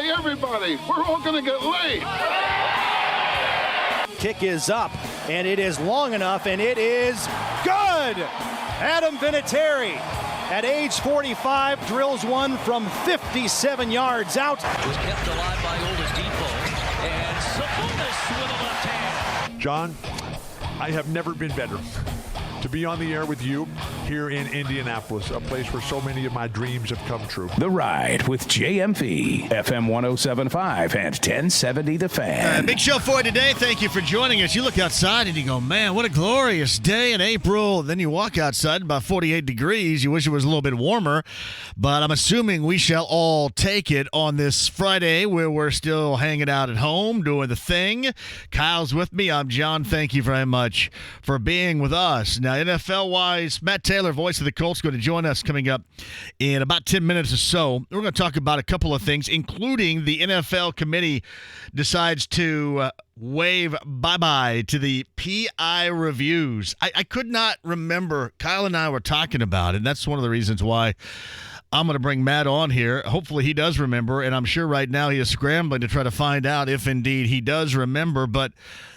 Hey, everybody, we're all going to get late. Kick is up, and it is long enough, and it is good. Adam Vinatieri, at age 45, drills one from 57 yards out. Was kept alive by Oladipo, and Sabonis with a left hand. John, I have never been better to be on the air with you here in Indianapolis, a place where so many of my dreams have come true. The Ride with JMV, FM 107.5 and 1070 The Fan. Big show for you today. Thank you for joining us. You look outside and you go, man, what a glorious day in April. Then you walk outside, about 48 degrees. You wish it was a little bit warmer, but I'm assuming we shall all take it on this Friday where we're still hanging out at home, doing the thing. Kyle's with me. I'm John. Thank you very much for being with us. Now, NFL-wise, Matt Taylor, voice of the Colts, going to join us coming up in about 10 minutes or so. We're going to talk about a couple of things, including the NFL committee decides to wave bye-bye to the PI reviews. I could not remember. Kyle and I were talking about it, and that's one of the reasons why I'm going to bring Matt on here. Hopefully he does remember, and I'm sure right now he is scrambling to try to find out if indeed he does remember. But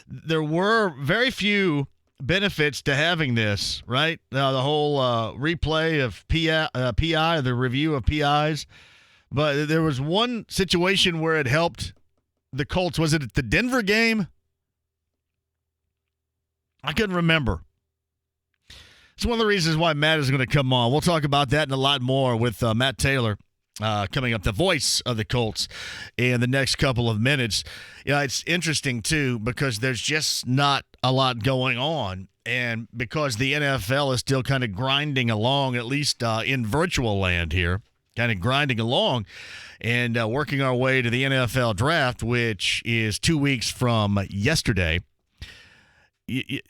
there were very few benefits to having this, right? The whole replay of PI, the review of PIs. But there was one situation where it helped the Colts. Was it at the Denver game? I couldn't remember. It's one of the reasons why Matt is going to come on. We'll talk about that and a lot more with Matt Taylor coming up, the voice of the Colts, in the next couple of minutes. It's interesting, too, because there's just not a lot going on. And because the NFL is still kind of grinding along, at least in virtual land here, kind of grinding along and working our way to the NFL draft, which is 2 weeks from yesterday. The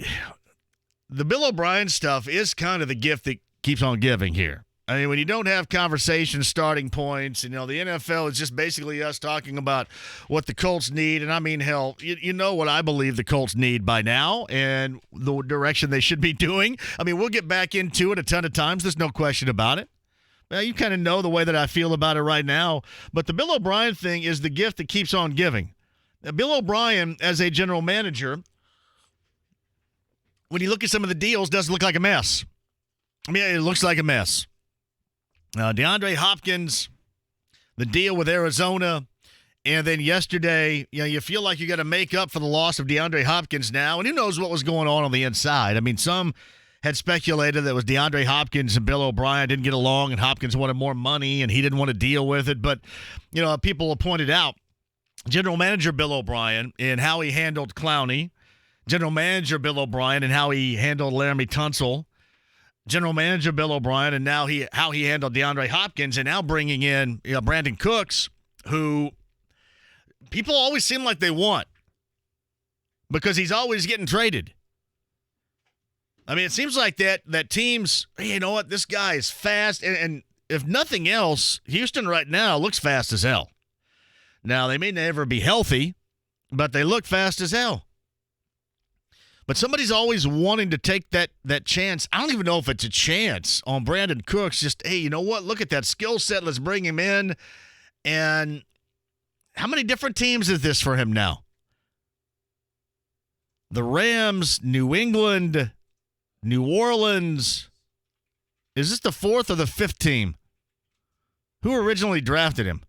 Bill O'Brien stuff is kind of the gift that keeps on giving here. I mean, when you don't have conversation starting points, and, the NFL is just basically us talking about what the Colts need. And I mean, hell, you know what I believe the Colts need by now and the direction they should be doing. I mean, we'll get back into it a ton of times. There's no question about it. Well, you kind of know the way that I feel about it right now. But the Bill O'Brien thing is the gift that keeps on giving. Now, Bill O'Brien, as a general manager, when you look at some of the deals, doesn't look like a mess. I mean, it looks like a mess. DeAndre Hopkins, the deal with Arizona, and then yesterday, you feel like you got to make up for the loss of DeAndre Hopkins now, and who knows what was going on the inside. I mean, some had speculated that it was DeAndre Hopkins and Bill O'Brien didn't get along, and Hopkins wanted more money, and he didn't want to deal with it. But, people have pointed out General Manager Bill O'Brien and how he handled Clowney, General Manager Bill O'Brien and how he handled Laramie Tunsil, General Manager Bill O'Brien and now how he handled DeAndre Hopkins, and now bringing in Brandon Cooks, who people always seem like they want because he's always getting traded. I mean, it seems like that teams, hey, you know what, this guy is fast, and if nothing else, Houston right now looks fast as hell. Now, they may never be healthy, but they look fast as hell. But somebody's always wanting to take that chance. I don't even know if it's a chance on Brandon Cooks. Just, hey, you know what? Look at that skill set. Let's bring him in. And how many different teams is this for him now? The Rams, New England, New Orleans. Is this the fourth or the fifth team? Who originally drafted him?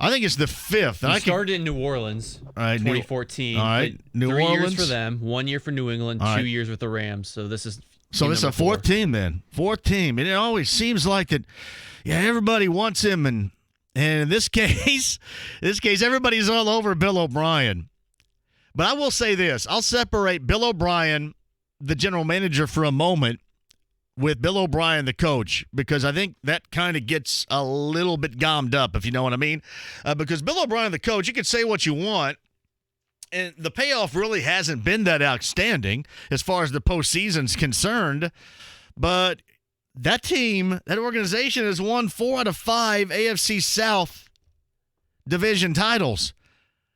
I think it's the fifth. He started in New Orleans, all right, 2014. All right, New 3 Orleans years for them, 1 year for New England, all 2 right. years with the Rams. So this is a fourth team then. Fourth team. And it always seems like that, everybody wants him. And in this case, everybody's all over Bill O'Brien. But I will say this. I'll separate Bill O'Brien, the general manager, for a moment with Bill O'Brien, the coach, because I think that kind of gets a little bit gommed up, if you know what I mean. Because Bill O'Brien, the coach, you can say what you want, and the payoff really hasn't been that outstanding as far as the postseason's concerned. But that team, that organization has won 4 out of 5 AFC South division titles.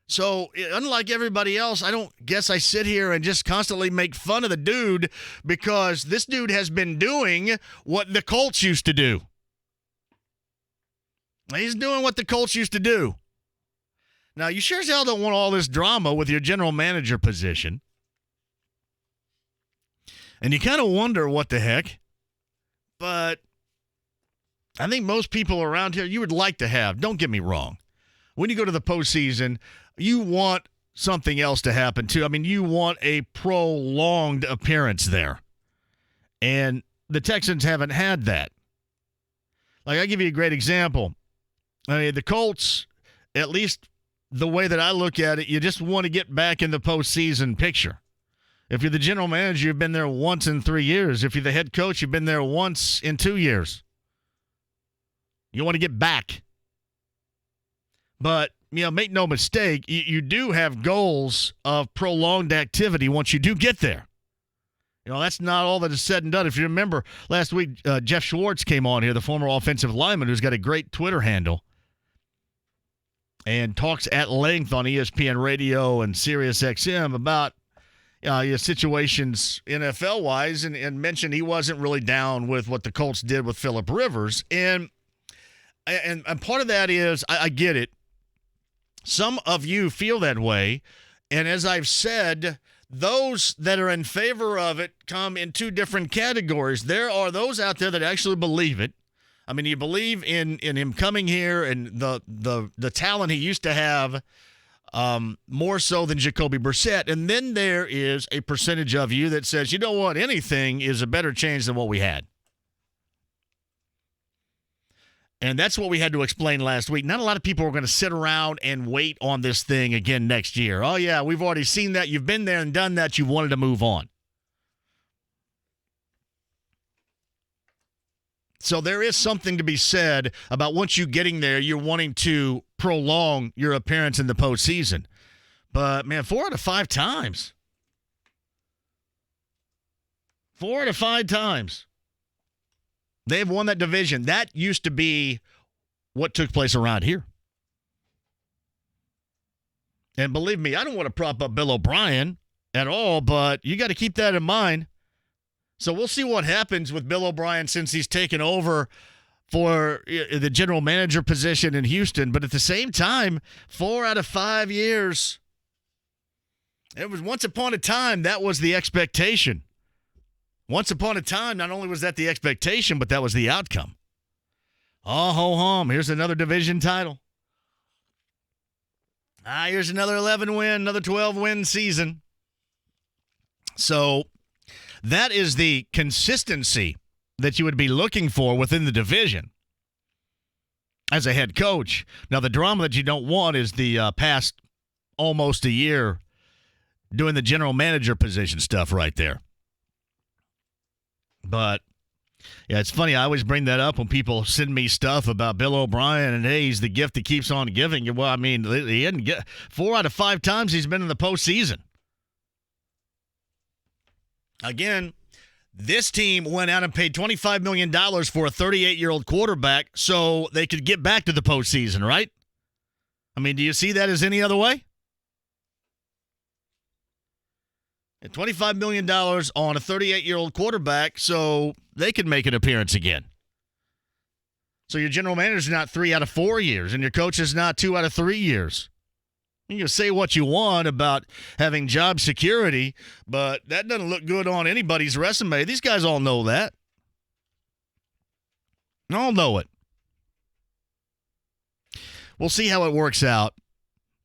So, unlike everybody else, I don't guess I sit here and just constantly make fun of the dude because this dude has been doing what the Colts used to do. He's doing what the Colts used to do. Now, you sure as hell don't want all this drama with your general manager position. And you kind of wonder what the heck. But I think most people around here, you would like to have, don't get me wrong, when you go to the postseason, you want something else to happen too. I mean, you want a prolonged appearance there. And the Texans haven't had that. Like, I'll give you a great example. I mean, the Colts, at least the way that I look at it, you just want to get back in the postseason picture. If you're the general manager, you've been there once in 3 years. If you're the head coach, you've been there once in 2 years. You want to get back. But, make no mistake, you do have goals of prolonged activity once you do get there. That's not all that is said and done. If you remember, last week, Jeff Schwartz came on here, the former offensive lineman who's got a great Twitter handle, and talks at length on ESPN Radio and Sirius XM about situations NFL-wise, and mentioned he wasn't really down with what the Colts did with Phillip Rivers. And part of that is, I get it. Some of you feel that way, and as I've said, those that are in favor of it come in two different categories. There are those out there that actually believe it. I mean, you believe in him coming here and the talent he used to have, more so than Jacoby Brissett. And then there is a percentage of you that says, you know what, anything is a better change than what we had. And that's what we had to explain last week. Not a lot of people are going to sit around and wait on this thing again next year. Oh, yeah, we've already seen that. You've been there and done that. You wanted to move on. So there is something to be said about once you're getting there, you're wanting to prolong your appearance in the postseason. But, man, 4 out of 5 times. 4 out of 5 times. They've won that division. That used to be what took place around here. And believe me, I don't want to prop up Bill O'Brien at all, but you got to keep that in mind. So we'll see what happens with Bill O'Brien since he's taken over for the general manager position in Houston. But at the same time, 4 out of 5 years, it was once upon a time that was the expectation. Once upon a time, not only was that the expectation, but that was the outcome. Oh, ho, hum. Here's another division title. Here's another 11-win, another 12-win season. So that is the consistency that you would be looking for within the division as a head coach. Now, the drama that you don't want is the past almost a year doing the general manager position stuff right there. But, yeah, it's funny. I always bring that up when people send me stuff about Bill O'Brien and, hey, he's the gift that keeps on giving. Well, I mean, he didn't get 4 out of 5 times he's been in the postseason. Again, this team went out and paid $25 million for a 38-year-old quarterback so they could get back to the postseason, right? I mean, do you see that as any other way? $25 million on a 38-year-old quarterback so they could make an appearance again. So your general manager is not 3 out of 4 years, and your coach is not 2 out of 3 years. You can say what you want about having job security, but that doesn't look good on anybody's resume. These guys all know that. All know it. We'll see how it works out.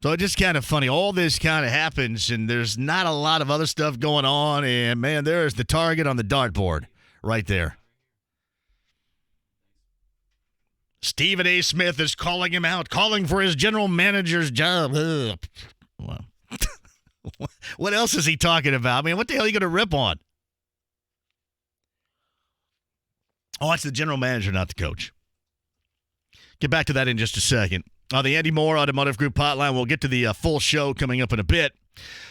So it's just kind of funny. All this kind of happens, and there's not a lot of other stuff going on. And, man, there's the target on the dartboard right there. Stephen A. Smith is calling him out, calling for his general manager's job. Well, what else is he talking about? I mean, what the hell are you going to rip on? Oh, it's the general manager, not the coach. Get back to that in just a second. The Andy Moore Automotive Group hotline. We'll get to the full show coming up in a bit.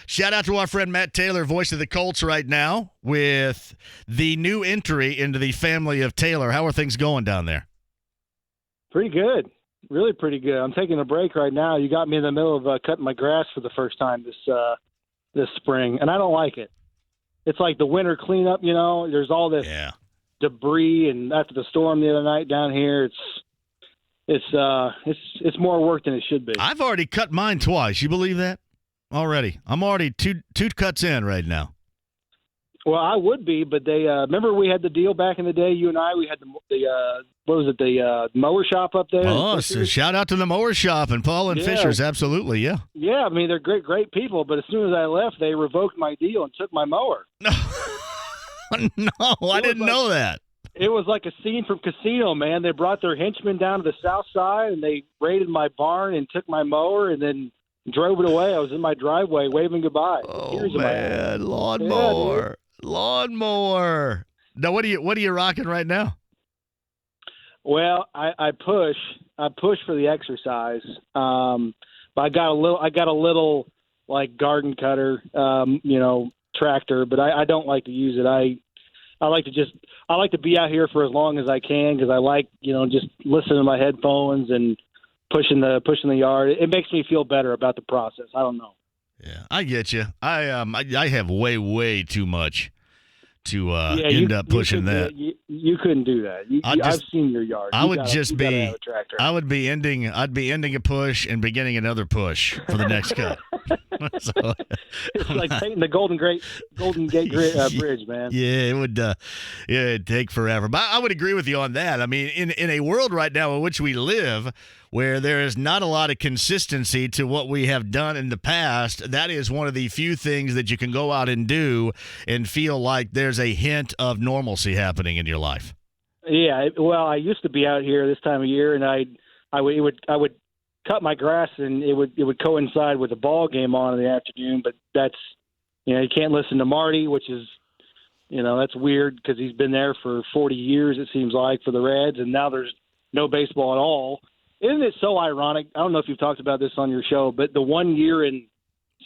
Shout out to our friend Matt Taylor, voice of the Colts right now, with the new entry into the family of Taylor. How are things going down there? Pretty good. Really pretty good. I'm taking a break right now. You got me in the middle of cutting my grass for the first time this spring, and I don't like it. It's like the winter cleanup, you know. There's all this debris, and after the storm the other night down here, it's more work than it should be. I've already cut mine twice. You believe that? Already. I'm already two cuts in right now. Well, I would be, but they remember we had the deal back in the day. You and I, we had the mower shop up there. Oh, so shout out to the mower shop and Paul and Fisher's. Absolutely, yeah. Yeah, I mean they're great people, but as soon as I left, they revoked my deal and took my mower. No, I didn't know that. It was like a scene from Casino, man. They brought their henchmen down to the south side and they raided my barn and took my mower and then drove it away. I was in my driveway waving goodbye. Oh man, lawnmower. Lawnmower. Now, what are you rocking right now? Well, I push for the exercise. But I got a little like garden cutter, tractor, but I don't like to use it. I like to be out here for as long as I can because I like, just listening to my headphones and pushing the yard. It makes me feel better about the process. I don't know. Yeah, I get you. I have way too much to end up pushing that. You couldn't do that. I've seen your yard. I'd be ending a push and beginning another push for the next cut. So, it's like painting the Golden Gate Bridge, man. Yeah, it would. It'd take forever. But I would agree with you on that. I mean, in a world right now in which we live, where there is not a lot of consistency to what we have done in the past, that is one of the few things that you can go out and do and feel like there's a hint of normalcy happening in your life. Yeah, well, I used to be out here this time of year, and I would cut my grass, and it would coincide with a ball game on in the afternoon. But that's you can't listen to Marty, which is that's weird because he's been there for 40 years it seems like for the Reds, and now there's no baseball at all. Isn't it so ironic? I don't know if you've talked about this on your show, but the 1 year in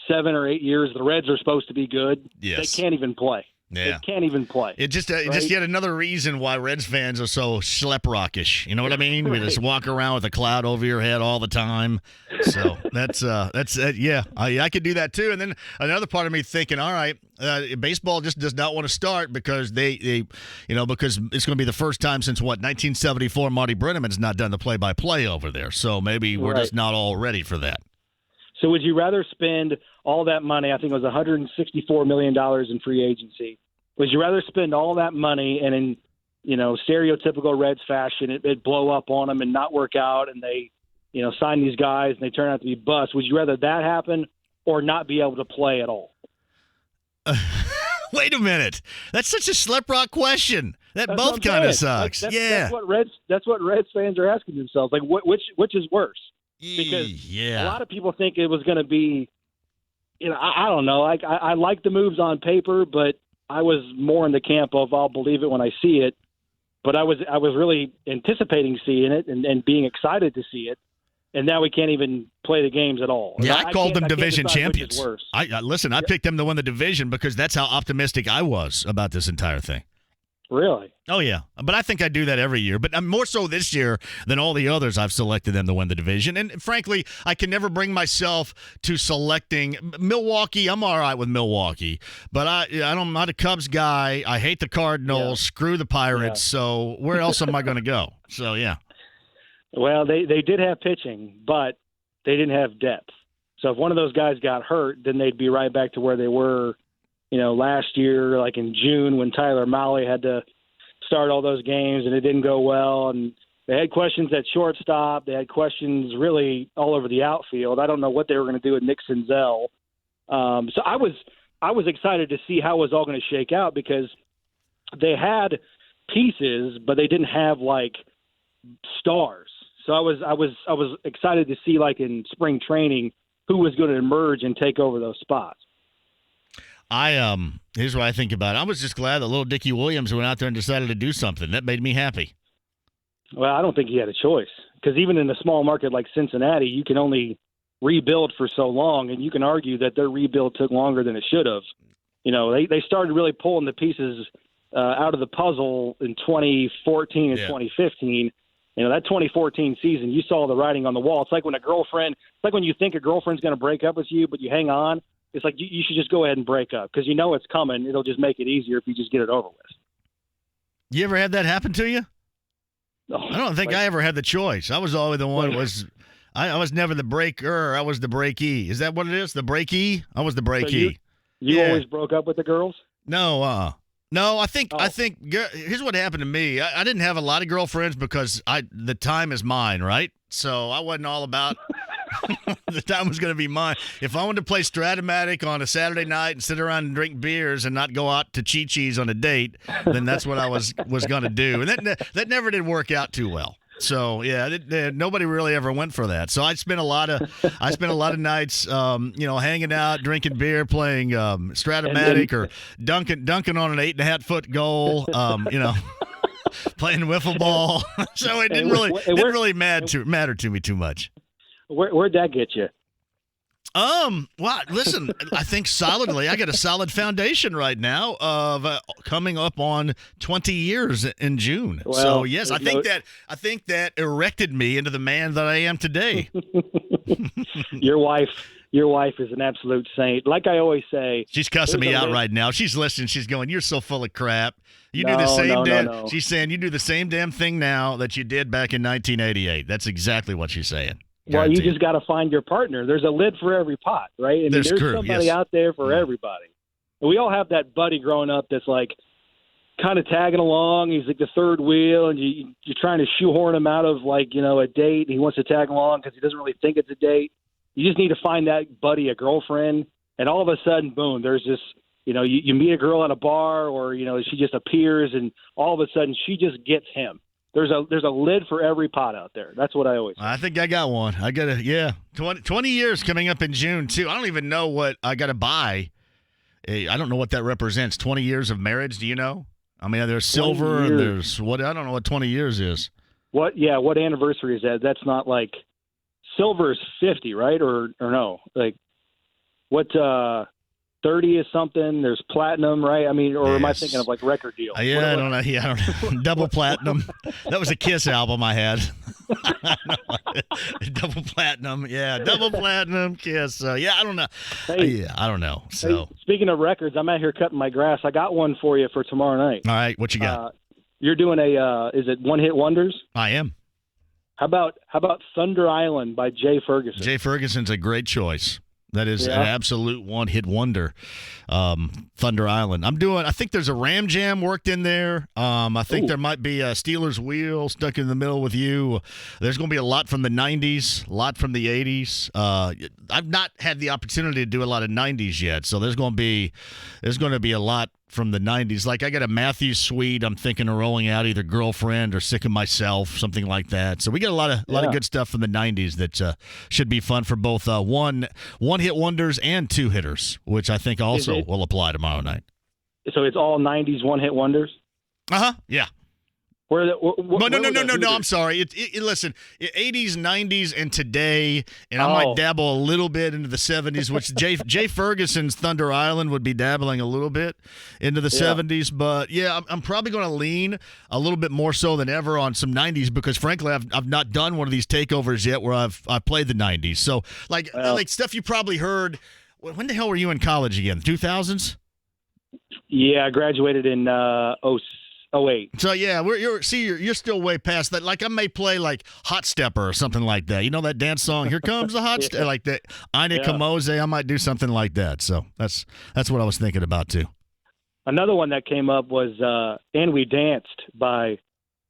7 or 8 years the Reds are supposed to be good. Yes. They can't even play. Yeah. They can't even play. It just yet another reason why Reds fans are so schleprockish. You know what I mean? We just walk around with a cloud over your head all the time. So that's yeah. I could do that too. And then another part of me thinking, all right, baseball just does not want to start because because it's going to be the first time since 1974 Marty Brennaman's not done the play-by-play over there. So maybe we're just not all ready for that. So would you rather spend all that money? I think it was $164 million in free agency. Would you rather spend all that money and in, stereotypical Reds fashion, it blow up on them and not work out and they, sign these guys and they turn out to be busts? Would you rather that happen or not be able to play at all? Wait a minute. That's such a slip rock question. That both kind of sucks. That's what Reds fans are asking themselves. Like, which is worse? Because a lot of people think it was going to be, I don't know. I like the moves on paper, but I was more in the camp of I'll believe it when I see it. But I was really anticipating seeing it and being excited to see it. And now we can't even play the games at all. Yeah, I called them division champions. I picked them to win the division because that's how optimistic I was about this entire thing. Really? Oh, yeah. But I think I do that every year. But more so this year than all the others I've selected them to win the division. And frankly, I can never bring myself to selecting Milwaukee. I'm all right with Milwaukee. But I'm not a Cubs guy. I hate the Cardinals. Yeah. Screw the Pirates. Yeah. So where else am I going to go? So, yeah. Well, they did have pitching, but they didn't have depth. So if one of those guys got hurt, then they'd be right back to where they were last year, like in June when Tyler Mahle had to start all those games and it didn't go well. And they had questions at shortstop. They had questions really all over the outfield. I don't know what they were going to do with Nick Senzel. So I was excited to see how it was all going to shake out because they had pieces, but they didn't have like stars. So I was excited to see like in spring training who was going to emerge and take over those spots. Here's what I think about it. I was just glad that little Dickie Williams went out there and decided to do something. That made me happy. Well, I don't think he had a choice because even in a small market like Cincinnati, you can only rebuild for so long, and you can argue that their rebuild took longer than it should have. They started really pulling the pieces out of the puzzle in 2014 and 2015. That 2014 season, you saw the writing on the wall. It's like when you think a girlfriend's going to break up with you, but you hang on. It's like you should just go ahead and break up because it's coming. It'll just make it easier if you just get it over with. You ever had that happen to you? I don't think I ever had the choice. I was always the one I was never the breaker. I was the breakee. Is that what it is? The breakee? I was the breakee. So you always broke up with the girls? No, no. I think here's what happened to me. I didn't have a lot of girlfriends because the time is mine, right? So I wasn't all about the time was going to be mine. If I wanted to play Stratomatic on a Saturday night and sit around and drink beers and not go out to Chi-Chi's on a date, then that's what I was going to do. And that never did work out too well. So yeah, nobody really ever went for that. So I spent a lot of nights, hanging out, drinking beer, playing Stratomatic or dunking on an 8.5-foot goal. Playing wiffle ball. So it didn't really matter to me too much. Where'd that get you? Well, listen, I think solidly. I got a solid foundation right now of coming up on 20 years in June. Well, so yes, I think that erected me into the man that I am today. Your wife is an absolute saint. Like I always say, she's cussing me out right now. She's listening. She's going, "You're so full of crap. You do the same damn." She's saying, "You do the same damn thing now that you did back in 1988." That's exactly what she's saying. Well, you just got to find your partner. There's a lid for every pot, right? I mean, there's somebody out there for everybody. And we all have that buddy growing up that's like kind of tagging along. He's like the third wheel, and you're trying to shoehorn him out of a date. He wants to tag along because he doesn't really think it's a date. You just need to find that buddy a girlfriend, and all of a sudden, boom, there's this. You meet a girl at a bar, or she just appears, and all of a sudden she just gets him. There's a lid for every pot out there. That's what I always say. I think I got one. I got 20 years coming up in June, too. I don't even know what I got to buy. I don't know what that represents. 20 years of marriage, do you know? I mean, there's silver and there's what? I don't know what 20 years is. What anniversary is that? That's not like silver is 50, right? Or no? Like what 30 is something. There's platinum, right? I mean, or am I thinking of like record deal? I don't know. Yeah, I don't know. Double platinum. That was a Kiss album I had. Double platinum. Yeah, double platinum Kiss. Yeah, I don't know. I don't know. So speaking of records, I'm out here cutting my grass. I got one for you for tomorrow night. All right, what you got? You're doing is it One Hit Wonders? I am. How about Thunder Island by Jay Ferguson? Jay Ferguson's a great choice. That is an absolute one-hit wonder, Thunder Island. I think there's a Ram Jam worked in there. I think there might be a Steelers Wheel stuck in the middle with you. There's going to be a lot from the 90s, a lot from the 80s. I've not had the opportunity to do a lot of 90s yet, so there's going to be a lot from the 90s. Like I got a Matthews suite I'm thinking of rolling out, either Girlfriend or Sick of Myself, something like that. So we got a lot of good stuff from the 90s that should be fun for both one-hit wonders and two-hitters, which I think also will apply tomorrow night. So it's all 90s one-hit wonders? Uh-huh, yeah. No, I'm sorry. Listen, 80s, 90s, and today, and I might dabble a little bit into the 70s, which Jay Ferguson's Thunder Island would be dabbling a little bit into the 70s. But, yeah, I'm probably going to lean a little bit more so than ever on some 90s because, frankly, I've not done one of these takeovers yet where I've played the 90s. So, like stuff you probably heard. When the hell were you in college again? The 2000s? Yeah, I graduated in 08. So yeah, you're still way past that. Like I may play like Hot Stepper or something like that. You know that dance song? Here comes the hot stepper, like that. Ina Kamoze. I might do something like that. So that's what I was thinking about too. Another one that came up was "And We Danced" by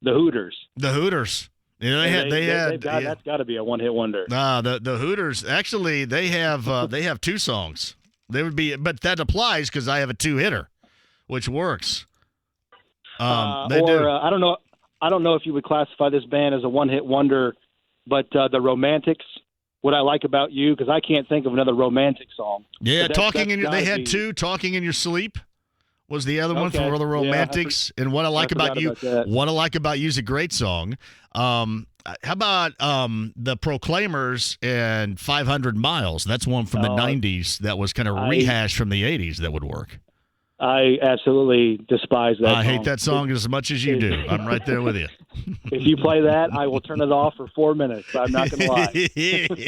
the Hooters. The Hooters. Yeah, that's got to be a one-hit wonder. The Hooters actually they have two songs. They would be, but that applies because I have a two-hitter, which works. Do. I don't know if you would classify this band as a one-hit wonder, but the Romantics. What I like about you, because I can't think of another romantic song. Yeah, they had two. Talking in Your Sleep was the other one for the Romantics. And What I Like About You. What I Like About You is a great song. How about the Proclaimers and 500 Miles? That's one from the 90s that was kind of rehashed from the 80s that would work. I absolutely despise that. I hate that song as much as you do. I'm right there with you. If you play that, I will turn it off for 4 minutes. I'm not going to lie.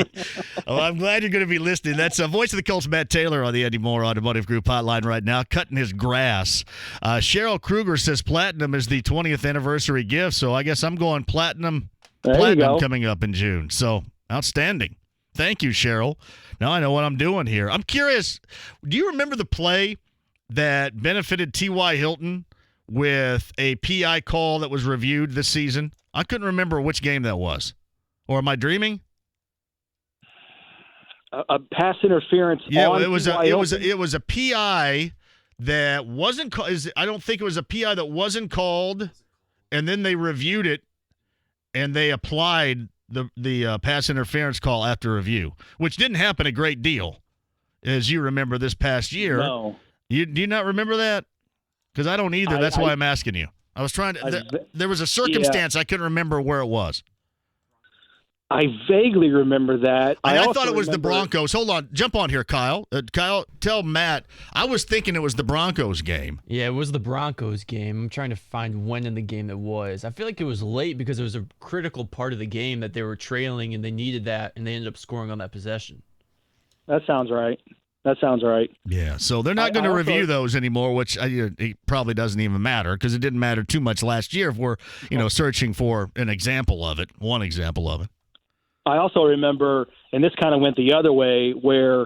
Well, I'm glad you're going to be listening. That's voice of the Colts, Matt Taylor, on the Andy Moore Automotive Group hotline right now, cutting his grass. Cheryl Kruger says platinum is the 20th anniversary gift, so I guess I'm going platinum coming up in June. So outstanding. Thank you, Cheryl. Now I know what I'm doing here. I'm curious, do you remember the play that benefited T.Y. Hilton with a PI call that was reviewed this season? I couldn't remember which game that was. Or am I dreaming? A pass interference. Yeah, on it was T.Y. a PI that wasn't called. I don't think it was a PI that wasn't called, and then they reviewed it and they applied the pass interference call after review, which didn't happen a great deal, as you remember this past year. No. Do you not remember that? Because I don't either. That's why I'm asking you. I was trying to. There was a circumstance I couldn't remember where it was. I vaguely remember that. I thought it was the Broncos. Hold on. Jump on here, Kyle. Kyle, tell Matt. I was thinking it was the Broncos game. Yeah, it was the Broncos game. I'm trying to find when in the game it was. I feel like it was late because it was a critical part of the game that they were trailing and they needed that, and they ended up scoring on that possession. That sounds right. Yeah, so they're not going to review those anymore, which it probably doesn't even matter because it didn't matter too much last year if we're searching for an example of it, one example of it. I also remember, and this kind of went the other way, where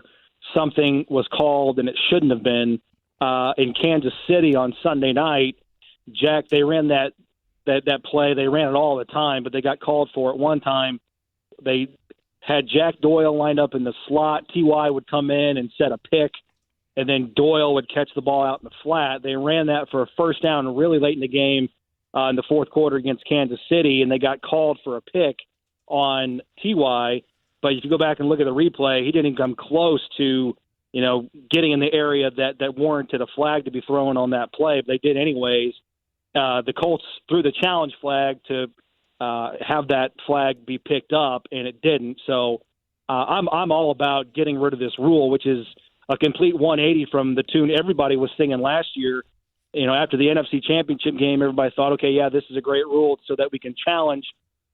something was called and it shouldn't have been in Kansas City on Sunday night. Jack, they ran that play. They ran it all the time, but they got called for it one time. They had Jack Doyle lined up in the slot. T.Y. would come in and set a pick, and then Doyle would catch the ball out in the flat. They ran that for a first down really late in the game in the fourth quarter against Kansas City, and they got called for a pick on T.Y., but if you go back and look at the replay, he didn't even come close to, getting in the area that warranted a flag to be thrown on that play, but they did anyways. The Colts threw the challenge flag to have that flag be picked up, and it didn't. So I'm all about getting rid of this rule, which is a complete 180 from the tune everybody was singing last year. After the NFC Championship game, everybody thought, okay, yeah, this is a great rule so that we can challenge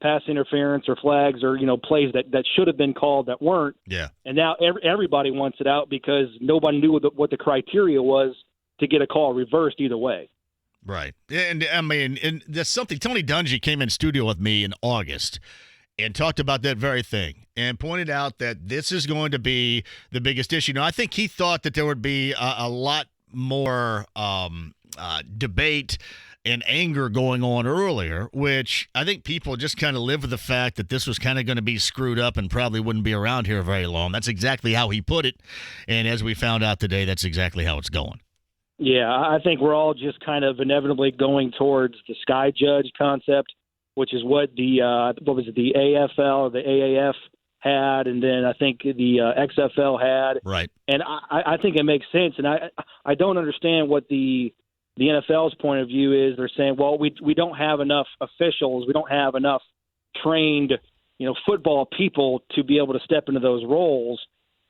pass interference or flags or plays that should have been called that weren't. Yeah. And now everybody wants it out because nobody knew what the criteria was to get a call reversed either way. Right. And I mean, and that's something. Tony Dungy came in studio with me in August and talked about that very thing and pointed out that this is going to be the biggest issue. Now, I think he thought that there would be a lot more debate and anger going on earlier, which I think people just kind of live with the fact that this was kind of going to be screwed up and probably wouldn't be around here very long. That's exactly how he put it. And as we found out today, that's exactly how it's going. Yeah, I think we're all just kind of inevitably going towards the sky judge concept, which is what the AFL or the AAF had, and then I think the XFL had. Right. And I think it makes sense, and I don't understand what the NFL's point of view is. They're saying, well, we don't have enough officials, we don't have enough trained, football people to be able to step into those roles,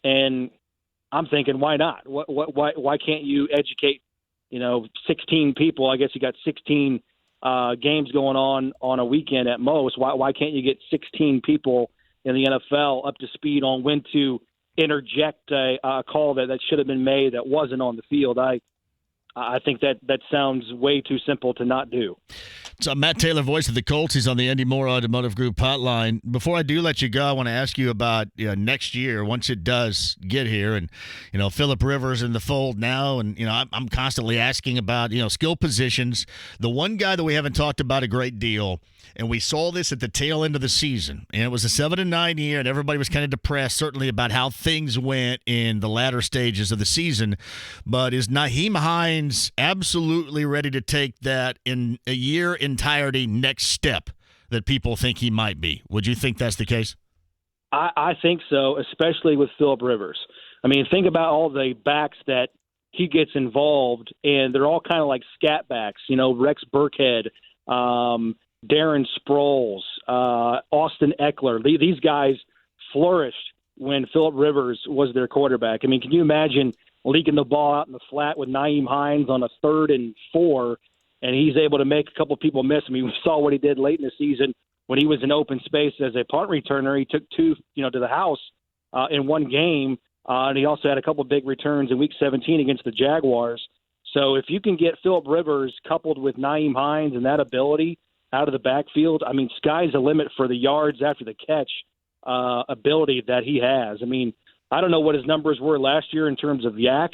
and I'm thinking, why not? Why can't you educate, 16 people? I guess you got 16 games going on a weekend at most. Why can't you get 16 people in the NFL up to speed on when to interject a call that should have been made that wasn't on the field? I think that sounds way too simple to not do. So Matt Taylor, voice of the Colts. He's on the Andy Moore Automotive Group hotline. Before I do let you go, I want to ask you about next year once it does get here, and Phillip Rivers in the fold now, and I'm constantly asking about skill positions. The one guy that we haven't talked about a great deal, and we saw this at the tail end of the season, and it was a 7-9 year, and everybody was kind of depressed, certainly about how things went in the latter stages of the season. But is Naheeim Hines absolutely ready to take that in a year entirety next step that people think he might be? Would you think that's the case? I think so, especially with Phillip Rivers. I mean, think about all the backs that he gets involved, and they're all kind of like scat backs, Rex Burkhead, Darren Sproles, Austin Eckler. These guys flourished when Phillip Rivers was their quarterback. I mean, can you imagine leaking the ball out in the flat with Naheeim Hines on a 3rd and 4, and he's able to make a couple people miss. I mean, we saw what he did late in the season when he was in open space as a punt returner. He took 2, to the house in one game, and he also had a couple big returns in Week 17 against the Jaguars. So if you can get Phillip Rivers coupled with Naheeim Hines and that ability out of the backfield, I mean, sky's the limit for the yards after the catch ability that he has. I mean, I don't know what his numbers were last year in terms of yak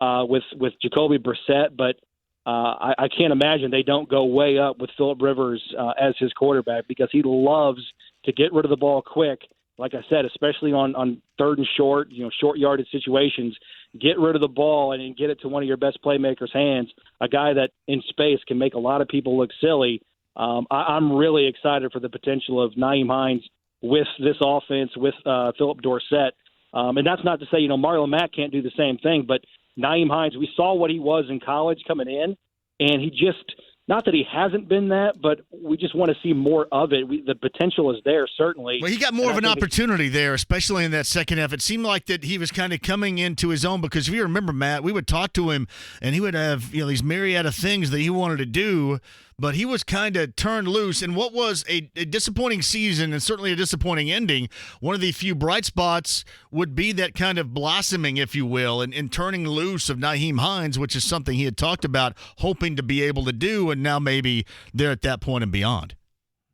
with Jacoby Brissett, but I can't imagine they don't go way up with Phillip Rivers as his quarterback, because he loves to get rid of the ball quick. Like I said, especially on 3rd and short, short yardage situations, get rid of the ball and get it to one of your best playmakers' hands, a guy that in space can make a lot of people look silly. I'm really excited for the potential of Naheeim Hines with this offense, with Philip Dorsett. And that's not to say, Marlon Mack can't do the same thing, but Naheeim Hines, we saw what he was in college coming in, and he just, not that he hasn't been that, but we just want to see more of it. The potential is there, certainly. Well, he got more of an opportunity there, especially in that second half. It seemed like that he was kind of coming into his own, because if you remember, Matt, we would talk to him, and he would have these myriad of things that he wanted to do, but he was kind of turned loose. And what was a disappointing season and certainly a disappointing ending, one of the few bright spots would be that kind of blossoming, if you will, and turning loose of Naheeim Hines, which is something he had talked about hoping to be able to do, and now maybe they're at that point and beyond.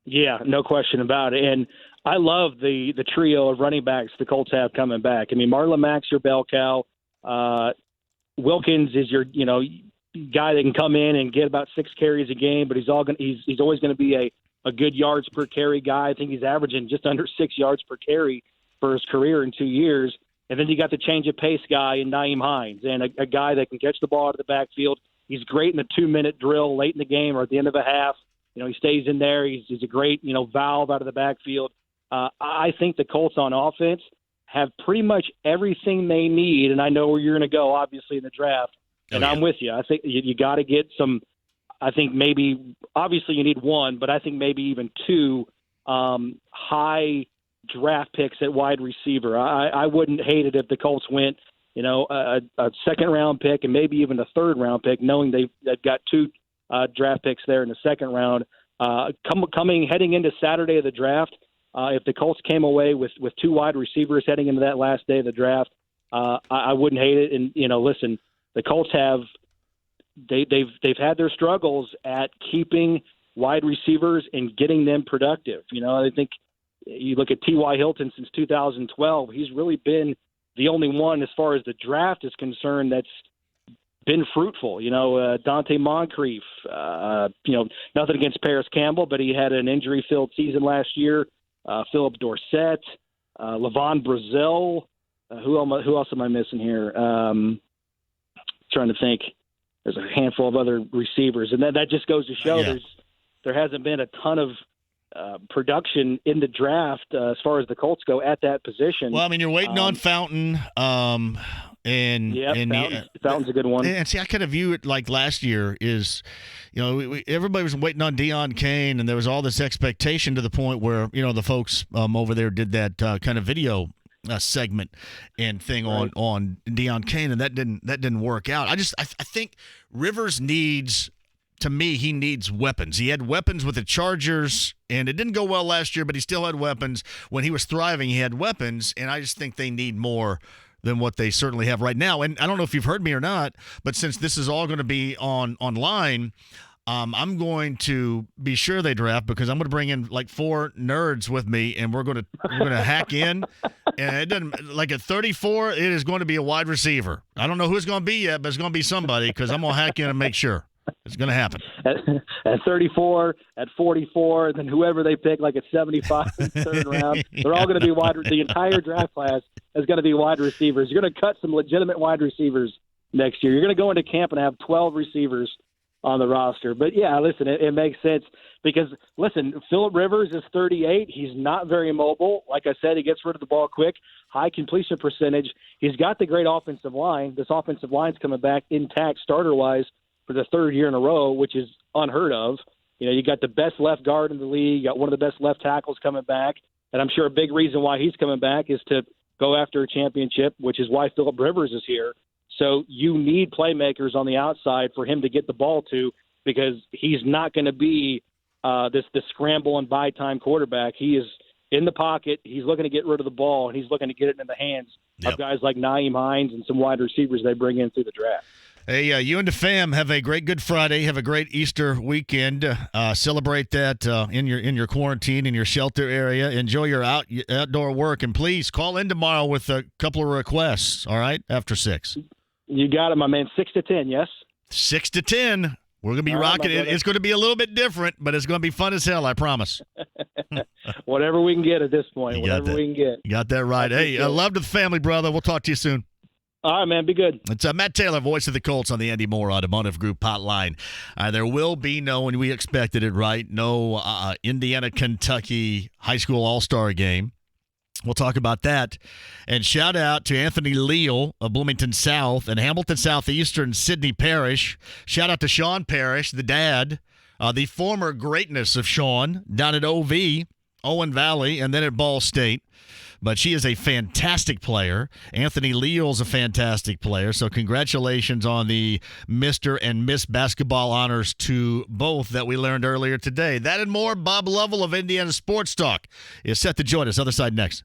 Yeah, no question about it. And I love the trio of running backs the Colts have coming back. I mean, Marlon Mack's your bell cow. Wilkins is your, guy that can come in and get about 6 carries a game, but he's always going to be a good yards per carry guy. I think he's averaging just under 6 yards per carry for his career in 2 years. And then you got the change of pace guy in Naheeim Hines, and a guy that can catch the ball out of the backfield. He's great in the 2-minute drill late in the game or at the end of a half. He stays in there. He's a great, valve out of the backfield. I think the Colts on offense have pretty much everything they need, and I know where you're going to go, obviously, in the draft. And I'm with you. I think you got to get some. I think maybe, obviously, you need 1, but I think maybe even 2 high draft picks at wide receiver. I wouldn't hate it if the Colts went, a 2nd-round pick and maybe even a 3rd-round pick, knowing they've got 2 draft picks there in the 2nd round. Heading into Saturday of the draft, if the Colts came away with 2 wide receivers heading into that last day of the draft, I wouldn't hate it. And listen. The Colts they've had their struggles at keeping wide receivers and getting them productive. I think you look at T.Y. Hilton since 2012, he's really been the only one as far as the draft is concerned that's been fruitful. Dante Moncrief, nothing against Paris Campbell, but he had an injury-filled season last year. Philip Dorsett, Levon Brazil. Who else am I missing here? Trying to think. There's a handful of other receivers, and that just goes to show there hasn't been a ton of production in the draft as far as the Colts go at that position. Well, I mean, you're waiting on Fountain, Fountain's a good one. And see, I kind of view it like last year is, everybody was waiting on Deion Kane, and there was all this expectation to the point where the folks over there did that kind of video segment and thing on Deion Kane, and that didn't work out. I think Rivers needs, to me, he needs weapons. He had weapons with the Chargers, and it didn't go well last year, but he still had weapons. When he was thriving, he had weapons, and I just think they need more than what they certainly have right now. And I don't know if you've heard me or not, but since this is all going to be online, I'm going to be sure they draft, because I'm going to bring in like 4 nerds with me, and we're going to hack in. And it doesn't, like at 34, it is going to be a wide receiver. I don't know who it's going to be yet, but it's going to be somebody, because I'm going to hack in and make sure it's going to happen. At 34, at 44, and then whoever they pick, like at 75 in the 3rd round, they're all going to be the entire draft class is going to be wide receivers. You're going to cut some legitimate wide receivers next year. You're going to go into camp and have 12 receivers on the roster. But yeah, listen, it makes sense, because listen, Phillip Rivers is 38. He's not very mobile. Like I said, he gets rid of the ball quick, high completion percentage. He's got the great offensive line. This offensive line's coming back intact starter-wise for the 3rd year in a row, which is unheard of. You got the best left guard in the league. You got one of the best left tackles coming back. And I'm sure a big reason why he's coming back is to go after a championship, which is why Phillip Rivers is here. So you need playmakers on the outside for him to get the ball to, because he's not going to be this scramble and buy time quarterback. He is in the pocket. He's looking to get rid of the ball, and he's looking to get it in the hands of guys like Naheeim Hines and some wide receivers they bring in through the draft. Hey, you and the fam have a great Good Friday. Have a great Easter weekend. Celebrate that in your quarantine, in your shelter area. Enjoy your outdoor work, and please call in tomorrow with a couple of requests. All right, after 6. You got it, my man. 6 to 10, yes. 6 to 10. We're gonna be rocking it. It's going to be a little bit different, but it's going to be fun as hell. I promise. Whatever we can get at this point. Whatever we can get. You got that right. Hey, love to the family, brother. We'll talk to you soon. All right, man. Be good. It's Matt Taylor, voice of the Colts on the Andy Moore Automotive Group hotline. There will be no, and we expected it, right? No Indiana-Kentucky high school all-star game. We'll talk about that. And shout out to Anthony Leal of Bloomington South and Hamilton Southeastern, Sidney Parrish. Shout out to Sean Parrish, the dad, the former greatness of Sean down at OV, Owen Valley, and then at Ball State. But she is a fantastic player. Anthony Leal's a fantastic player. So congratulations on the Mr. and Miss Basketball honors to both that we learned earlier today. That and more. Bob Lovell of Indiana Sports Talk is set to join us. Other side next.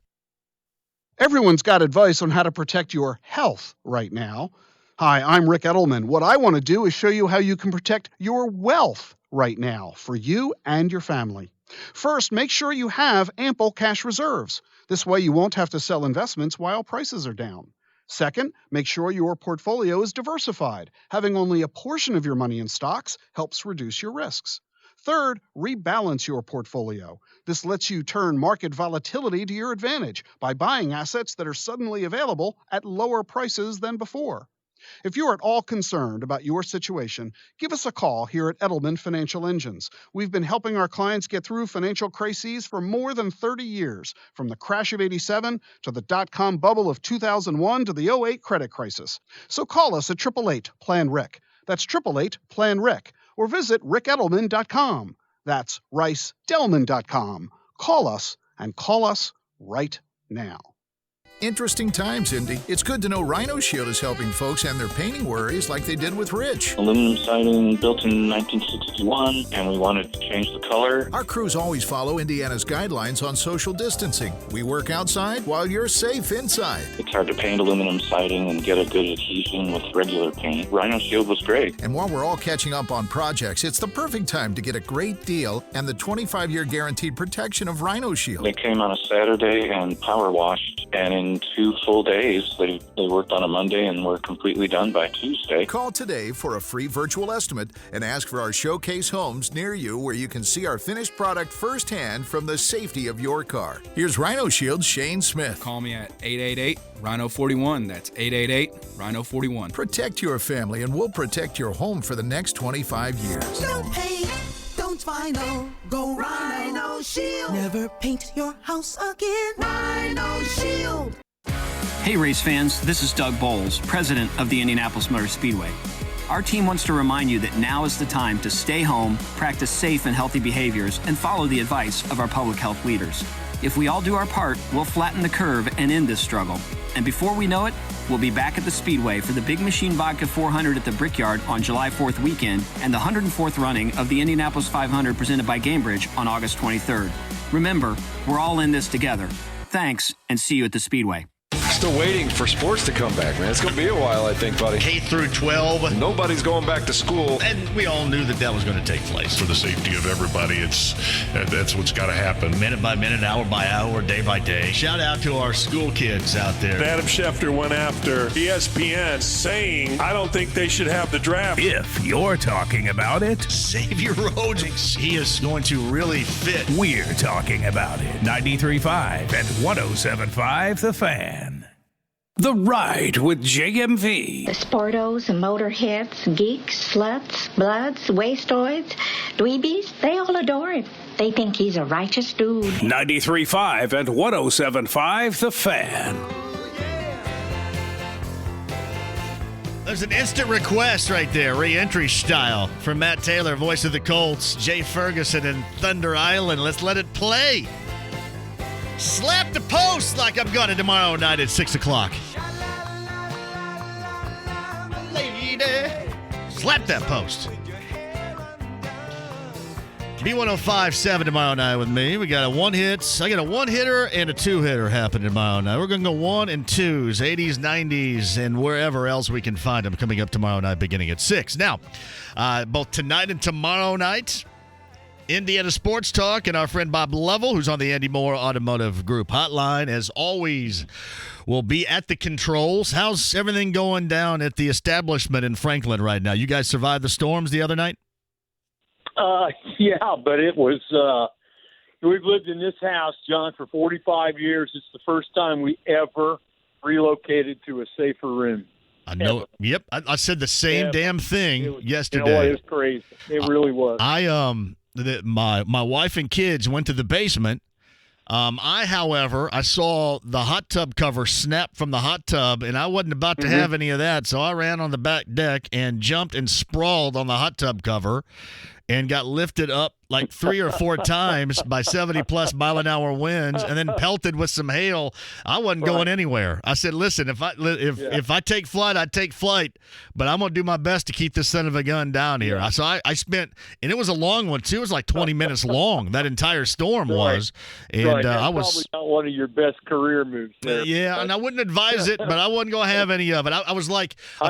Everyone's got advice on how to protect your health right now. Hi, I'm Rick Edelman. What I want to do is show you how you can protect your wealth right now for you and your family. First, make sure you have ample cash reserves. This way you won't have to sell investments while prices are down. Second, make sure your portfolio is diversified. Having only a portion of your money in stocks helps reduce your risks. Third, rebalance your portfolio. This lets you turn market volatility to your advantage by buying assets that are suddenly available at lower prices than before. If you're at all concerned about your situation, give us a call here at Edelman Financial Engines. We've been helping our clients get through financial crises for more than 30 years, from the crash of '87 to the dot-com bubble of 2001 to the '08 credit crisis. So call us at 888-PLAN-RICK. That's 888-PLAN-RICK. Or visit rickedelman.com. That's ricedelman.com. Call us, and call us right now. Interesting times, Indy. It's good to know Rhino Shield is helping folks end their painting worries like they did with Rich. Aluminum siding built in 1961, and we wanted to change the color. Our crews always follow Indiana's guidelines on social distancing. We work outside while you're safe inside. It's hard to paint aluminum siding and get a good adhesion with regular paint. Rhino Shield was great. And while we're all catching up on projects, it's the perfect time to get a great deal and the 25-year guaranteed protection of Rhino Shield. They came on a Saturday and power washed, and in 2 full days. They worked on a Monday and were completely done by Tuesday. Call today for a free virtual estimate and ask for our showcase homes near you where you can see our finished product firsthand from the safety of your car. Here's Rhino Shield's Shane Smith. Call me at 888-RHINO-41. That's 888-RHINO-41. Protect your family and we'll protect your home for the next 25 years. Don't paint, don't vinyl, go Rhino Shield. Never paint your house again. Rhino Shield. Hey race fans, this is Doug Bowles, president of the Indianapolis Motor Speedway. Our team wants to remind you that now is the time to stay home, practice safe and healthy behaviors, and follow the advice of our public health leaders. If we all do our part, we'll flatten the curve and end this struggle. And before we know it, we'll be back at the Speedway for the Big Machine Vodka 400 at the Brickyard on July 4th weekend and the 104th running of the Indianapolis 500 presented by Gamebridge on August 23rd. Remember, we're all in this together. Thanks, and see you at the Speedway. Still waiting for sports to come back, man. It's going to be a while, I think, buddy. K through 12. Nobody's going back to school. And we all knew that was going to take place. For the safety of everybody, that's what's got to happen. Minute by minute, hour by hour, day by day. Shout out to our school kids out there. Adam Schefter went after ESPN saying, I don't think they should have the draft. If you're talking about it, Xavier Rhodes, he is going to really fit. We're talking about it. 93.5 and 107.5 The Fan. The Ride with JMV. The sportos, the motorheads, geeks, sluts, bloods, wastoids, dweebies, they all adore him. They think he's a righteous dude. 93.5 and 107.5 The Fan. There's an instant request right there, re-entry style, from Matt Taylor, voice of the Colts, Jay Ferguson, and Thunder Island. Let's let it play. Slap the post like I'm gonna tomorrow night at 6 o'clock. Slap that post. B1057 tomorrow night with me. We got a I got a one-hitter and a two-hitter happening tomorrow night. We're going to go 1 and 2s, 80s, 90s, and wherever else we can find them coming up tomorrow night beginning at 6. Now, both tonight and tomorrow night, Indiana Sports Talk and our friend Bob Lovell, who's on the Andy Moore Automotive Group hotline, as always, will be at the controls. How's everything going down at the establishment in Franklin right now? You guys survived the storms the other night? Yeah, but it was, we've lived in this house, John, for 45 years. It's the first time we ever relocated to a safer room. I know. Ever. Yep. I said the same damn thing yesterday. You know what? It was crazy. It really was. My wife and kids went to the basement. However, I saw the hot tub cover snap from the hot tub, and I wasn't about to have any of that, so I ran on the back deck and jumped and sprawled on the hot tub cover and got lifted up like 3 or 4 times by 70-plus mile-an-hour winds and then pelted with some hail. I wasn't going anywhere. I said, listen, if I take flight, I take flight, but I'm going to do my best to keep this son of a gun down here. So I spent – and it was a long one, too. It was like 20 minutes long, that entire storm was. And I was probably not one of your best career moves there. Yeah, and I wouldn't advise it, but I wasn't going to have any of it. I was like –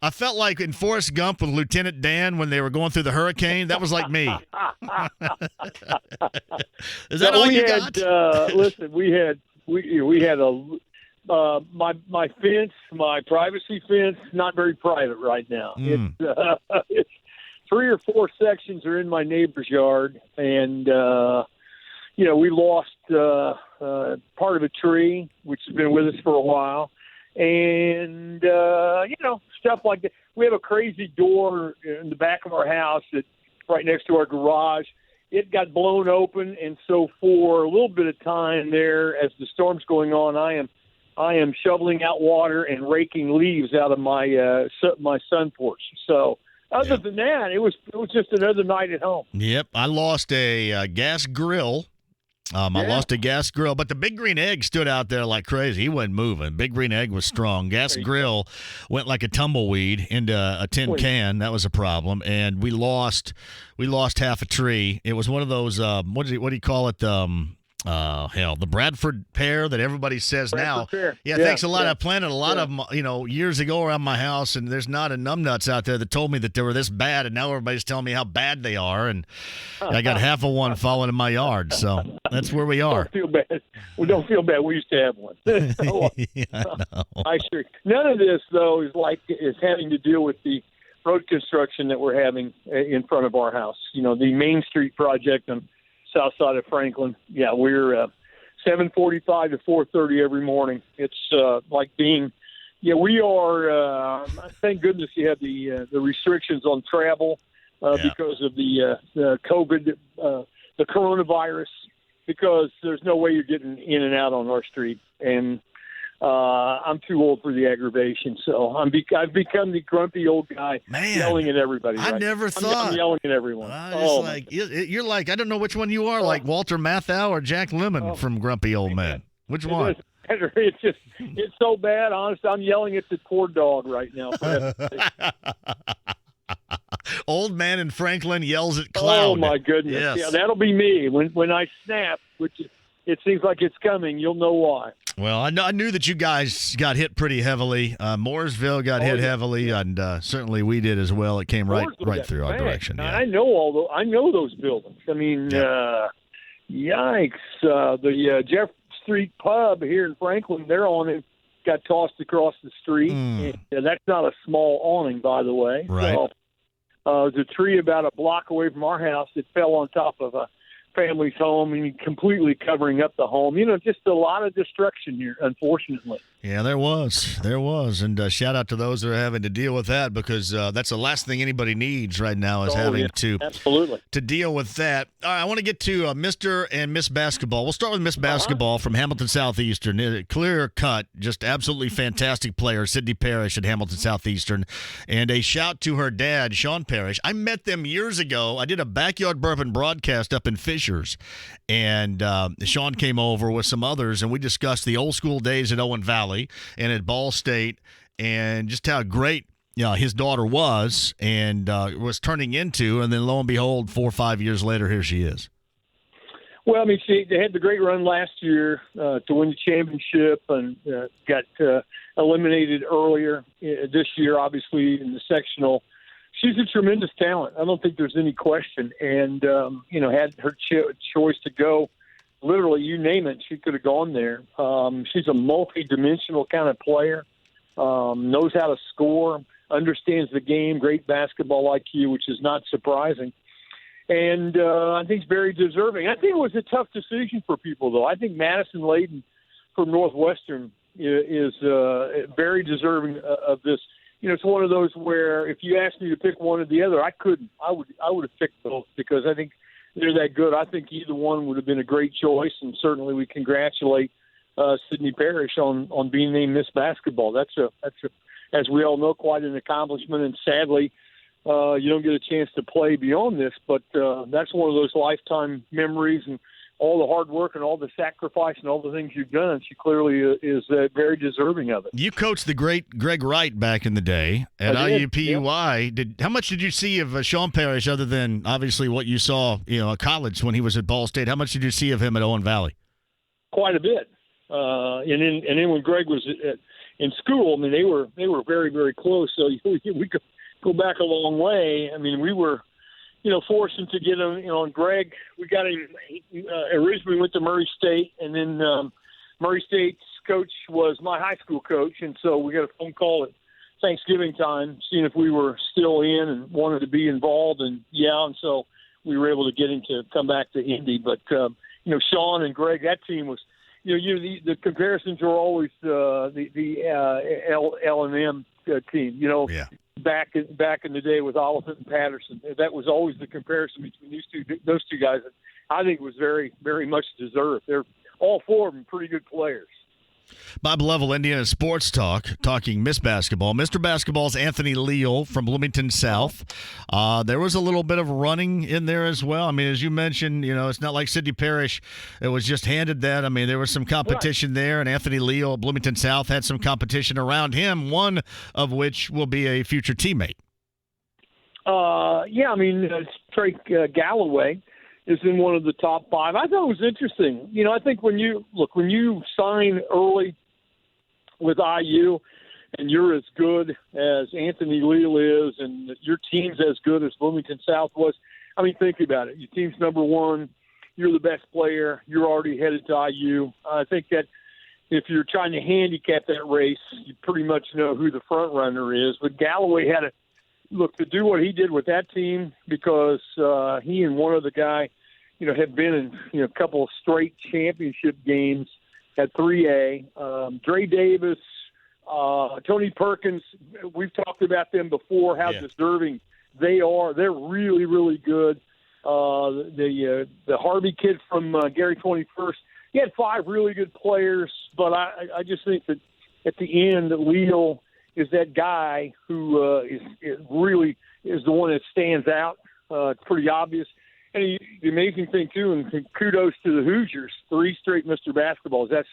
I felt like in Forrest Gump with Lieutenant Dan when they were going through the hurricane. That was like me. Is that all you got? Listen, we had my fence, my privacy fence, not very private right now. It's 3 or 4 sections are in my neighbor's yard, and we lost part of a tree, which has been with us for a while. And, stuff like that. We have a crazy door in the back of our house that's right next to our garage. It got blown open, and so for a little bit of time there, as the storm's going on, I am shoveling out water and raking leaves out of my sun porch. So other than that, it was just another night at home. Yep, I lost a gas grill. I lost a gas grill, but the Big Green Egg stood out there like crazy. He wasn't moving. Big Green Egg was strong. Gas grill went like a tumbleweed into a tin can. That was a problem, and we lost half a tree. It was one of those what do you call it? The Bradford pear that everybody says now. Yeah, thanks a lot. I planted a lot of them, years ago around my house, and there's not a numbnuts out there that told me that they were this bad, and now everybody's telling me how bad they are, and I got half of one falling in my yard, so that's where we are. Don't feel bad. We don't feel bad. We used to have one. I sure. None of this though is having to do with the road construction that we're having in front of our house. The Main Street project on south side of Franklin. Yeah, we're 7:45 to 4:30 every morning. It's like being, we are. Thank goodness you have the restrictions on travel because of the COVID, the coronavirus. Because there's no way you're getting in and out on our street, and I'm too old for the aggravation. So I've become the grumpy old guy yelling at everybody. I never thought. I'm yelling at everyone. You're like, I don't know which one you are, like Walter Matthau or Jack Lemmon from Grumpy Old Men. Which one? It's so bad. Honestly, I'm yelling at the poor dog right now. Old man in Franklin yells at cloud. Oh my goodness! Yes. Yeah, that'll be me when I snap, which it seems like it's coming. You'll know why. Well, I knew that you guys got hit pretty heavily. Mooresville got hit heavily, and certainly we did as well. It came right through our direction. Yeah. I know I know those buildings. I mean, yikes! The Jeff Street Pub here in Franklin, they're on it. Got tossed across the street. And that's not a small awning, by the way. Right. So, there's a tree about a block away from our house that fell on top of a family's home and completely covering up the home. Just a lot of destruction here, unfortunately. Yeah, there was. And shout out to those that are having to deal with that, because that's the last thing anybody needs right now is having to deal with that. All right, I want to get to Mr. and Miss Basketball. We'll start with Miss Basketball from Hamilton Southeastern. Clear cut, just absolutely fantastic player, Sydney Parrish at Hamilton Southeastern. And a shout to her dad, Sean Parrish. I met them years ago. I did a Backyard Bourbon broadcast up in Fishers, and Sean came over with some others, and we discussed the old school days at Owen Valley and at Ball State, and just how great his daughter was and was turning into, and then lo and behold, 4 or 5 years later, here she is. Well, I mean, they had the great run last year to win the championship and got eliminated earlier this year, obviously, in the sectional. She's a tremendous talent. I don't think there's any question. And, had her choice to go, literally, you name it, she could have gone there. She's a multi-dimensional kind of player, knows how to score, understands the game, great basketball IQ, which is not surprising. And I think it's very deserving. I think it was a tough decision for people, though. I think Madison Layden from Northwestern is very deserving of this. It's one of those where if you asked me to pick one or the other, I couldn't. I would have picked both because I think they're that good. I think either one would have been a great choice, and certainly we congratulate Sydney Parrish on being named Miss Basketball. That's as we all know, quite an accomplishment, and sadly, you don't get a chance to play beyond this, but that's one of those lifetime memories and all the hard work and all the sacrifice and all the things you've done. She clearly is very deserving of it. You coached the great Greg Wright back in the day at IUPUI. Yep. How much did you see of Sean Parrish other than obviously what you saw at college when he was at Ball State? How much did you see of him at Owen Valley? Quite a bit. And then when Greg was in school, I mean, they were very, very close, so we could go back a long way. I mean, we were, forcing to get him, on Greg. We got him, originally went to Murray State, and then Murray State's coach was my high school coach, and so we got a phone call at Thanksgiving time, seeing if we were still in and wanted to be involved, and so we were able to get him to come back to Indy. But, Sean and Greg, that team was, the comparisons are always the L&M team, back in the day with Oliphant and Patterson. That was always the comparison between those two guys. I think was very, very much deserved. They're all four of them pretty good players. Bob Level, Indiana Sports Talk, talking Miss Basketball. Mr. Basketball's Anthony Leal from Bloomington South. There was a little bit of running in there as well. I mean, as you mentioned, it's not like Sydney Parrish. It was just handed that. I mean, there was some competition there, and Anthony Leal, Bloomington South, had some competition around him, one of which will be a future teammate. Trey Galloway is in one of the top 5. I thought it was interesting. I think when you sign early with IU and you're as good as Anthony Leal is and your team's as good as Bloomington South was, I mean, think about it. Your team's number one. You're the best player. You're already headed to IU. I think that if you're trying to handicap that race, you pretty much know who the front runner is. But Galloway had to do what he did with that team because he and one other guy, had been in a couple of straight championship games at 3A. Dre Davis, Tony Perkins, we've talked about them before, how deserving they are. They're really, really good. The Harvey kid from Gary 21st, he had 5 really good players, but I just think that at the end, Leal is that guy who is really the one that stands out. It's pretty obvious. And the amazing thing, too, and kudos to the Hoosiers, 3 straight Mr. Basketballs. That's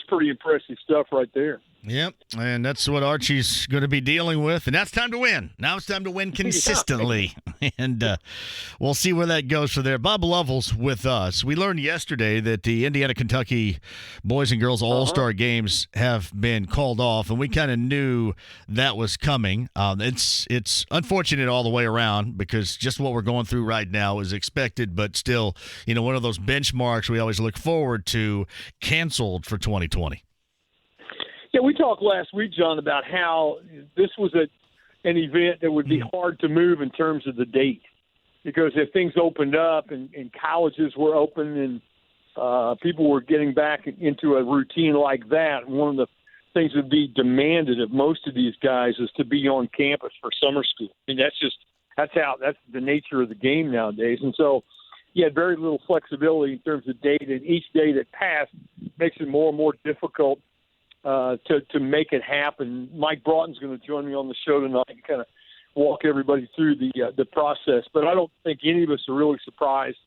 pretty impressive stuff right there. Yep, and that's what Archie's going to be dealing with. And now it's time to win. Now it's time to win consistently. And we'll see where that goes from there. Bob Lovell's with us. We learned yesterday that the Indiana-Kentucky boys and girls all-star games have been called off, and we kind of knew that was coming. It's unfortunate all the way around because just what we're going through right now is expected, but still, one of those benchmarks we always look forward to canceled for 2020. Yeah, we talked last week, John, about how this was an event that would be hard to move in terms of the date because if things opened up and colleges were open and people were getting back into a routine like that, one of the things that would be demanded of most of these guys is to be on campus for summer school. I mean, that's the nature of the game nowadays. And so you had very little flexibility in terms of date, and each day that passed makes it more and more difficult to make it happen. Mike Broughton's going to join me on the show tonight and kind of walk everybody through the process. But I don't think any of us are really surprised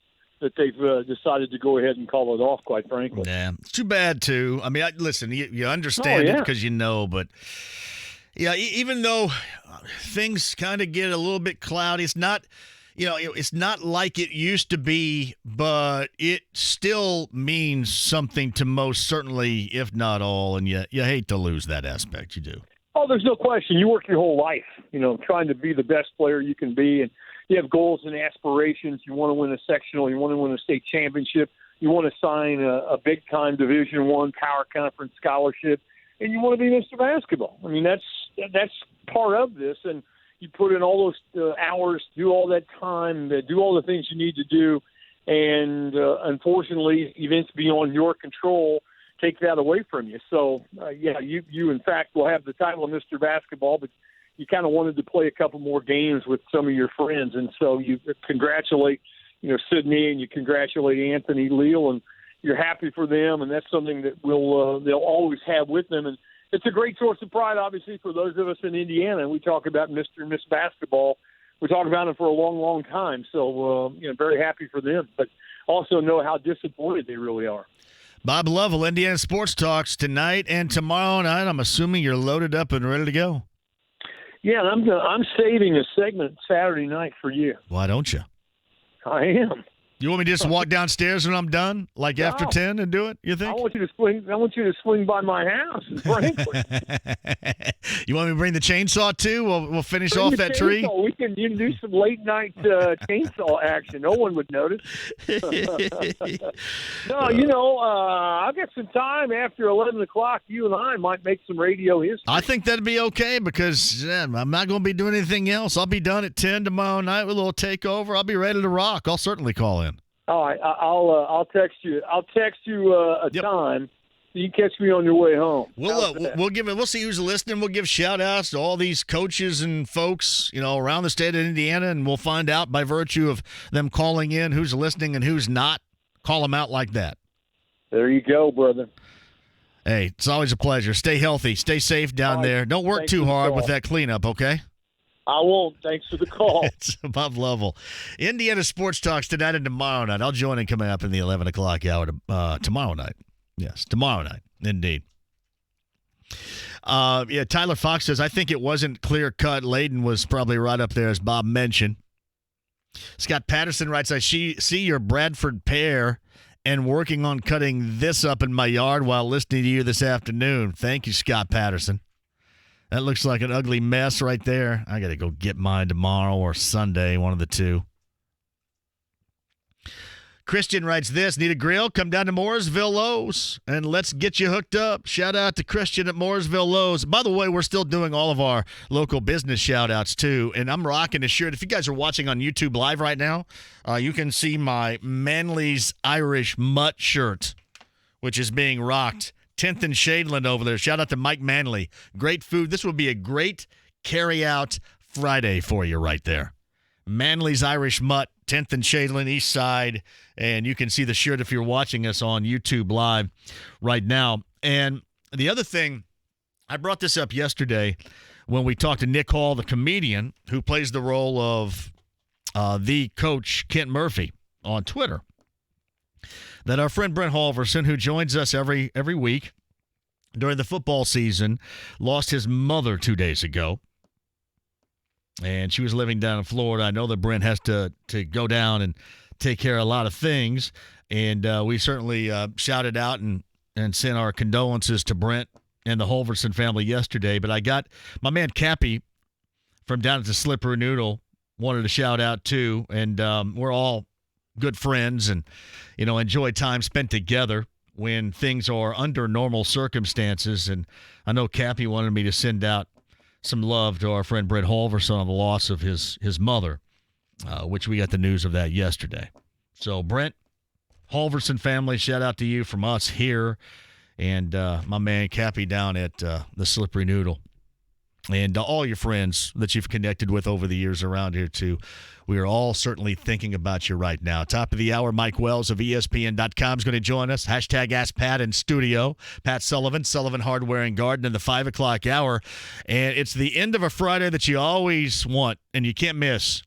that they've decided to go ahead and call it off, quite frankly. Yeah, it's too bad, too. I mean, listen, you understand it because but Yeah, even though things kind of get a little bit cloudy, it's not, it's not like it used to be, but it still means something to most certainly, if not all, and you hate to lose that aspect. You do. Oh, there's no question. You work your whole life, trying to be the best player you can be, and you have goals and aspirations. You want to win a sectional. You want to win a state championship. You want to sign a big-time Division I power conference scholarship, and you want to be Mr. Basketball. I mean, that's part of this, and you put in all those hours, do all that time, do all the things you need to do, and unfortunately, events beyond your control take that away from you. So, you in fact will have the title of Mr. Basketball, but you kind of wanted to play a couple more games with some of your friends, and so you congratulate, Sydney, and you congratulate Anthony Leal, and you're happy for them, and that's something that they'll always have with them. And it's a great source of pride, obviously, for those of us in Indiana. We talk about Mr. and Miss Basketball. We talk about it for a long, long time. So, very happy for them, but also know how disappointed they really are. Bob Lovell, Indiana Sports Talks tonight and tomorrow night. I'm assuming you're loaded up and ready to go. Yeah, and I'm saving a segment Saturday night for you. Why don't you? I am. You want me to just walk downstairs when I'm done, like after 10, and do it? You think? I want you to swing by my house in Franklin. You want me to bring the chainsaw too? We'll finish Bring off the that chainsaw. tree. You can do some late night chainsaw action. No one would notice. No, I've got some time after 11 o'clock. You and I might make some radio history. I think that'd be okay because I'm not going to be doing anything else. I'll be done at 10 tomorrow night with a little takeover. I'll be ready to rock. I'll certainly call in. All right, I'll text you. I'll text you a time. So you can catch me on your way home. We'll see who's listening. We'll give shout outs to all these coaches and folks, around the state of Indiana, and we'll find out by virtue of them calling in who's listening and who's not. Call them out like that. There you go, brother. Hey, it's always a pleasure. Stay healthy. Stay safe down there. Don't work too hard with that cleanup, okay? I won't. Thanks for the call. It's Bob Lovell. Indiana Sports Talks tonight and tomorrow night. I'll join in coming up in the 11 o'clock hour tomorrow night. Yes, tomorrow night. Indeed. Tyler Fox says, I think it wasn't clear-cut. Layden was probably right up there, as Bob mentioned. Scott Patterson writes, I see your Bradford pear and working on cutting this up in my yard while listening to you this afternoon. Thank you, Scott Patterson. That looks like an ugly mess right there. I got to go get mine tomorrow or Sunday, one of the two. Christian writes this, need a grill? Come down to Mooresville Lowe's and let's get you hooked up. Shout out to Christian at Mooresville Lowe's. By the way, we're still doing all of our local business shout outs too. And I'm rocking a shirt. If you guys are watching on YouTube Live right now, you can see my Manly's Irish Mutt shirt, which is being rocked. 10th and Shadeland over there. Shout out to Mike Manley. Great food. This would be a great carry-out Friday for you right there. Manly's Irish Mutt, 10th and Shadeland, East Side. And you can see the shirt if you're watching us on YouTube Live right now. And the other thing, I brought this up yesterday when we talked to Nick Hall, the comedian, who plays the role of the coach Kent Murphy on Twitter. That our friend Brent Halverson, who joins us every week during the football season, lost his mother 2 days ago. And she was living down in Florida. I know that Brent has to go down and take care of a lot of things. And we certainly shouted out and sent our condolences to Brent and the Halverson family yesterday. But I got my man Cappy from down at the Slippery Noodle wanted to shout out too. And we're all good friends and, enjoy time spent together when things are under normal circumstances. And I know Cappy wanted me to send out some love to our friend Brent Halverson on the loss of his mother, which we got the news of that yesterday. So Brent, Halverson family, shout out to you from us here and my man Cappy down at the Slippery Noodle. And all your friends that you've connected with over the years around here, too. We are all certainly thinking about you right now. Top of the hour, Mike Wells of ESPN.com is going to join us. Hashtag Ask Pat in studio. Pat Sullivan, Sullivan Hardware and Garden in the 5 o'clock hour. And it's the end of a Friday that you always want and you can't miss.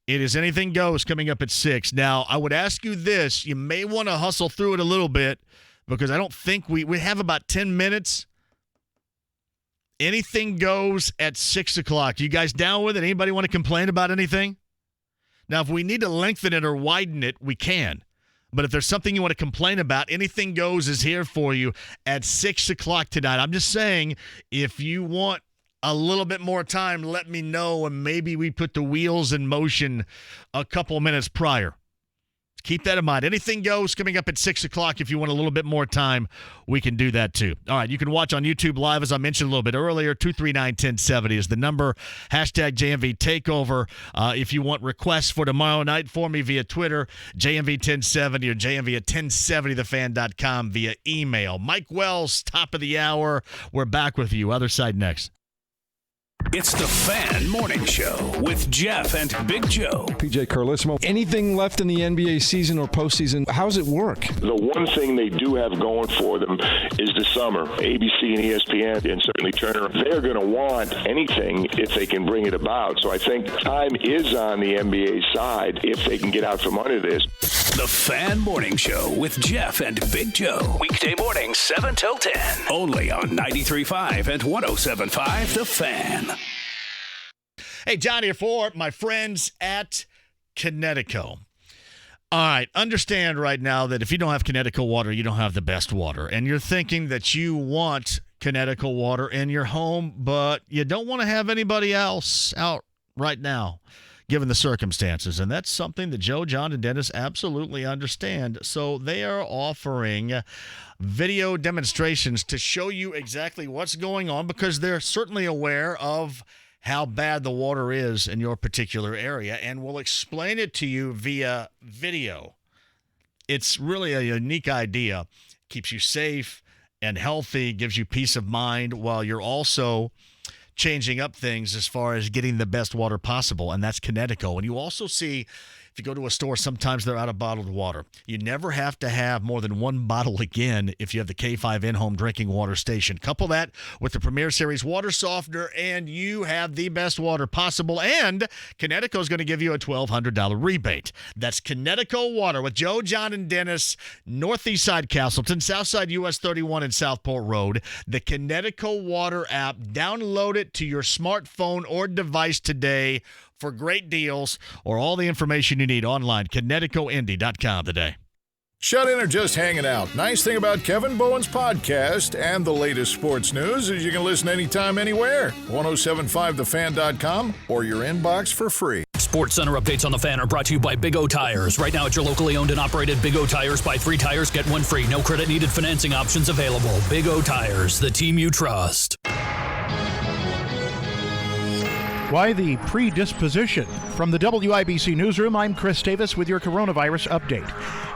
It is Anything Goes coming up at 6. Now, I would ask you this. You may want to hustle through it a little bit because I don't think we have about 10 minutes. Anything goes at 6 o'clock. You guys down with it? Anybody want to complain about anything? Now, if we need to lengthen it or widen it, we can. But if there's something you want to complain about, Anything Goes is here for you at 6 o'clock tonight. I'm just saying, if you want a little bit more time, let me know, and maybe we put the wheels in motion a couple minutes prior. Keep that in mind. Anything Goes coming up at 6 o'clock. If you want a little bit more time, we can do that too. All right, you can watch on YouTube Live, as I mentioned a little bit earlier. 239-1070 is the number. Hashtag JMV Takeover. If you want requests for tomorrow night, for me via Twitter, JMV1070 or JMV at 1070thefan.com via email. Mike Wells, top of the hour. We're back with you. Other side next. It's the Fan Morning Show with Jeff and Big Joe. PJ Carlissimo. Anything left in the NBA season or postseason? How does it work? The one thing they do have going for them is the summer. ABC and ESPN and certainly Turner, they're going to want anything if they can bring it about. So I think time is on the NBA side if they can get out from under this. The Fan Morning Show with Jeff and Big Joe. Weekday mornings, 7 till 10. Only on 93.5 and 107.5 The Fan. Hey, John here for my friends at Connecticut. All right, understand right now that if you don't have Connecticut water, you don't have the best water. And you're thinking that you want Connecticut water in your home, but you don't want to have anybody else out right now, given the circumstances. And that's something that Joe, John, and Dennis absolutely understand. So they are offering video demonstrations to show you exactly what's going on, because they're certainly aware of how bad the water is in your particular area, and will explain it to you via video. It's really a unique idea. Keeps you safe and healthy, gives you peace of mind, while you're also changing up things as far as getting the best water possible, and that's Connecticut. And you also see, if you go to a store, sometimes they're out of bottled water. You never have to have more than one bottle again if you have the K5 in-home drinking water station. Couple that with the Premier Series water softener, and you have the best water possible. And Connecticut is going to give you a $1,200 rebate. That's Connecticut Water with Joe, John, and Dennis, northeast side Castleton, south side US 31 and Southport Road. The Connecticut Water app. Download it to your smartphone or device today for great deals, or all the information you need online. ConnecticutIndy.com today. Shut in or just hanging out. Nice thing about Kevin Bowen's podcast and the latest sports news is you can listen anytime, anywhere. 1075thefan.com or your inbox for free. Sports Center updates on the Fan are brought to you by Big O Tires. Right now at your locally owned and operated Big O Tires, buy 3 tires, get 1 free. No credit needed financing options available. Big O Tires, the team you trust. Why the predisposition? From the WIBC Newsroom, I'm Chris Davis with your coronavirus update.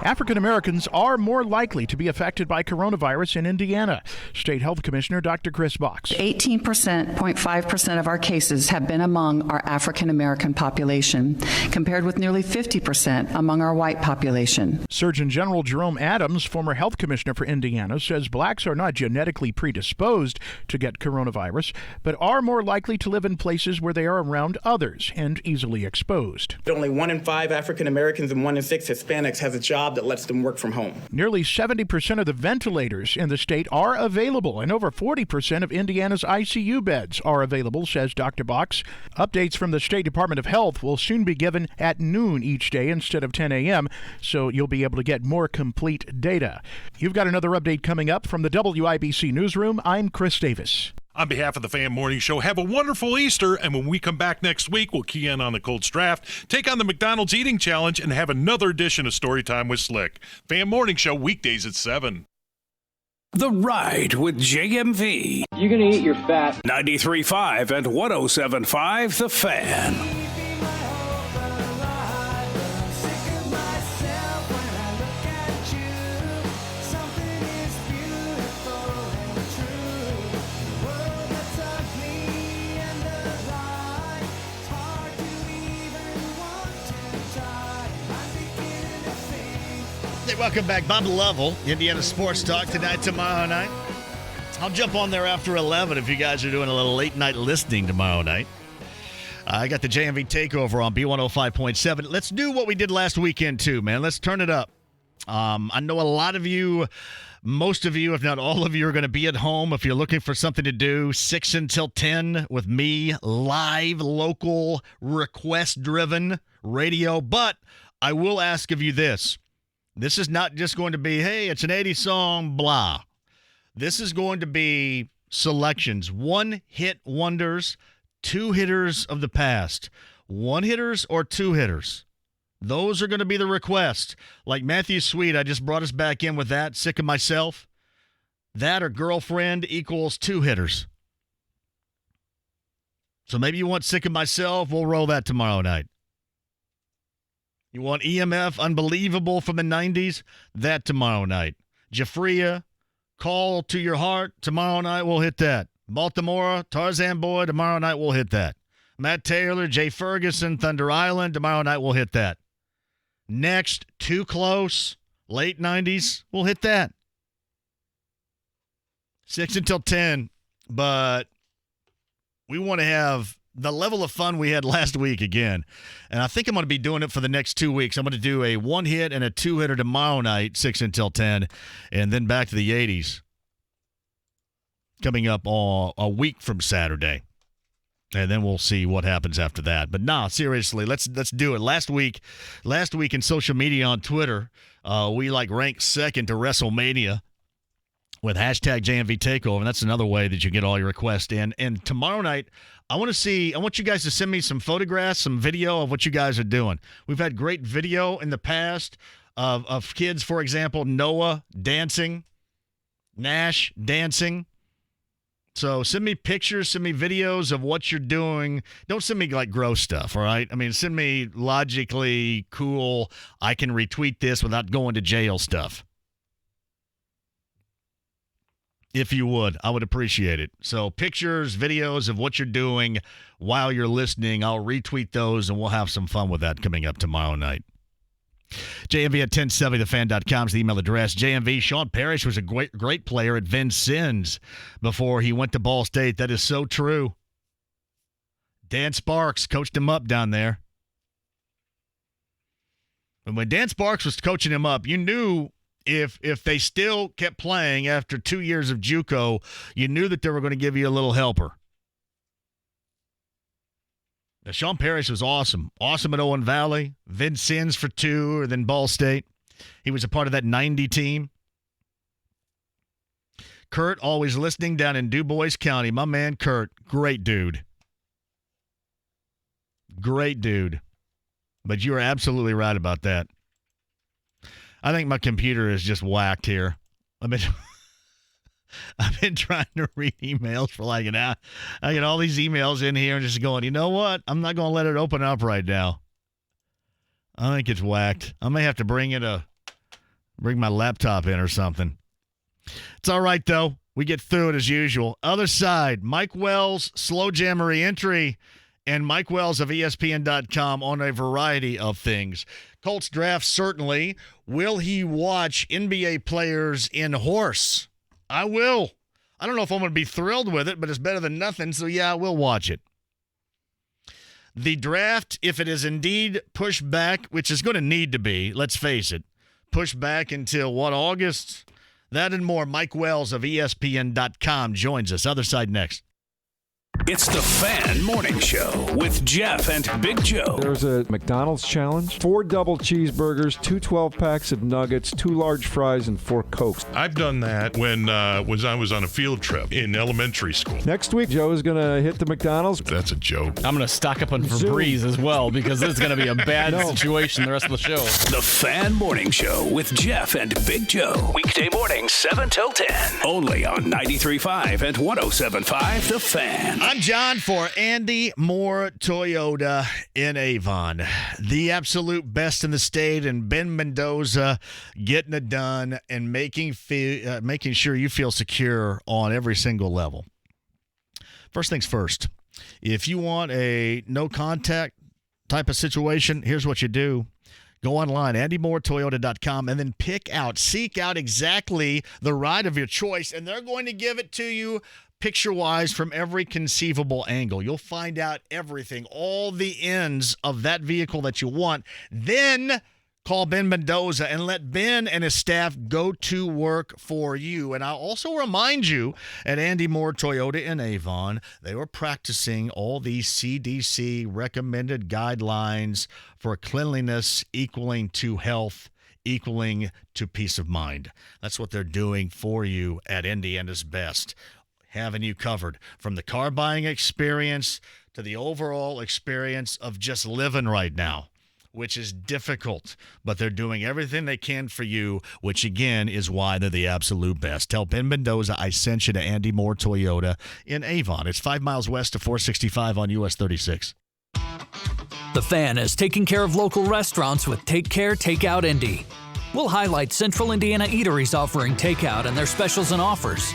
African Americans are more likely to be affected by coronavirus in Indiana. State Health Commissioner Dr. Chris Box. 0.5% of our cases have been among our African American population, compared with nearly 50% among our white population. Surgeon General Jerome Adams, former health commissioner for Indiana, says blacks are not genetically predisposed to get coronavirus, but are more likely to live in places where they are around others and easily exposed. Only 1 in 5 African Americans and 1 in 6 Hispanics has a job that lets them work from home. Nearly 70% of the ventilators in the state are available, and over 40% of Indiana's ICU beds are available, says Dr. Box. Updates from the State Department of Health will soon be given at noon each day instead of 10 a.m., so you'll be able to get more complete data. You've got another update coming up from the WIBC Newsroom. I'm Chris Davis. On behalf of the Fan Morning Show, have a wonderful Easter, and when we come back next week, we'll key in on the Colts draft, take on the McDonald's Eating Challenge, and have another edition of Storytime with Slick. Fan Morning Show, weekdays at 7. The Ride with JMV. You're going to eat your fat. 93.5 and 107.5 The Fan. Welcome back. Bob Lovell, Indiana Sports Talk, tonight, tomorrow night. I'll jump on there after 11 if you guys are doing a little late night listening tomorrow night. I got the JMV Takeover on B105.7. Let's do what we did last weekend, too, man. Let's turn it up. I know a lot of you Most of you, if not all of you, are going to be at home. If you're looking for something to do, 6 until 10 with me, live, local, request-driven radio. But I will ask of you this. This is not just going to be, hey, it's an 80s song, blah. This is going to be selections, one-hit wonders, two-hitters of the past. One-hitters or two-hitters. Those are going to be the requests. Like Matthew Sweet, I just brought us back in with that. Sick of Myself. That or Girlfriend equals two hitters. So maybe you want Sick of Myself. We'll roll that tomorrow night. You want EMF Unbelievable from the 90s? That tomorrow night. Jafria, Call to Your Heart. Tomorrow night we'll hit that. Baltimore, Tarzan Boy. Tomorrow night we'll hit that. Matt Taylor, Jay Ferguson, Thunder Island. Tomorrow night we'll hit that. Next, Too Close, late 90s, we'll hit that. 6 until 10, but we want to have the level of fun we had last week again. And I think I'm going to be doing it for the next 2 weeks. I'm going to do a one-hit and a two-hitter tomorrow night, 6 until 10, and then back to the 80s coming up a week from Saturday. And then we'll see what happens after that. But nah, seriously, let's do it. Last week in social media on Twitter, we ranked second to WrestleMania with hashtag JMV Takeover. And that's another way that you get all your requests in. And tomorrow night, I want you guys to send me some photographs, some video of what you guys are doing. We've had great video in the past of kids, for example, Noah dancing, Nash dancing. So send me pictures, send me videos of what you're doing. Don't send me gross stuff, all right? I mean, send me logically cool, I can retweet this without going to jail stuff. If you would, I would appreciate it. So pictures, videos of what you're doing while you're listening, I'll retweet those, and we'll have some fun with that coming up tomorrow night. JMV at 1070thefan.com is the email address. JMV, Sean Parrish was a great player at Vincennes before he went to Ball State. That is so true. Dan Sparks coached him up down there. And when Dan Sparks was coaching him up, you knew if they still kept playing after 2 years of JUCO, you knew that they were going to give you a little helper. Now, Sean Parrish was awesome. Awesome at Owen Valley. Vincennes for 2, and then Ball State. He was a part of that 90 team. Kurt, always listening down in DuBois County. My man Kurt, great dude. Great dude. But you are absolutely right about that. I think my computer is just whacked here. I've been trying to read emails for an hour. I get all these emails in here and just going, you know what? I'm not going to let it open up right now. I think it's whacked. I may have to bring my laptop in or something. It's all right, though. We get through it as usual. Other side, Mike Wells, slow jammer entry, and Mike Wells of ESPN.com on a variety of things. Colts draft, certainly. Will he watch NBA players in horse? I will. I don't know if I'm going to be thrilled with it, but it's better than nothing, so yeah, I will watch it. The draft, if it is indeed pushed back, which is going to need to be, let's face it, pushed back until, August? That and more. Mike Wells of ESPN.com joins us. Other side next. It's the Fan Morning Show with Jeff and Big Joe. There's a McDonald's challenge. 4 double cheeseburgers, 2 12-packs of nuggets, 2 large fries, and 4 Cokes. I've done that when I was on a field trip in elementary school. Next week, Joe is going to hit the McDonald's. That's a joke. I'm going to stock up on Febreze as well because it's going to be a bad situation the rest of the show. The Fan Morning Show with Jeff and Big Joe. Weekday mornings 7 till 10. Only on 93.5 and 107.5 The Fan. I'm John for Andy Moore Toyota in Avon. The absolute best in the state, and Ben Mendoza getting it done and making sure you feel secure on every single level. First things first, if you want a no-contact type of situation, here's what you do. Go online, AndyMooreToyota.com, and then seek out exactly the ride of your choice, and they're going to give it to you picture-wise from every conceivable angle. You'll find out everything, all the ends of that vehicle that you want. Then Call Ben Mendoza and let Ben and his staff go to work for you. And I'll also remind you, at Andy Moore Toyota in Avon, they were practicing all these CDC recommended guidelines for cleanliness equaling to health, equaling to peace of mind. That's what they're doing for you at Indiana's Best, having you covered from the car buying experience to the overall experience of just living right now, which is difficult, but they're doing everything they can for you, which, again, is why they're the absolute best. Tell Ben Mendoza I sent you to Andy Moore Toyota in Avon. It's 5 miles west of 465 on US 36. The Fan is taking care of local restaurants with Take Care Takeout Indy. We'll highlight Central Indiana eateries offering takeout and their specials and offers.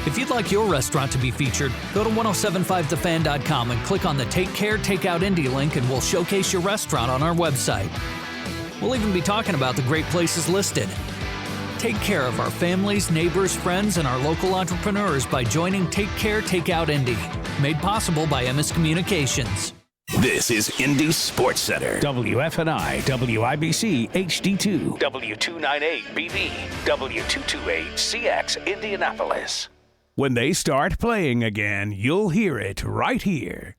If you'd like your restaurant to be featured, go to 1075thefan.com and click on the Take Care Takeout Indy link, and we'll showcase your restaurant on our website. We'll even be talking about the great places listed. Take care of our families, neighbors, friends, and our local entrepreneurs by joining Take Care Takeout Indy. Made possible by MS Communications. This is Indy Sports Center. WFNI, WIBC, HD2, W298BV, W228CX, Indianapolis. When they start playing again, you'll hear it right here.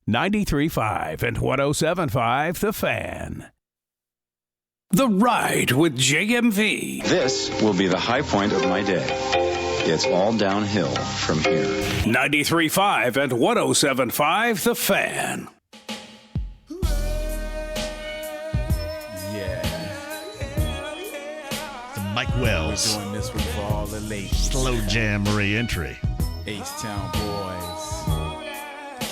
93.5 and 107.5 The Fan. The Ride with JMV. This will be the high point of my day. It's all downhill from here. 93.5 and 107.5 The Fan. Mike Wells. We're doing this one for all the ladies. Slow jam re-entry. H-Town boys.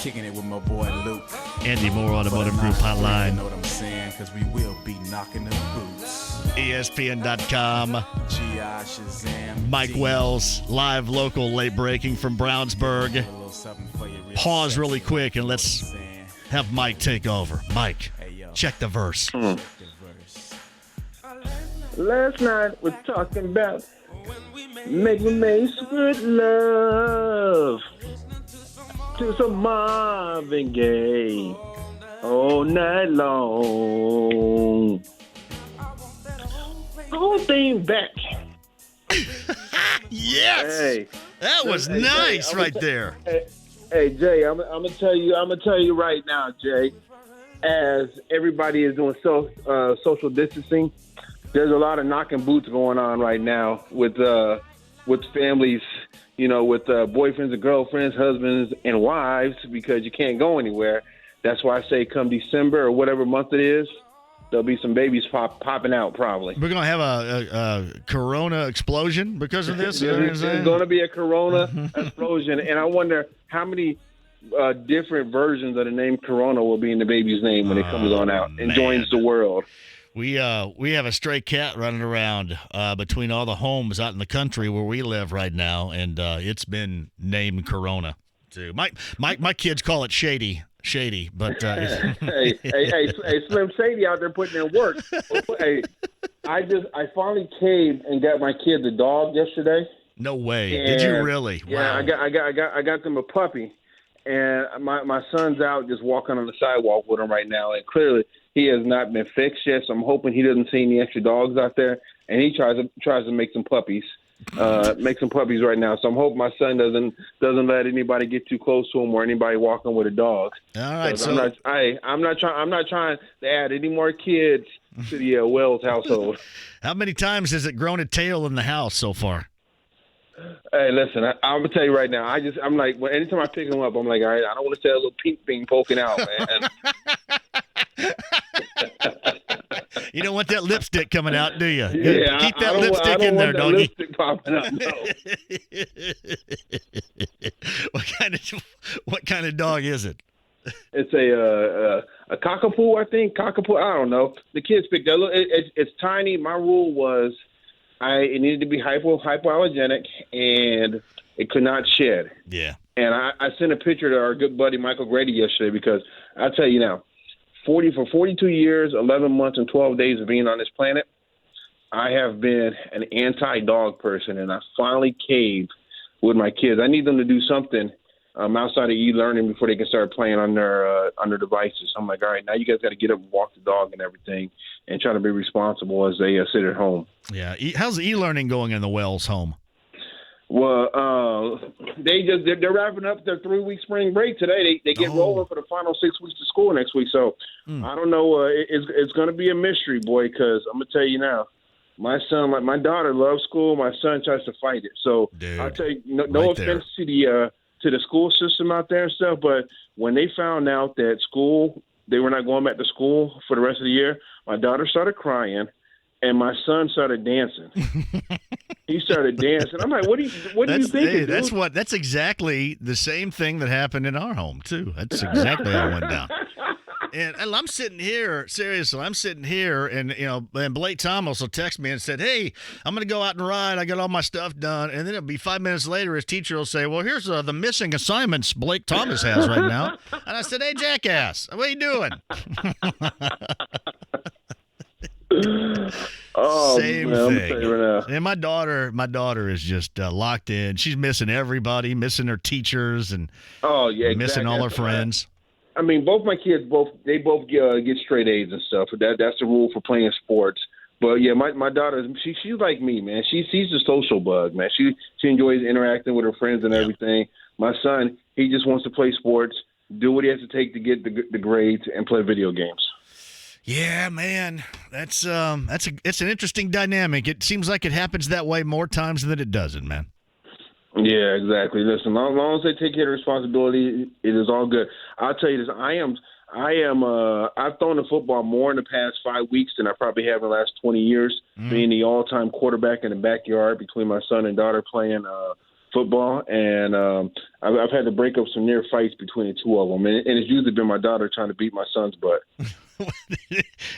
Kicking it with my boy Luke. Andy Moore Automotive Group Hotline. You know what I'm saying? Because we will be knocking them boots. ESPN.com. G.I. Shazam. Mike Wells, live local late breaking from Brownsburg. Pause really quick and let's have Mike take over. Mike, check the verse. Last night we're talking about making sweet love to some Marvin Gaye all night long. Whole thing back. Yes, hey, that was nice right there. Hey Jay, I'm gonna tell you right now, Jay. As everybody is doing social distancing, there's a lot of knocking boots going on right now with families, with boyfriends and girlfriends, husbands and wives, because you can't go anywhere. That's why I say come December or whatever month it is, there'll be some babies popping out probably. We're going to have a corona explosion because of this? There's going to be a corona explosion, and I wonder how many different versions of the name Corona will be in the baby's name when it comes on out and joins the world. We have a stray cat running around between all the homes out in the country where we live right now, and it's been named Corona too. My kids call it Shady, but hey, Slim Shady out there putting in work. Hey, I finally caved and got my kids a dog yesterday. No way! Did you really? Yeah, wow. I got them a puppy, and my son's out just walking on the sidewalk with him right now, and clearly he has not been fixed yet, so I'm hoping he doesn't see any extra dogs out there, and he tries to make some puppies, right now. So I'm hoping my son doesn't let anybody get too close to him or anybody walking with a dog. All right, so I'm not trying to add any more kids to the Wells household. How many times has it grown a tail in the house so far? Hey, listen, I'm gonna tell you right now. I'm like, anytime I pick him up, I'm like, all right, I don't want to see a little pink thing poking out, man. You don't want that lipstick coming out, do you? Yeah, keep that lipstick in there, doggy. Lipstick popping up, no. What kind of dog is it? It's a cockapoo, I think. Cockapoo, I don't know. The kids picked that. It's tiny. My rule was it needed to be hypoallergenic and it could not shed. Yeah. And I sent a picture to our good buddy Michael Grady yesterday because I'll tell you now, for 42 years, 11 months, and 12 days of being on this planet, I have been an anti-dog person, and I finally caved with my kids. I need them to do something outside of e-learning before they can start playing on their devices. I'm like, all right, now you guys got to get up and walk the dog and everything and try to be responsible as they sit at home. Yeah. How's e-learning going in the Wells home? Well, they're wrapping up their 3-week spring break today. They get rolling for the final 6 weeks of school next week. So I don't know. It's going to be a mystery, boy, because I'm going to tell you now, my son, my daughter loves school. My son tries to fight it. So I'll tell you, no offense to the school system out there and stuff, but when they found out that they were not going back to school for the rest of the year, my daughter started crying. And my son started dancing. He started dancing. I'm like, what do you think? That's exactly the same thing that happened in our home too. That's exactly how it went down. And I'm sitting here, seriously, and Blake Thomas will text me and said, hey, I'm going to go out and ride. I got all my stuff done. And then it'll be 5 minutes later, his teacher will say, well, here's the missing assignments Blake Thomas has right now. And I said, hey, jackass, what are you doing? Same thing. And my daughter is just locked in. She's missing everybody, missing her teachers, and missing all her friends. I mean, both my kids, they both get straight A's and stuff. That's the rule for playing sports. But yeah, my daughter, she's like me, man. She's a social bug, man. She enjoys interacting with her friends and everything. My son, he just wants to play sports, do what he has to take to get the grades, and play video games. Yeah, man, it's an interesting dynamic. It seems like it happens that way more times than it doesn't, man. Yeah, exactly. Listen, as long as they take care of responsibility, it is all good. I'll tell you this: I've thrown the football more in the past 5 weeks than I probably have in the last 20 years. Being the all-time quarterback in the backyard between my son and daughter playing football, and I've had to break up some near fights between the two of them, and it's usually been my daughter trying to beat my son's butt.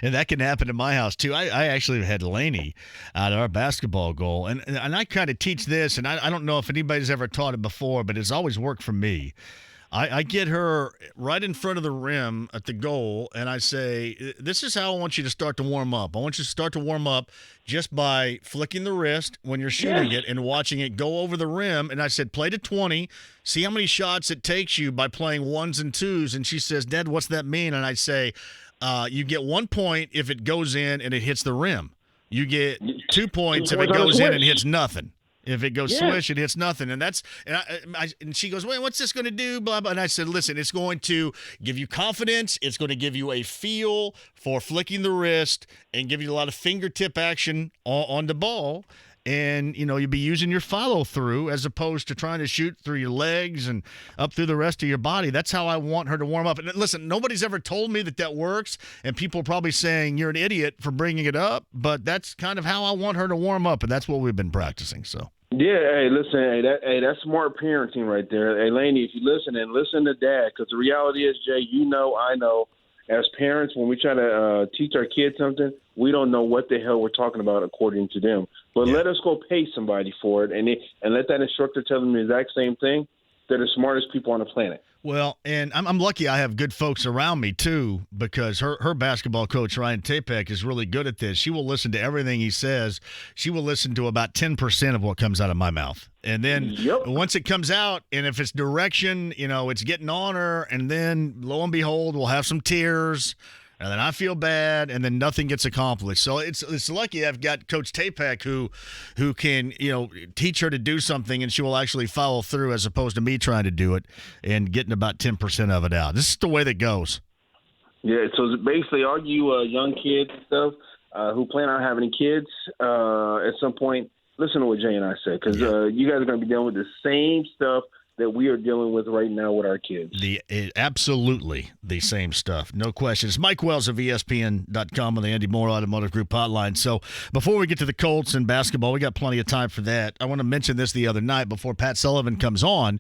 And that can happen in my house too. I actually had Lainey at our basketball goal, and I kind of teach this, and I don't know if anybody's ever taught it before, but it's always worked for me. I get her right in front of the rim at the goal, and I say, this is how I want you to start to warm up. I want you to start to warm up just by flicking the wrist when you're shooting it and watching it go over the rim. And I said, play to 20, see how many shots it takes you by playing ones and twos. And she says, Dad, what's that mean? And I say, you get 1 point if it goes in and it hits the rim. You get 2 points if it goes in and hits nothing. If it goes swish, it hits nothing. And and she goes, wait, what's this going to do? Blah, blah. And I said, listen, it's going to give you confidence. It's going to give you a feel for flicking the wrist and give you a lot of fingertip action on the ball. And, you'll be using your follow-through as opposed to trying to shoot through your legs and up through the rest of your body. That's how I want her to warm up. And listen, nobody's ever told me that works, and people are probably saying you're an idiot for bringing it up, but that's kind of how I want her to warm up, and that's what we've been practicing, so. Yeah, hey, listen, that's smart parenting right there. Hey, Laney, if you listen to Dad, because the reality is, Jay, I know, as parents, when we try to teach our kids something, we don't know what the hell we're talking about according to them. But let us go pay somebody for it, and let that instructor tell them the exact same thing. They're the smartest people on the planet. Well, and I'm lucky I have good folks around me, too, because her basketball coach, Ryan Tapek, is really good at this. She will listen to everything he says. She will listen to about 10% of what comes out of my mouth. And then once it comes out, and if it's direction, it's getting on her, and then, lo and behold, we'll have some tears, and then I feel bad, and then nothing gets accomplished. So it's lucky I've got Coach Tapek who can, teach her to do something, and she will actually follow through as opposed to me trying to do it and getting about 10% of it out. This is the way that goes. Yeah, so basically all you young kids and stuff who plan on having kids at some point, listen to what Jay and I said, because you guys are going to be dealing with the same stuff that we are dealing with right now with our kids. Absolutely the same stuff. No question. It's Mike Wells of ESPN.com on the Andy Moore Automotive Group hotline. So before we get to the Colts and basketball, we got plenty of time for that. I want to mention this the other night before Pat Sullivan comes on.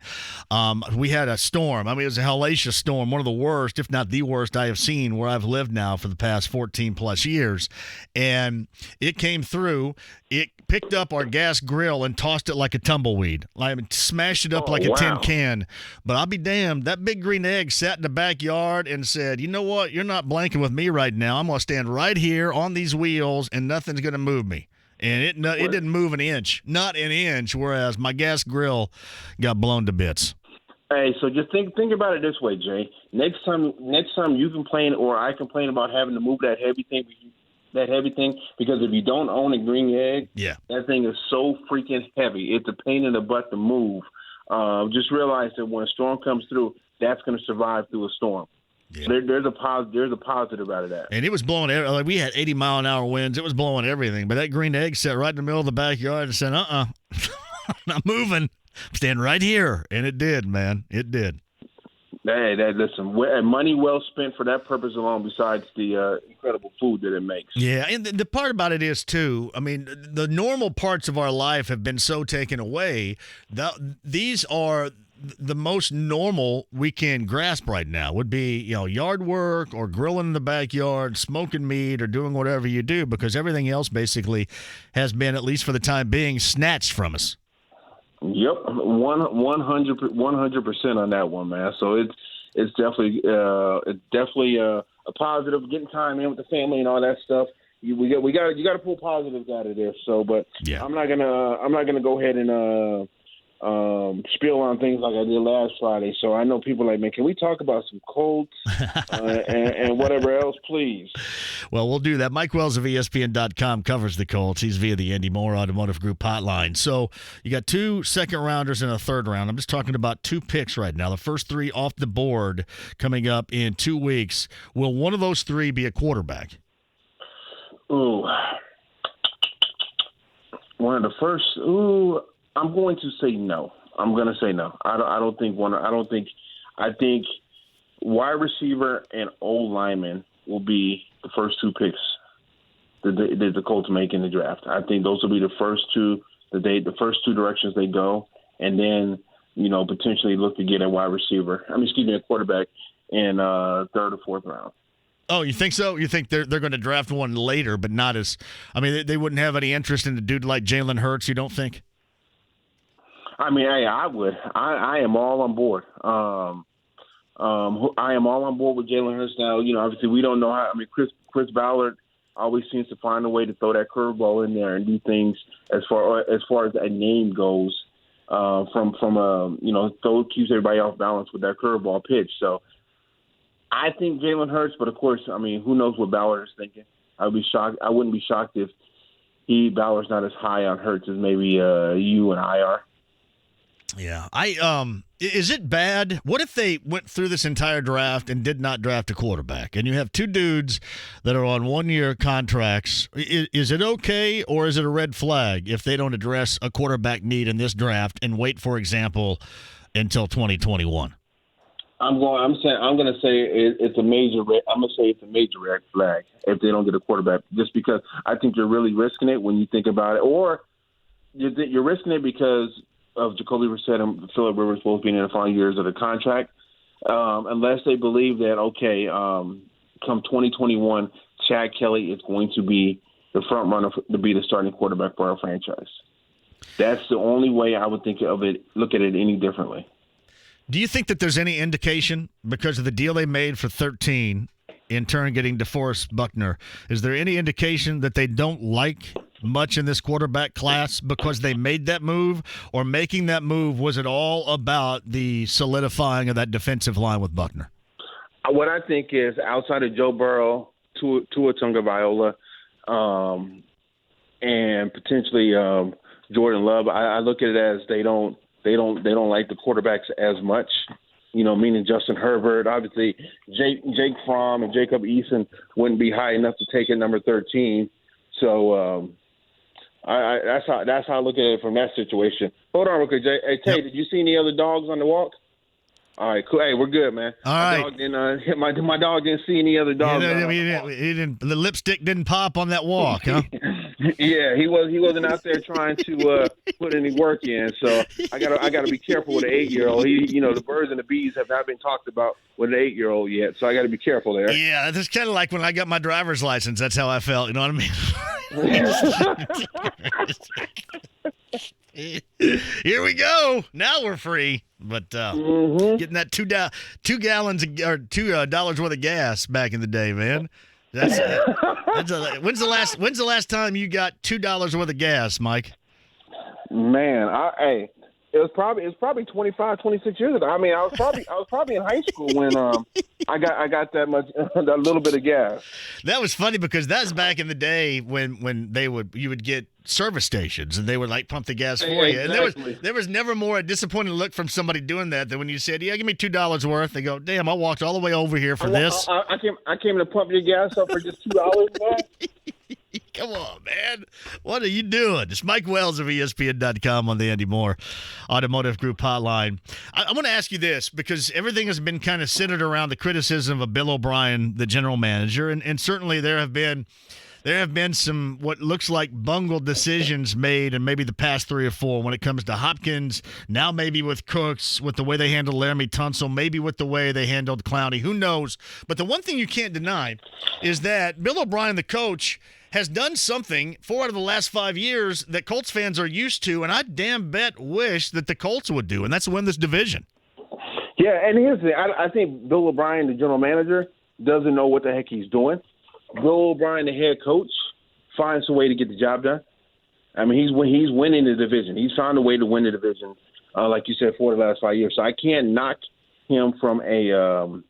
We had a storm. I mean, it was a hellacious storm, one of the worst, if not the worst I have seen where I've lived now for the past 14-plus years. And it came through. It picked up our gas grill and tossed it like a tumbleweed. Smashed it up like a tin can. But I'll be damned, that big green egg sat in the backyard and said, you know what, you're not blanking with me right now. I'm going to stand right here on these wheels and nothing's going to move me. And it didn't move an inch, not an inch, whereas my gas grill got blown to bits. Hey, so just think about it this way, Jay. Next time you complain or I complain about having to move that heavy thing, because if you don't own a green egg, that thing is so freaking heavy. It's a pain in the butt to move. Just realize that when a storm comes through, that's going to survive through a storm. Yeah. There's a positive out of that. And it was blowing. Like we had 80-mile-an-hour winds. It was blowing everything. But that green egg sat right in the middle of the backyard and said, I'm not moving. I'm staying right here. And it did, man. It did. Hey, listen, money well spent for that purpose alone, besides the incredible food that it makes. Yeah, and the part about it is, too, I mean, the normal parts of our life have been so taken away. These are the most normal we can grasp right now would be, yard work or grilling in the backyard, smoking meat or doing whatever you do, because everything else basically has been, at least for the time being, snatched from us. Yep, 100% on that one, man. So it's definitely a positive. Getting time in with the family and all that stuff. You got to pull positives out of this. So, but I'm not gonna go ahead and spill on things like I did last Friday. So I know people are like, man, can we talk about some Colts and whatever else, please? Well, we'll do that. Mike Wells of ESPN.com covers the Colts. He's via the Andy Moore Automotive Group hotline. So you got 2 second-rounders and a third round. I'm just talking about 2 picks right now. The first 3 off the board coming up in 2 weeks. Will one of those 3 be a quarterback? Ooh. One of the first – ooh – I'm going to say no. I'm going to say no. I think wide receiver and O-lineman will be the first 2 picks that the Colts make in the draft. I think those will be the first 2 directions they go, and then potentially look to get a wide receiver. A quarterback in 3rd or 4th round. Oh, you think so? You think they're going to draft one later, but not as? They wouldn't have any interest in a dude like Jalen Hurts. You don't think? Hey, I would. I am all on board. I am all on board with Jalen Hurts now. Obviously we don't know how. Chris Ballard always seems to find a way to throw that curveball in there and do things as far as a name goes. Keeps everybody off balance with that curveball pitch. So I think Jalen Hurts, but of course, who knows what Ballard is thinking? I wouldn't be shocked if Ballard's not as high on Hurts as maybe you and I are. Yeah. Is it bad? What if they went through this entire draft and did not draft a quarterback, and you have 2 dudes that are on 1-year contracts? Is it okay, or is it a red flag if they don't address a quarterback need in this draft and wait, for example, until 2021? I'm going to say it's a major red flag if they don't get a quarterback, just because I think you're really risking it when you think about it, or you're risking it because of Jacoby Brissett and Phillip Rivers both being in the final years of the contract, unless they believe that, come 2021, Chad Kelly is going to be the front runner to be the starting quarterback for our franchise. That's the only way I would look at it any differently. Do you think that there's any indication, because of the deal they made for 13, in turn getting DeForest Buckner, is there any indication that they don't like much in this quarterback class because they made that move, or making that move, was it all about the solidifying of that defensive line with Buckner? What I think is, outside of Joe Burrow, Tua Tagovailoa, and potentially Jordan Love, I look at it as they don't like the quarterbacks as much. Meaning Justin Herbert. Obviously, Jake Fromm and Jacob Eason wouldn't be high enough to take at number 13. So that's how I look at it from that situation. Hold on real quick, Jay. Hey, Tay, Did you see any other dogs on the walk? All right, cool. Hey, we're good, man. All right. My dog didn't see any other dogs. The lipstick didn't pop on that walk, huh? Yeah, he wasn't out there trying to put any work in. So I gotta be careful with an 8-year-old. The birds and the bees have not been talked about with an 8-year-old yet. So I got to be careful there. Yeah, that's kind of like when I got my driver's license. That's how I felt. You know what I mean? Here we go. Now we're free. But getting that $2 gallons or $2 worth of gas back in the day, man. When's the last time you got $2 worth of gas, Mike? Man, It was probably 25, 26 years ago. I mean, I was probably in high school when I got that much a little bit of gas. That was funny because that was back in the day when you would get service stations and they would like pump the gas for you. And there was never more a disappointed look from somebody doing that than when you said, "Yeah, give me $2 worth." They go, "Damn, I walked all the way over here for this." I came to pump your gas up for just $2, man. Come on, man. What are you doing? It's Mike Wells of ESPN.com on the Andy Moore Automotive Group hotline. I want to ask you this because everything has been kind of centered around the criticism of Bill O'Brien, the general manager, and certainly there have been some what looks like bungled decisions made in maybe the past 3 or 4 when it comes to Hopkins, now maybe with Cooks, with the way they handled Laramie Tunsil, maybe with the way they handled Clowney. Who knows? But the one thing you can't deny is that Bill O'Brien, the coach, has done something 4 out of the last 5 years that Colts fans are used to, and I damn bet wish that the Colts would do, and that's win this division. Yeah, and here's the thing. I think Bill O'Brien, the general manager, doesn't know what the heck he's doing. Bill O'Brien, the head coach, finds a way to get the job done. I mean, he's winning the division. He's found a way to win the division, like you said, 4 of the last 5 years. So I can't knock him from a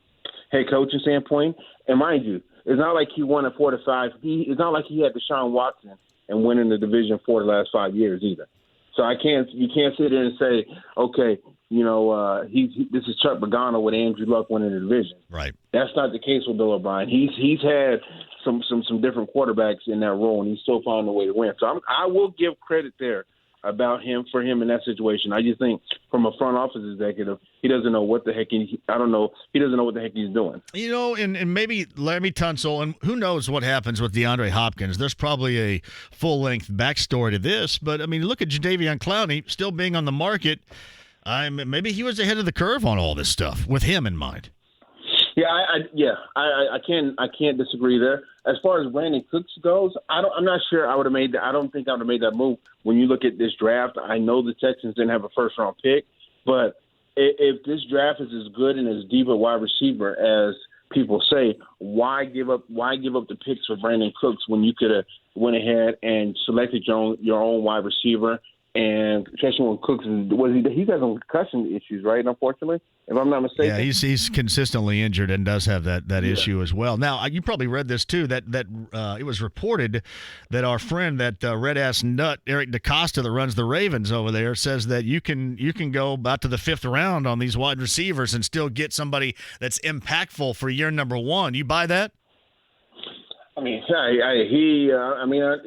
head coaching standpoint. And mind you, it's not like he won a 4 to 5. It's not like he had Deshaun Watson and winning the division 4 of the last 5 years either. So you can't sit there and say, okay, this is Chuck Pagano with Andrew Luck winning the division. Right. That's not the case with Bill O'Brien. He's had some different quarterbacks in that role, and he's still found a way to win. So I will give credit there for him in that situation. I just think from a front office executive, he doesn't know what the heck he doesn't know what the heck he's doing. And maybe Laramie Tunsil, and who knows what happens with DeAndre Hopkins. There's probably a full-length backstory to this, but I mean, look at Jadeveon Clowney still being on the market. Maybe he was ahead of the curve on all this stuff with him in mind. I can't disagree there. As far as Brandon Cooks goes, I'm not sure I would have made that. I don't think I would have made that move. When you look at this draft, I know the Texans didn't have a first round pick, but if this draft is as good and as deep a wide receiver as people say, why give up the picks for Brandon Cooks when you could have went ahead and selected your own wide receiver? And especially when Cooks he's had some concussion issues, right? Unfortunately, if I'm not mistaken. Yeah, he's consistently injured and does have that issue as well. Now, you probably read this too. That it was reported that our friend, that red ass nut Eric DeCosta that runs the Ravens over there, says that you can go about to the 5th round on these wide receivers and still get somebody that's impactful for year number 1. You buy that? I mean,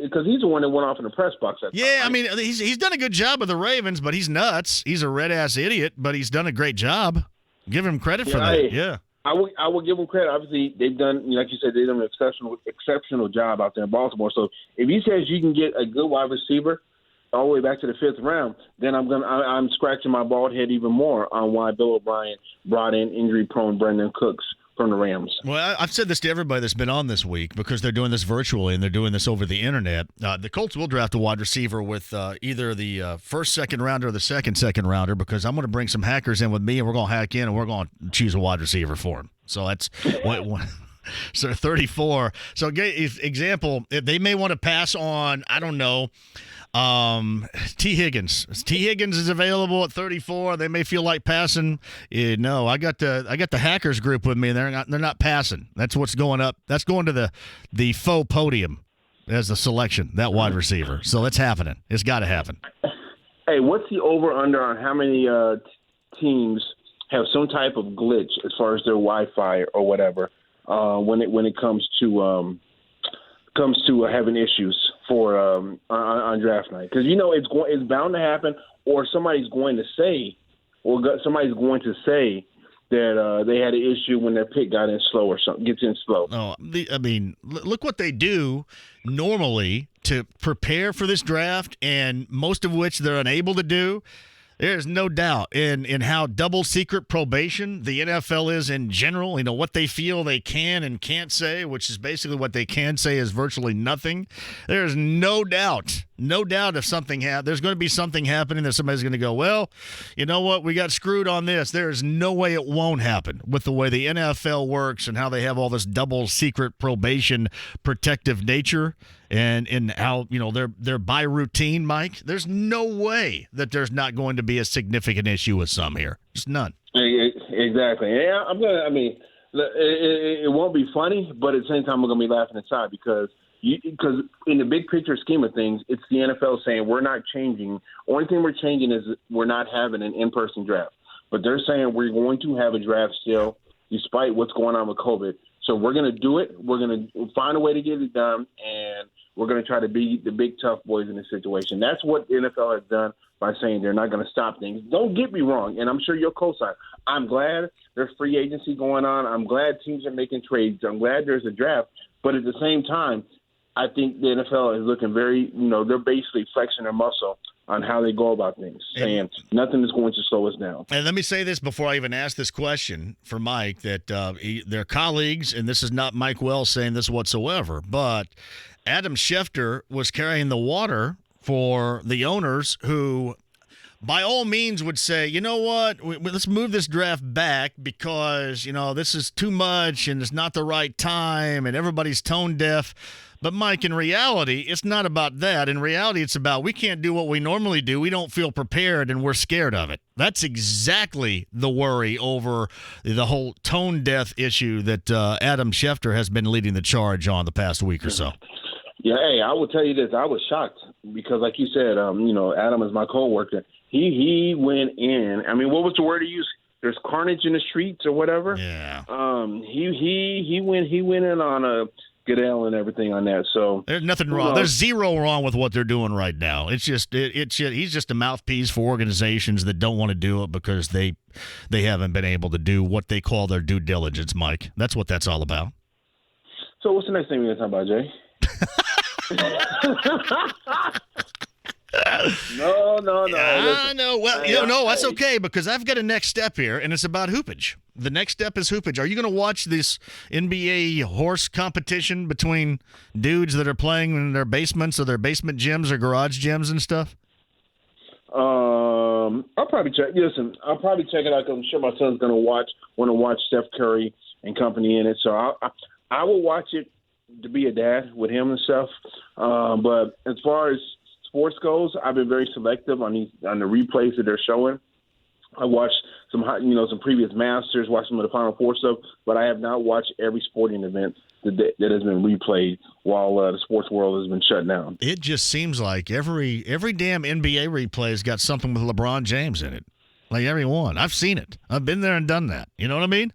because he's the one that went off in the press box. I mean, he's done a good job with the Ravens, but he's nuts. He's a red ass idiot, but he's done a great job. Give him credit for that. I will give him credit. Obviously, they've done, like you said, they've done an exceptional job out there in Baltimore. So if he says you can get a good wide receiver all the way back to the 5th round, then I'm scratching my bald head even more on why Bill O'Brien brought in injury-prone Brandon Cooks from the Rams. Well, I've said this to everybody that's been on this week because they're doing this virtually and they're doing this over the internet. The Colts will draft a wide receiver with either the first second rounder or the second rounder because I'm going to bring some hackers in with me and we're going to hack in and we're going to choose a wide receiver for him. So that's so 34. So example, they may want to pass on, I don't know, T. Higgins. T. Higgins is available at 34. They may feel like passing. No, I got the hackers group with me. They're not passing. That's what's going up. That's going to the faux podium as the selection, that wide receiver. So it's happening. It's got to happen. Hey, what's the over/under on how many teams have some type of glitch as far as their Wi-Fi or whatever when it comes to having issues for on draft night? Because it's bound to happen, or somebody's going to say that they had an issue when their pick got in slow or something gets in slow. No, look what they do normally to prepare for this draft, and most of which they're unable to do. There's no doubt in how double secret probation the NFL is in general. What they feel they can and can't say, which is basically what they can say is virtually nothing. There's no doubt No doubt if something there's going to be something happening that somebody's going to go, well, you know what, we got screwed on this. There is no way it won't happen with the way the NFL works and how they have all this double secret probation protective nature and how, they're by routine, Mike. There's no way that there's not going to be a significant issue with some here. Just none. Exactly. Yeah, it won't be funny, but at the same time, we're going to be laughing inside because in the big picture scheme of things, it's the NFL saying we're not changing. Only thing we're changing is we're not having an in-person draft. But they're saying we're going to have a draft still, despite what's going on with COVID. So we're going to do it. We're going to find a way to get it done, and we're going to try to be the big tough boys in this situation. That's what the NFL has done by saying they're not going to stop things. Don't get me wrong, and I'm sure you'll co-sign. I'm glad there's free agency going on. I'm glad teams are making trades. I'm glad there's a draft. But at the same time, I think the NFL is looking very, they're basically flexing their muscle on how they go about things, saying nothing is going to slow us down. And let me say this before I even ask this question for Mike, that their colleagues, and this is not Mike Wells saying this whatsoever, but Adam Schefter was carrying the water for the owners who by all means would say, you know what, let's move this draft back because, this is too much and it's not the right time and everybody's tone deaf. But, Mike, in reality, it's not about that. In reality, it's about we can't do what we normally do. We don't feel prepared, and we're scared of it. That's exactly the worry over the whole tone deaf issue that Adam Schefter has been leading the charge on the past week or so. Yeah, hey, I will tell you this. I was shocked because, like you said, Adam is my coworker. He went in. I mean, what was the word he used? There's carnage in the streets or whatever. Yeah. He went in on a Goodell and everything on that. So there's nothing wrong. There's zero wrong with what they're doing right now. It's just he's just a mouthpiece for organizations that don't want to do it because they haven't been able to do what they call their due diligence, Mike. That's what that's all about. So what's the next thing we're going to talk about, Jay? No. No. Well, that's okay because I've got a next step here, and it's about hoopage. The next step is hoopage. Are you going to watch this NBA horse competition between dudes that are playing in their basements or their basement gyms or garage gyms and stuff? I'll probably check. Listen, I'll probably check it out because I'm sure my son's going to want to watch Steph Curry and company in it. So I will watch it to be a dad with him and stuff. But as far as sports goes, I've been very selective on the replays that they're showing. I watched some previous Masters, watched some of the Final Four stuff, but I have not watched every sporting event that has been replayed while the sports world has been shut down. It just seems like every damn NBA replay has got something with LeBron James in it. Like every one. I've seen it. I've been there and done that. You know what I mean?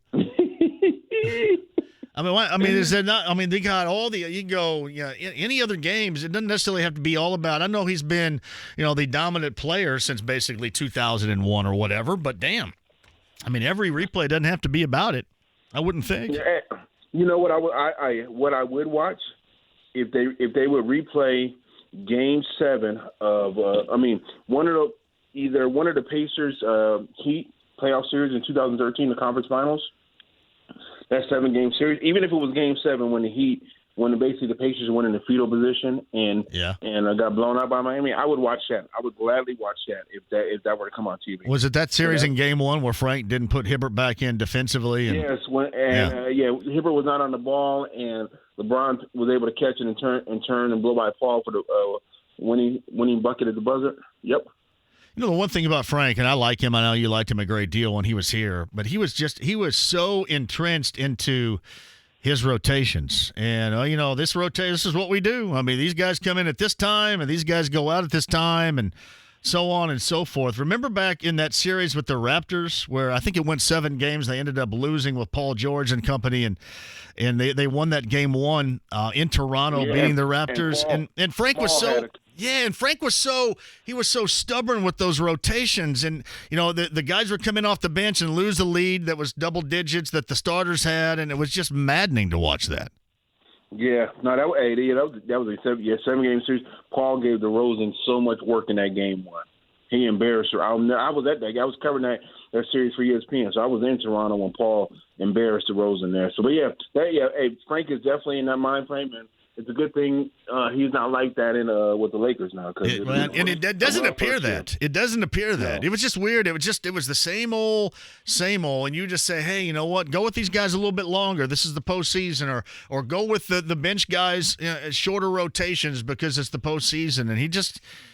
Is there not? I mean, they got all the. You go, any other games. It doesn't necessarily have to be all about. I know he's been, the dominant player since basically 2001 or whatever. But damn, I mean, every replay doesn't have to be about it. I wouldn't think. Yeah, you know what I would watch if they would replay Game 7 of one of the Pacers Heat playoff series in 2013, the conference finals. That 7-game series, even if it was Game 7 when basically the Pacers went in the fetal position and got blown out by Miami, I would watch that. I would gladly watch that if that were to come on TV. Was it that series in Game 1 where Frank didn't put Hibbert back in defensively? Yes, Hibbert was not on the ball and LeBron was able to catch it and turn and blow by Paul for the winning bucket at the buzzer. Yep. The one thing about Frank, and I like him, I know you liked him a great deal when he was here, but he was so entrenched into his rotations. And, this is what we do. I mean, these guys come in at this time, and these guys go out at this time, and so on and so forth. Remember back in that series with the Raptors where I think it went 7 games, they ended up losing with Paul George and company, and they won that Game 1 in Toronto, beating the Raptors. And Frank was so... Yeah, and Frank was so stubborn with those rotations, and the guys were coming off the bench and lose the lead that was double digits that the starters had, and it was just maddening to watch that. Yeah, no, that was a 7-game series. Paul gave DeRozan so much work in that Game 1. He embarrassed her. I was at that. I was covering that series for ESPN, so I was in Toronto when Paul embarrassed DeRozan there. So, but hey, Frank is definitely in that mind frame, and it's a good thing he's not like that with the Lakers now. It doesn't appear that. It doesn't appear that. No. It was just weird. It was the same old, and you just say, hey, you know what? Go with these guys a little bit longer. This is the postseason, or go with the bench guys, shorter rotations because it's the postseason. And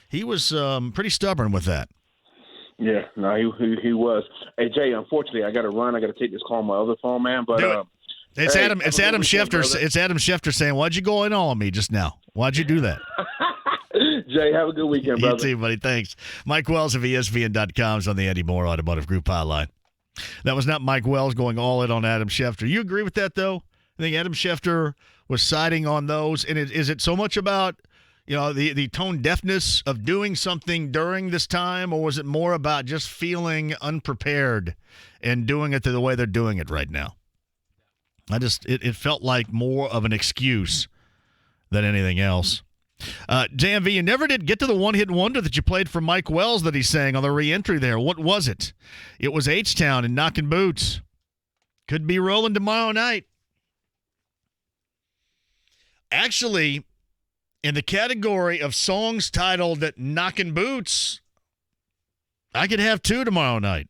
he was pretty stubborn with that. Yeah, no, he was. Hey Jay, unfortunately, I got to run. I got to take this call on my other phone, man. But It's hey, Adam Schefter. It's Adam Schefter saying, "Why'd you go in on me just now? Why'd you do that?" Jay, have a good weekend, brother. You too, buddy. Thanks. Mike Wells of ESPN.com is on the Eddie Moore Automotive Group hotline. That was not Mike Wells going all in on Adam Schefter. You agree with that, though? I think Adam Schefter was siding on those. And is it so much about the tone deafness of doing something during this time, or was it more about just feeling unprepared and doing it the way they're doing it right now? It felt like more of an excuse than anything else. JMV, you never did get to the one-hit wonder that you played for Mike Wells that he sang on the re-entry there. What was it? It was H-Town and Knockin' Boots. Could be rolling tomorrow night. Actually, in the category of songs titled Knockin' Boots, I could have two tomorrow night.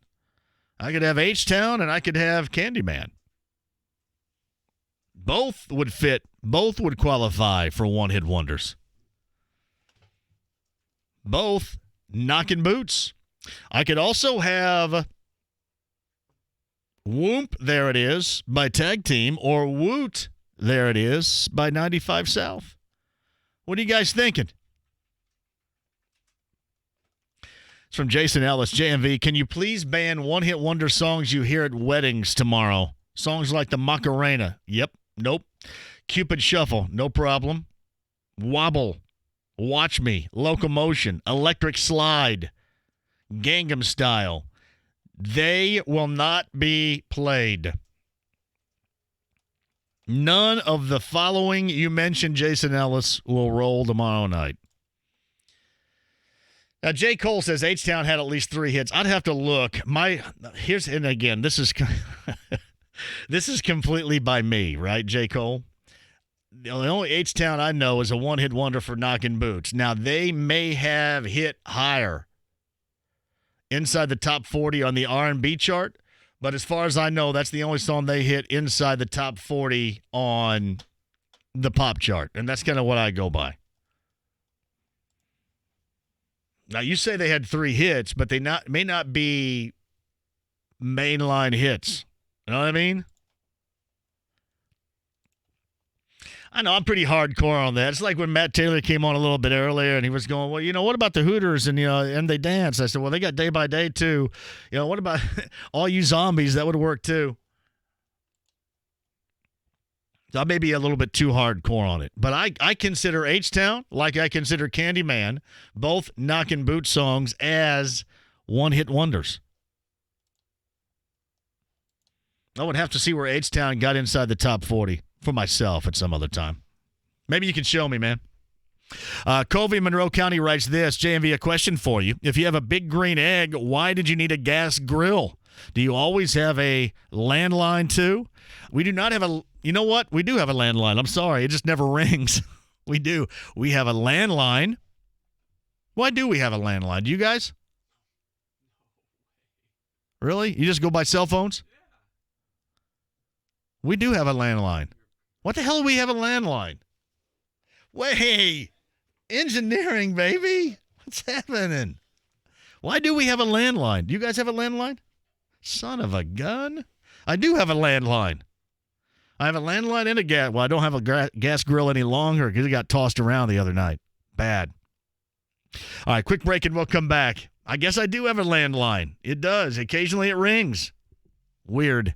I could have H-Town and I could have Candyman. Both would fit. Both would qualify for one-hit wonders. Both knocking boots. I could also have Whoop, There It Is by Tag Team, or Woot, There It Is by 95 South. What are you guys thinking? It's from Jason Ellis. JMV, can you please ban one-hit wonder songs you hear at weddings tomorrow? Songs like the Macarena. Yep. Nope. Cupid Shuffle. No problem. Wobble. Watch Me. Locomotion. Electric Slide. Gangnam Style. They will not be played. None of the following you mentioned, Jason Ellis, will roll tomorrow night. Now, J. Cole says H-Town had at least 3 hits. I'd have to look. And again, this is this is completely by me, right, J. Cole? The only H-Town I know is a one-hit wonder for Knockin' Boots. Now, they may have hit higher inside the top 40 on the R&B chart, but as far as I know, that's the only song they hit inside the top 40 on the pop chart, and that's kind of what I go by. Now, you say they had 3 hits, but they may not be mainline hits. You know what I mean? I know I'm pretty hardcore on that. It's like when Matt Taylor came on a little bit earlier and he was going, well, what about the Hooters and they dance? I said, well, they got Day by Day too. What about all you zombies? That would work too. So I may be a little bit too hardcore on it. But I consider H-Town, like I consider Candyman, both Knockin' Boot songs as one-hit wonders. I would have to see where H-Town got inside the top 40 for myself at some other time. Maybe you can show me, man. Covey, Monroe County writes this. JMV, a question for you. If you have a big green egg, why did you need a gas grill? Do you always have a landline too? We do not have a... You know what? We do have a landline. I'm sorry. It just never rings. We do. We have a landline. Why do we have a landline? Do you guys? Really? You just go by cell phones? We do have a landline. What the hell do we have a landline? Wait, engineering, baby. What's happening? Why do we have a landline? Do you guys have a landline? Son of a gun. I do have a landline. I have a landline and a gas. Well, I don't have a gas grill any longer because it got tossed around the other night. Bad. All right, quick break and we'll come back. I guess I do have a landline. It does. Occasionally it rings. Weird.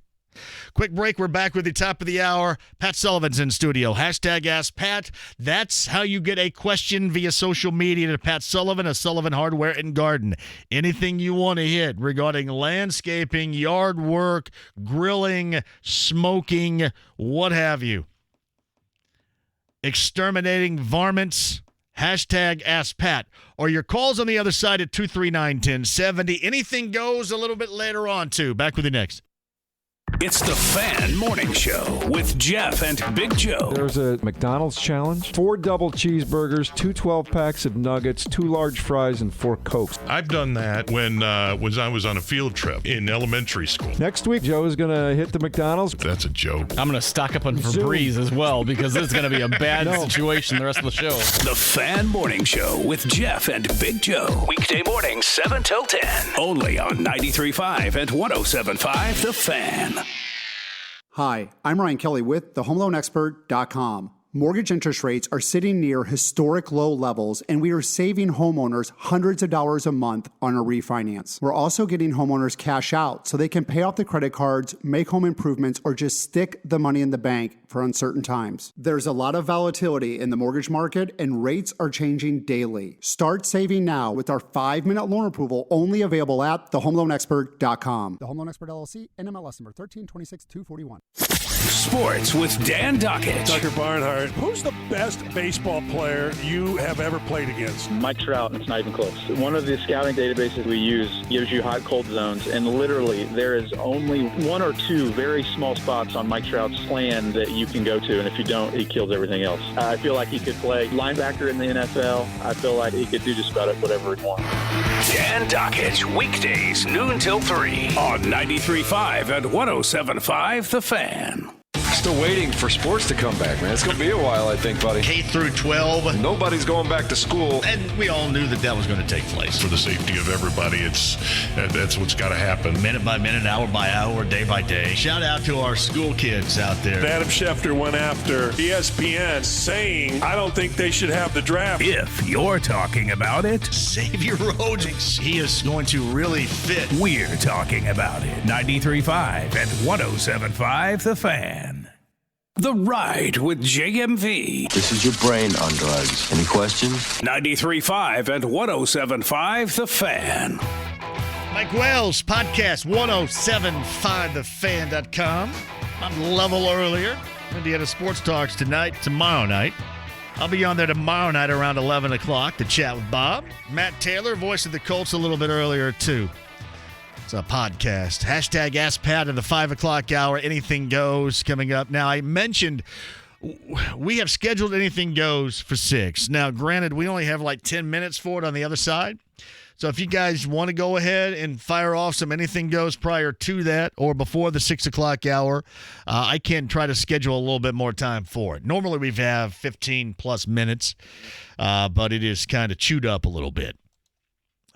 Quick break. We're back with the top of the hour. Pat Sullivan's in studio. Hashtag Ask Pat. That's how you get a question via social media to Pat Sullivan of Sullivan Hardware and Garden. Anything you want to hit regarding landscaping, yard work, grilling, smoking, what have you. Exterminating varmints. Hashtag Ask Pat. Or your calls on the other side at 239-1070. Anything goes a little bit later on, too. Back with you next. It's the Fan Morning Show with Jeff and Big Joe. There's a McDonald's challenge. 4 double cheeseburgers, 2 12-packs of nuggets, 2 large fries, and 4 Cokes. I've done that when I was on a field trip in elementary school. Next week, Joe is going to hit the McDonald's. That's a joke. I'm going to stock up on Febreze as well because this is going to be a bad situation the rest of the show. The Fan Morning Show with Jeff and Big Joe. Weekday mornings 7 till 10. Only on 93.5 and 107.5 The Fan. Hi, I'm Ryan Kelly with thehomeloanexpert.com. Mortgage interest rates are sitting near historic low levels, and we are saving homeowners hundreds of dollars a month on a refinance. We're also getting homeowners cash out so they can pay off the credit cards, make home improvements, or just stick the money in the bank for uncertain times. There's a lot of volatility in the mortgage market, and rates are changing daily. Start saving now with our 5-minute loan approval, only available at thehomeloanexpert.com. The Home Loan Expert LLC, NMLS number 1326241. Sports with Dan Dockett. Dr. Barnhart, who's the best baseball player you have ever played against? Mike Trout, and it's not even close. One of the scouting databases we use gives you hot-cold zones, and literally there is only 1 or 2 very small spots on Mike Trout's plan that you can go to, and if you don't, he kills everything else. I feel like he could play linebacker in the NFL. I feel like he could do just about whatever he wants. Dan Dockett, weekdays noon till 3 on 93.5 and 107.5 The Fan. Still waiting for sports to come back, man. It's going to be a while, I think, buddy. K through 12. Nobody's going back to school. And we all knew that was going to take place. For the safety of everybody, that's what's got to happen. Minute by minute, hour by hour, day by day. Shout out to our school kids out there. Adam Schefter went after ESPN saying, I don't think they should have the draft. If you're talking about it, Xavier Rhodes, he is going to really fit. We're talking about it. 93.5 and 107.5 The Fan. The Ride with JMV. This is your brain on drugs. Any questions? 93.5 and 107.5 The Fan. Mike Wells, podcast 1075thefan.com. On level earlier. Indiana Sports Talks tomorrow night. I'll be on there tomorrow night around 11 o'clock to chat with Bob. Matt Taylor, voice of the Colts, a little bit earlier, too. It's a podcast. Hashtag Ask Pat in the 5 o'clock hour. Anything goes coming up. Now, I mentioned we have scheduled Anything Goes for 6. Now, granted, we only have like 10 minutes for it on the other side. So if you guys want to go ahead and fire off some Anything Goes prior to that or before the 6 o'clock hour, I can try to schedule a little bit more time for it. Normally we have 15-plus minutes, but it is kind of chewed up a little bit.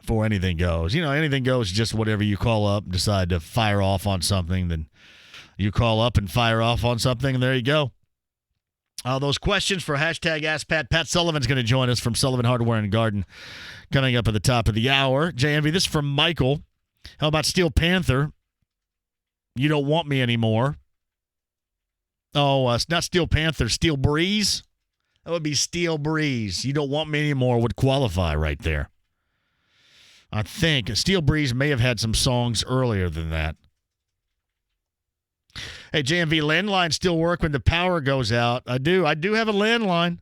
For Anything Goes. You know, Anything Goes is just whatever you call up and decide to fire off on something. Then you call up and fire off on something, and there you go. Those questions for hashtag Ask Pat. Pat Sullivan's going to join us from Sullivan Hardware and Garden coming up at the top of the hour. JMV, this is from Michael. How about Steel Panther? You don't want me anymore. Oh, it's not Steel Panther. Steel Breeze? That would be Steel Breeze. You don't want me anymore would qualify right there. I think Steel Breeze may have had some songs earlier than that. Hey, JMV, landlines still work when the power goes out. I do have a landline.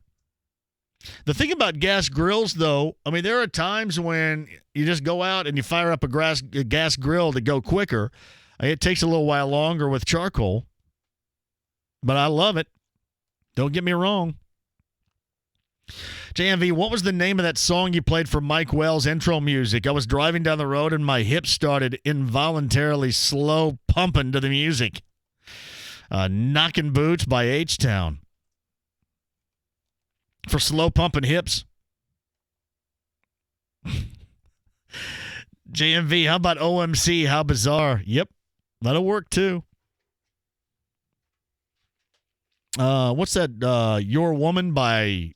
The thing about gas grills, though, I mean, there are times when you just go out and you fire up a gas grill to go quicker. It takes a little while longer with charcoal, but I love it. Don't get me wrong. JMV, what was the name of that song you played for Mike Wells' intro music? I was driving down the road and my hips started involuntarily slow pumping to the music. Knocking Boots by H-Town. For slow pumping hips. JMV, how about OMC? How Bizarre? Yep, that'll work too. What's that? Your Woman by...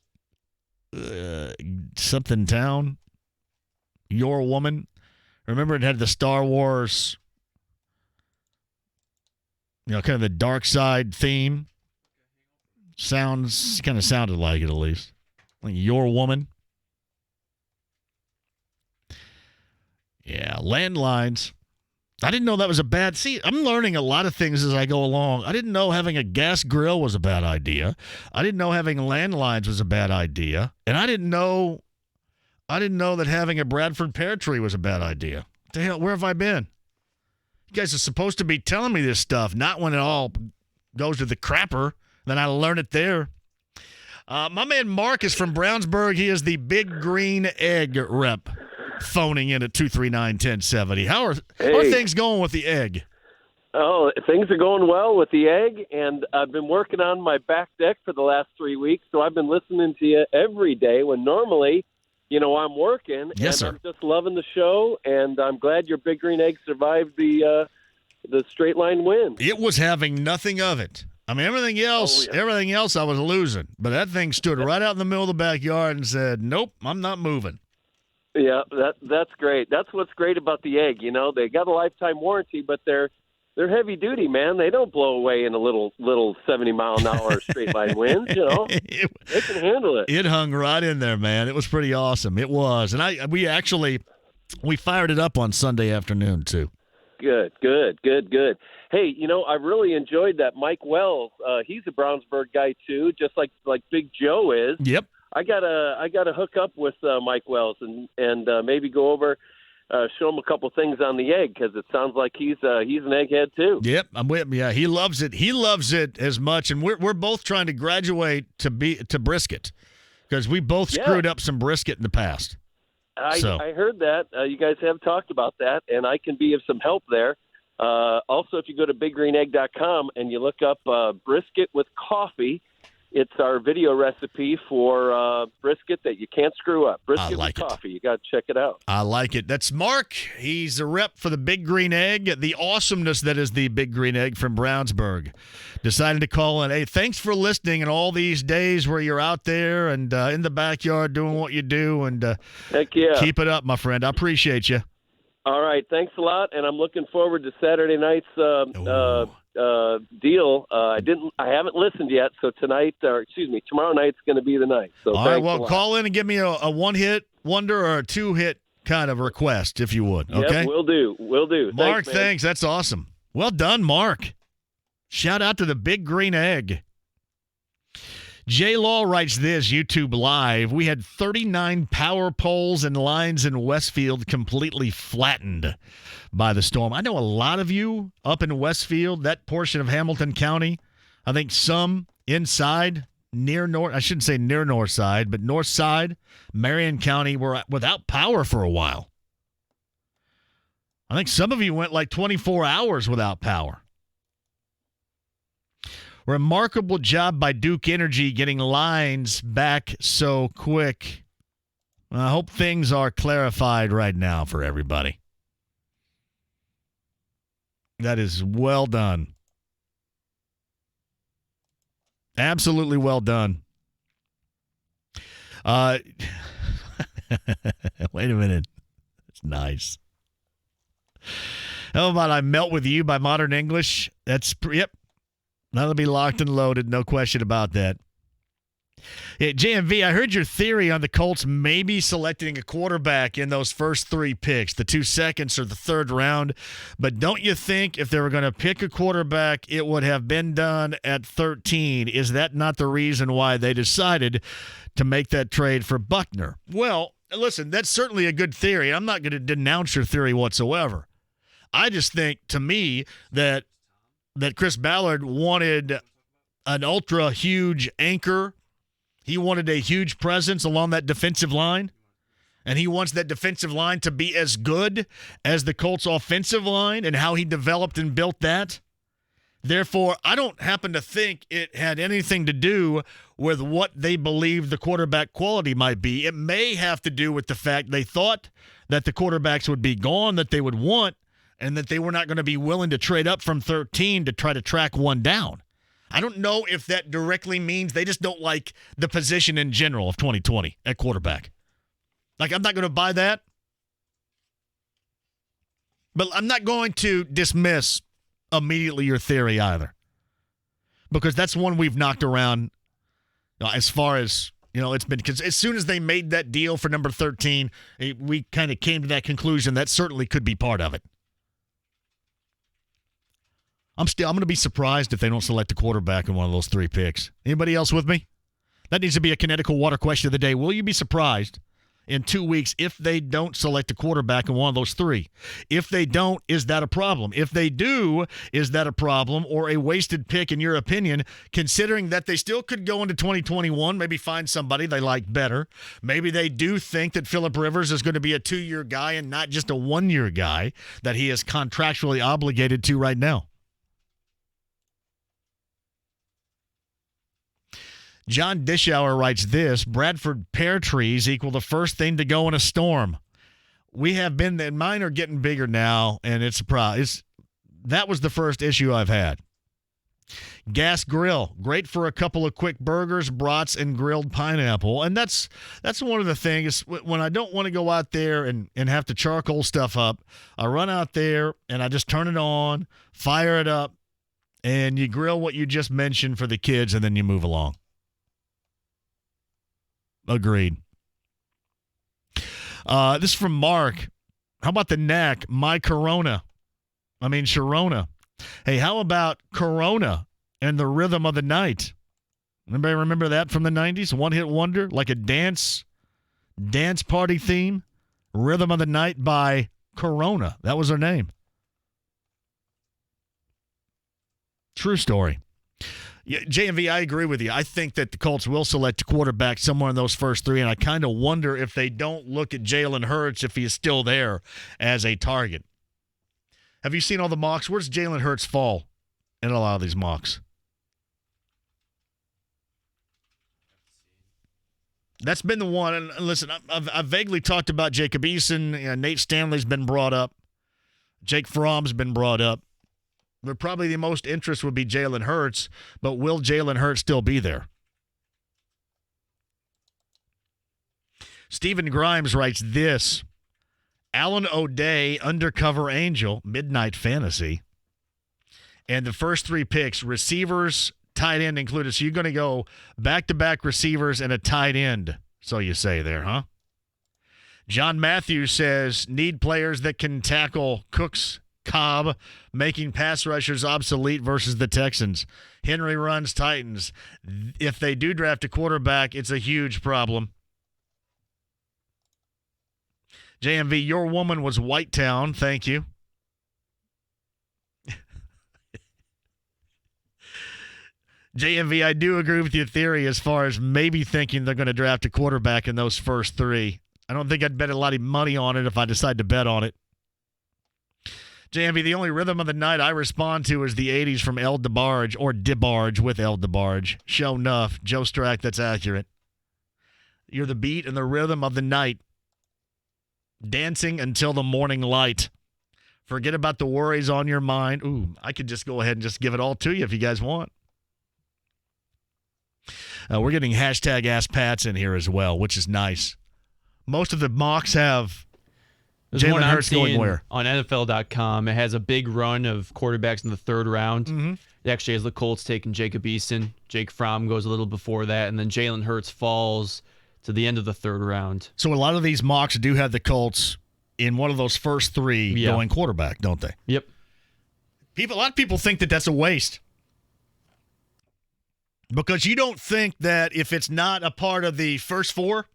something Town. Your Woman. Remember it had the Star Wars, kind of the dark side theme. Kind of sounded like it at least. Like Your Woman. Yeah, landlines. I didn't know that was a bad... See, I'm learning a lot of things as I go along. I didn't know having a gas grill was a bad idea. I didn't know having landlines was a bad idea. And I didn't know that having a Bradford pear tree was a bad idea. What the hell, where have I been? You guys are supposed to be telling me this stuff, not when it all goes to the crapper. Then I learn it there. My man Mark is from Brownsburg. He is the Big Green Egg rep, phoning in at 239-1070. How are things going with the egg? Oh, things are going well with the egg, and I've been working on my back deck for the last 3 weeks, so I've been listening to you every day when normally, I'm working. Yes, and sir. I'm just loving the show, and I'm glad your Big Green Egg survived the straight line win. It was having nothing of it. I mean, everything else I was losing, but that thing stood right out in the middle of the backyard and said, nope, I'm not moving. Yeah, that's great. That's what's great about the egg. They got a lifetime warranty, but they're heavy duty, man. They don't blow away in a little 70-mile-an-hour straight line winds. They can handle it. It hung right in there, man. It was pretty awesome. It was, and we fired it up on Sunday afternoon too. Good. Hey, I really enjoyed that Mike Wells. He's a Brownsburg guy too, just like Big Joe is. Yep. I gotta hook up with Mike Wells and maybe go over. Show him a couple things on the egg because it sounds like he's an egghead too. Yep, I'm with him. Yeah, he loves it. He loves it as much, and we're both trying to graduate to brisket because we both screwed up some brisket in the past. I heard that you guys have talked about that, and I can be of some help there. Also, if you go to biggreenegg.com and you look up brisket with coffee. It's our video recipe for brisket that you can't screw up. Brisket with coffee. You got to check it out. I like it. That's Mark. He's a rep for the Big Green Egg, the awesomeness that is the Big Green Egg from Brownsburg. Decided to call in. Hey, thanks for listening and all these days where you're out there and in the backyard doing what you do. And heck yeah. Keep it up, my friend. I appreciate you. All right. Thanks a lot. And I'm looking forward to Saturday night's deal. I haven't listened yet, so tomorrow night's going to be the night. So all right, well, call in and give me a one-hit wonder or a two-hit kind of request, if you would. Okay, yep, will do. Mark, thanks. That's awesome. Well done, Mark. Shout out to the Big Green Egg. J. Law writes this, YouTube Live. We had 39 power poles and lines in Westfield completely flattened by the storm. I know a lot of you up in Westfield, that portion of Hamilton County. I think some inside, I shouldn't say near north side, but north side, Marion County were without power for a while. I think some of you went like 24 hours without power. Remarkable job by Duke Energy getting lines back so quick. I hope things are clarified right now for everybody. That is well done. Absolutely well done. Wait a minute. That's nice. How about I Melt With You by Modern English? Yep. That'll be locked and loaded, no question about that. Yeah, JMV, I heard your theory on the Colts maybe selecting a quarterback in those first three picks, the 2 seconds or the third round. But don't you think if they were going to pick a quarterback, it would have been done at 13? Is that not the reason why they decided to make that trade for Buckner? Well, listen, that's certainly a good theory. I'm not going to denounce your theory whatsoever. I just think, to me, that Chris Ballard wanted an ultra-huge anchor. He wanted a huge presence along that defensive line, and he wants that defensive line to be as good as the Colts' offensive line and how he developed and built that. Therefore, I don't happen to think it had anything to do with what they believed the quarterback quality might be. It may have to do with the fact they thought that the quarterbacks would be gone that they would want, and that they were not going to be willing to trade up from 13 to try to track one down. I don't know if that directly means they just don't like the position in general of 2020 at quarterback. Like, I'm not going to buy that. But I'm not going to dismiss immediately your theory either. Because that's one we've knocked around as far as, it's been. Because as soon as they made that deal for number 13, we kind of came to that conclusion that certainly could be part of it. I'm going to be surprised if they don't select a quarterback in one of those three picks. Anybody else with me? That needs to be a Connecticut water question of the day. Will you be surprised in 2 weeks if they don't select a quarterback in one of those three. If they don't, is that a problem? If they do, is that a problem or a wasted pick in your opinion, considering that they still could go into 2021, maybe find somebody they like better. Maybe they do think that Phillip Rivers is going to be a 2-year guy and not just a 1-year guy that he is contractually obligated to right now. John Dishour writes this: Bradford pear trees equal the first thing to go in a storm. We have been, and mine are getting bigger now, and it's a problem. That was the first issue I've had. Gas grill, great for a couple of quick burgers, brats, and grilled pineapple. And that's one of the things. When I don't want to go out there and have to charcoal stuff up, I run out there and I just turn it on, fire it up, and you grill what you just mentioned for the kids, and then you move along. Agreed. This is from Mark. How about the neck? Sharona. Hey, how about Corona and the Rhythm of the Night? Anybody remember that from the 90s? One-hit wonder, like a dance party theme. Rhythm of the Night by Corona. That was her name. True story. Yeah, JMV, I agree with you. I think that the Colts will select a quarterback somewhere in those first three, and I kind of wonder if they don't look at Jalen Hurts if he is still there as a target. Have you seen all the mocks? Where's Jalen Hurts fall in a lot of these mocks? That's been the one. And listen, I've vaguely talked about Jacob Eason. Nate Stanley's been brought up. Jake Fromm's been brought up. But probably the most interest would be Jalen Hurts, but will Jalen Hurts still be there? Stephen Grimes writes this: Alan O'Day, Undercover Angel, Midnight Fantasy. And the first three picks, receivers, tight end included. So you're going to go back-to-back receivers and a tight end, so you say there, huh? John Matthews says, need players that can tackle Cooks, Cobb, making pass rushers obsolete versus the Texans. Henry runs Titans. If they do draft a quarterback, it's a huge problem. JMV, your woman was Whitetown. Thank you. JMV, I do agree with your theory as far as maybe thinking they're going to draft a quarterback in those first three. I don't think I'd bet a lot of money on it if I decide to bet on it. JMV, the only Rhythm of the Night I respond to is the 80s from El DeBarge, or DeBarge with El DeBarge. Show enough. Joe Strack, that's accurate. You're the beat and the rhythm of the night. Dancing until the morning light. Forget about the worries on your mind. Ooh, I could just go ahead and just give it all to you if you guys want. We're getting hashtag Ask Pats in here as well, which is nice. Most of the mocks have Jalen Hurts going where? On NFL.com, it has a big run of quarterbacks in the third round. Mm-hmm. It actually has the Colts taking Jacob Eason. Jake Fromm goes a little before that, and then Jalen Hurts falls to the end of the third round. So a lot of these mocks do have the Colts in one of those first three going quarterback, don't they? Yep. A lot of people think that that's a waste. Because you don't think that if it's not a part of the first four,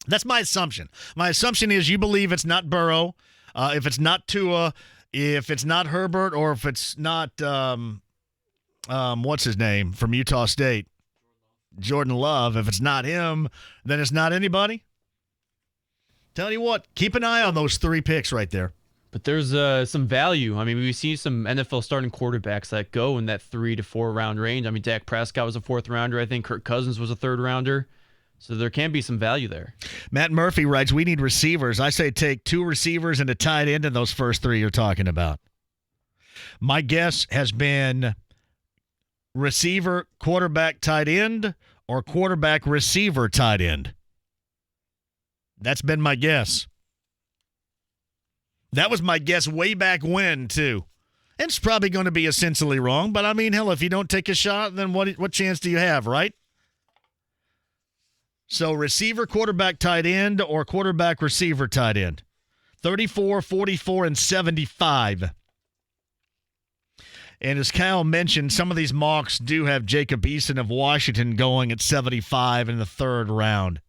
that's my assumption. My assumption is you believe it's not Burrow, if it's not Tua, if it's not Herbert, or if it's not, what's his name from Utah State? Jordan Love. If it's not him, then it's not anybody. Tell you what, keep an eye on those three picks right there. But there's some value. I mean, we see some NFL starting quarterbacks that go in that 3 to 4 round range. I mean, Dak Prescott was a 4th rounder. I think Kirk Cousins was a 3rd rounder. So there can be some value there. Matt Murphy writes, we need receivers. I say take 2 receivers and a tight end in those first 3 you're talking about. My guess has been receiver, quarterback, tight end, or quarterback, receiver, tight end. That's been my guess. That was my guess way back when, too. And it's probably going to be essentially wrong, but I mean, hell, if you don't take a shot, then what chance do you have, right? So receiver, quarterback, tight end, or quarterback, receiver, tight end. 34, 44, and 75. And as Kyle mentioned, some of these mocks do have Jacob Eason of Washington going at 75 in the 3rd round.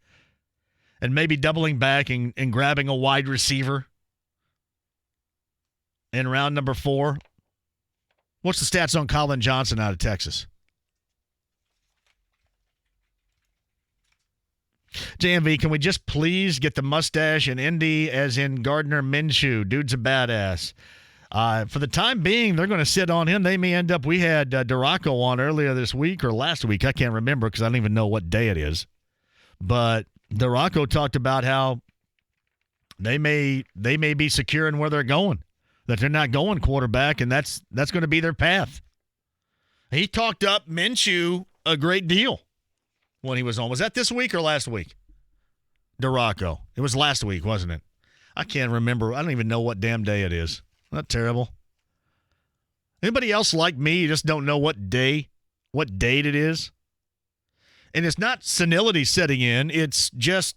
and maybe doubling back and grabbing a wide receiver in round number 4. What's the stats on Colin Johnson out of Texas? JMV, can we just please get the mustache in Indy as in Gardner Minshew? Dude's a badass. For the time being, they're going to sit on him. They may end up, we had Duraco on earlier this week or last week. I can't remember because I don't even know what day it is. But Duraco talked about how they may be secure in where they're going, that they're not going quarterback, and that's going to be their path. He talked up Minshew a great deal when he was on. Was that this week or last week? Duraco. It was last week, wasn't it? I can't remember. I don't even know what damn day it is. Not terrible. Anybody else like me? You just don't know what date it is? And it's not senility setting in. It's just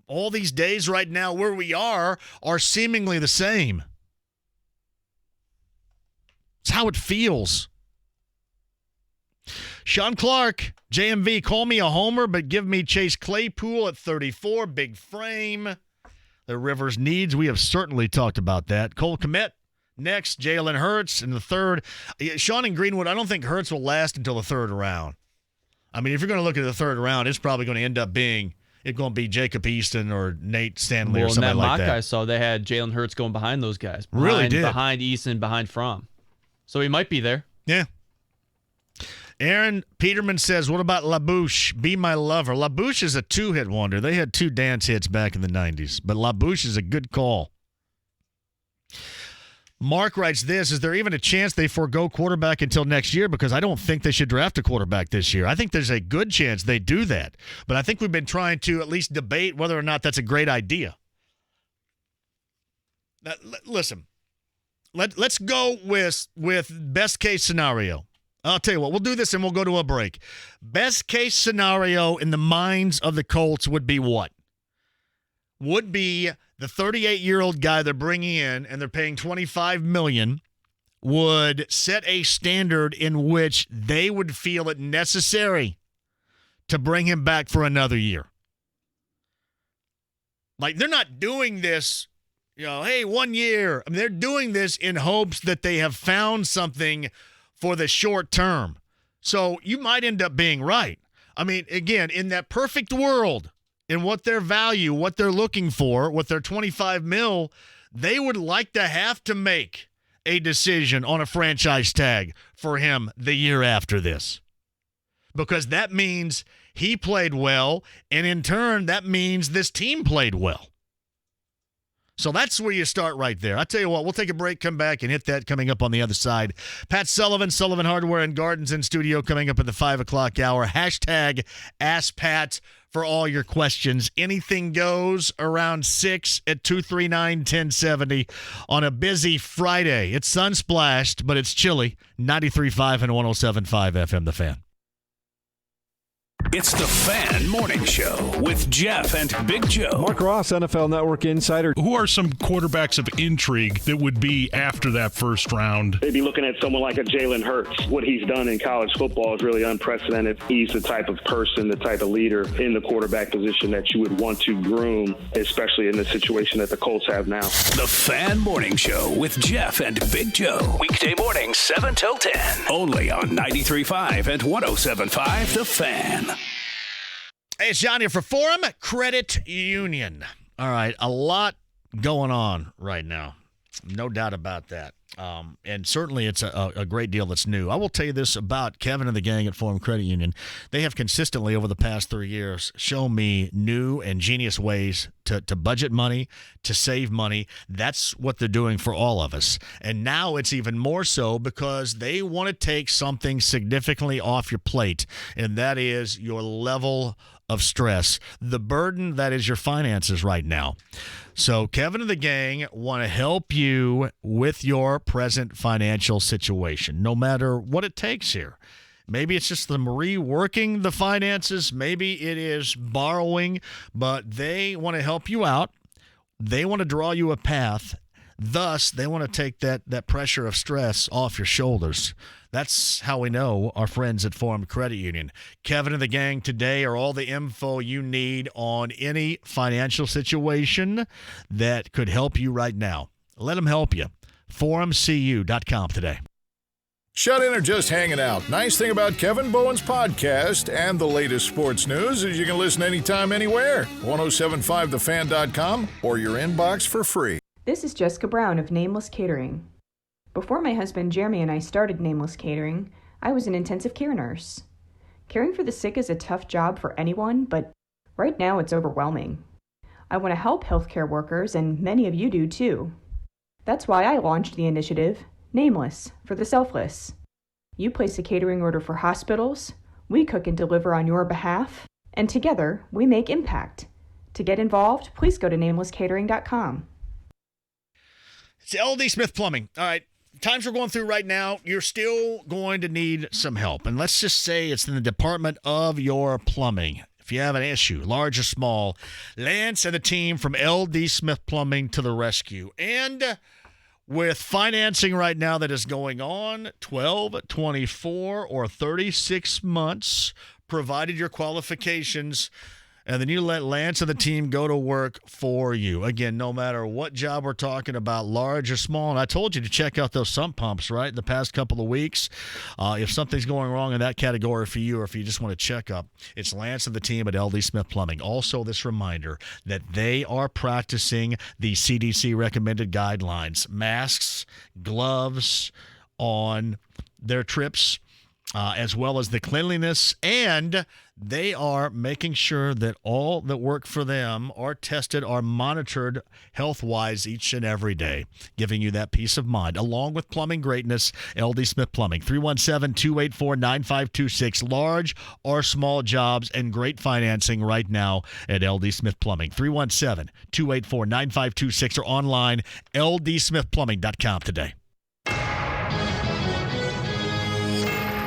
all these days right now where we are seemingly the same. It's how it feels. Sean Clark, JMV, call me a homer, but give me Chase Claypool at 34, big frame. The Rivers needs, we have certainly talked about that. Cole Kmet, next, Jalen Hurts in the third. Sean and Greenwood, I don't think Hurts will last until the third round. I mean, if you're going to look at the third round, it's probably going to end up being, it's going to be Jacob Easton or Nate Stanley or something like that. Mock I saw, they had Jalen Hurts going behind those guys. Really did. Behind Easton, behind Fromm. So he might be there. Yeah. Aaron Peterman says, what about LaBouche? Be my lover. LaBouche is a 2-hit wonder. They had 2 dance hits back in the 90s, but LaBouche is a good call. Mark writes this, is there even a chance they forego quarterback until next year? Because I don't think they should draft a quarterback this year. I think there's a good chance they do that, but I think we've been trying to at least debate whether or not that's a great idea. Now, listen, let's go with best case scenario. I'll tell you what, we'll do this and we'll go to a break. Best case scenario in the minds of the Colts would be what? Would be the 38-year-old guy they're bringing in and they're paying $25 million would set a standard in which they would feel it necessary to bring him back for another year. Like, they're not doing this, hey, 1 year. I mean, they're doing this in hopes that they have found something for the short term. So you might end up being right. I mean, again, in that perfect world, in what their value, what they're looking for, with their $25 million, they would like to have to make a decision on a franchise tag for him the year after this. Because that means he played well, and in turn, that means this team played well. So that's where you start right there. I'll tell you what, we'll take a break, come back, and hit that coming up on the other side. Pat Sullivan, Sullivan Hardware and Gardens in studio coming up at the 5 o'clock hour. Hashtag Ask Pat for all your questions. Anything goes around 6 at 239-1070 on a busy Friday. It's sun-splashed, but it's chilly. 93.5 and 107.5 FM, The Fan. It's the Fan Morning Show with Jeff and Big Joe. Mark Ross, NFL Network insider. Who are some quarterbacks of intrigue that would be after that first round? They'd be looking at someone like a Jalen Hurts. What he's done in college football is really unprecedented. He's the type of person, the type of leader in the quarterback position that you would want to groom, especially in the situation that the Colts have now. The Fan Morning Show with Jeff and Big Joe. Weekday mornings 7 till 10. Only on 93.5 and 107.5 The Fan. Hey, it's John here for Forum Credit Union. All right, a lot going on right now. No doubt about that. And certainly it's a great deal that's new. I will tell you this about Kevin and the gang at Forum Credit Union. They have consistently over the past 3 years shown me new and genius ways to budget money, to save money. That's what they're doing for all of us. And now it's even more so because they want to take something significantly off your plate, and that is your level of stress, the burden that is your finances right now. So Kevin and the gang want to help you with your present financial situation, no matter what it takes here. Maybe it's just them reworking the finances. Maybe it is borrowing, but they want to help you out. They want to draw you a path Thus, they want to take that pressure of stress off your shoulders. That's how we know our friends at Forum Credit Union. Kevin and the gang today are all the info you need on any financial situation that could help you right now. Let them help you. forumcu.com today. Shut in or just hanging out. Nice thing about Kevin Bowen's podcast and the latest sports news is you can listen anytime, anywhere. 1075thefan.com or your inbox for free. This is Jessica Brown of Nameless Catering. Before my husband Jeremy and I started Nameless Catering, I was an intensive care nurse. Caring for the sick is a tough job for anyone, but right now it's overwhelming. I want to help healthcare workers, and many of you do too. That's why I launched the initiative, Nameless, for the selfless. You place a catering order for hospitals, we cook and deliver on your behalf, and together we make impact. To get involved, please go to namelesscatering.com. It's LD Smith Plumbing. All right, times we're going through right now, you're still going to need some help. And let's just say it's in the department of your plumbing. If you have an issue, large or small, Lance and the team from LD Smith Plumbing to the rescue. And with financing right now that is going on, 12, 24, or 36 months, provided your qualifications, and then you let Lance and the team go to work for you. Again, no matter what job we're talking about, large or small. And I told you to check out those sump pumps, right, the past couple of weeks. If something's going wrong in that category for you, or if you just want to check up, it's Lance and the team at LD Smith Plumbing. Also, this reminder that they are practicing the CDC recommended guidelines, masks, gloves on their trips, as well as the cleanliness, and they are making sure that all that work for them are tested, are monitored health-wise each and every day, giving you that peace of mind. Along with plumbing greatness, LD Smith Plumbing, 317-284-9526. Large or small jobs and great financing right now at LD Smith Plumbing, 317-284-9526, or online, ldsmithplumbing.com today.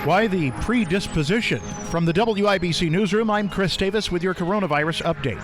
Why the predisposition? From the WIBC Newsroom, I'm Chris Davis with your coronavirus update.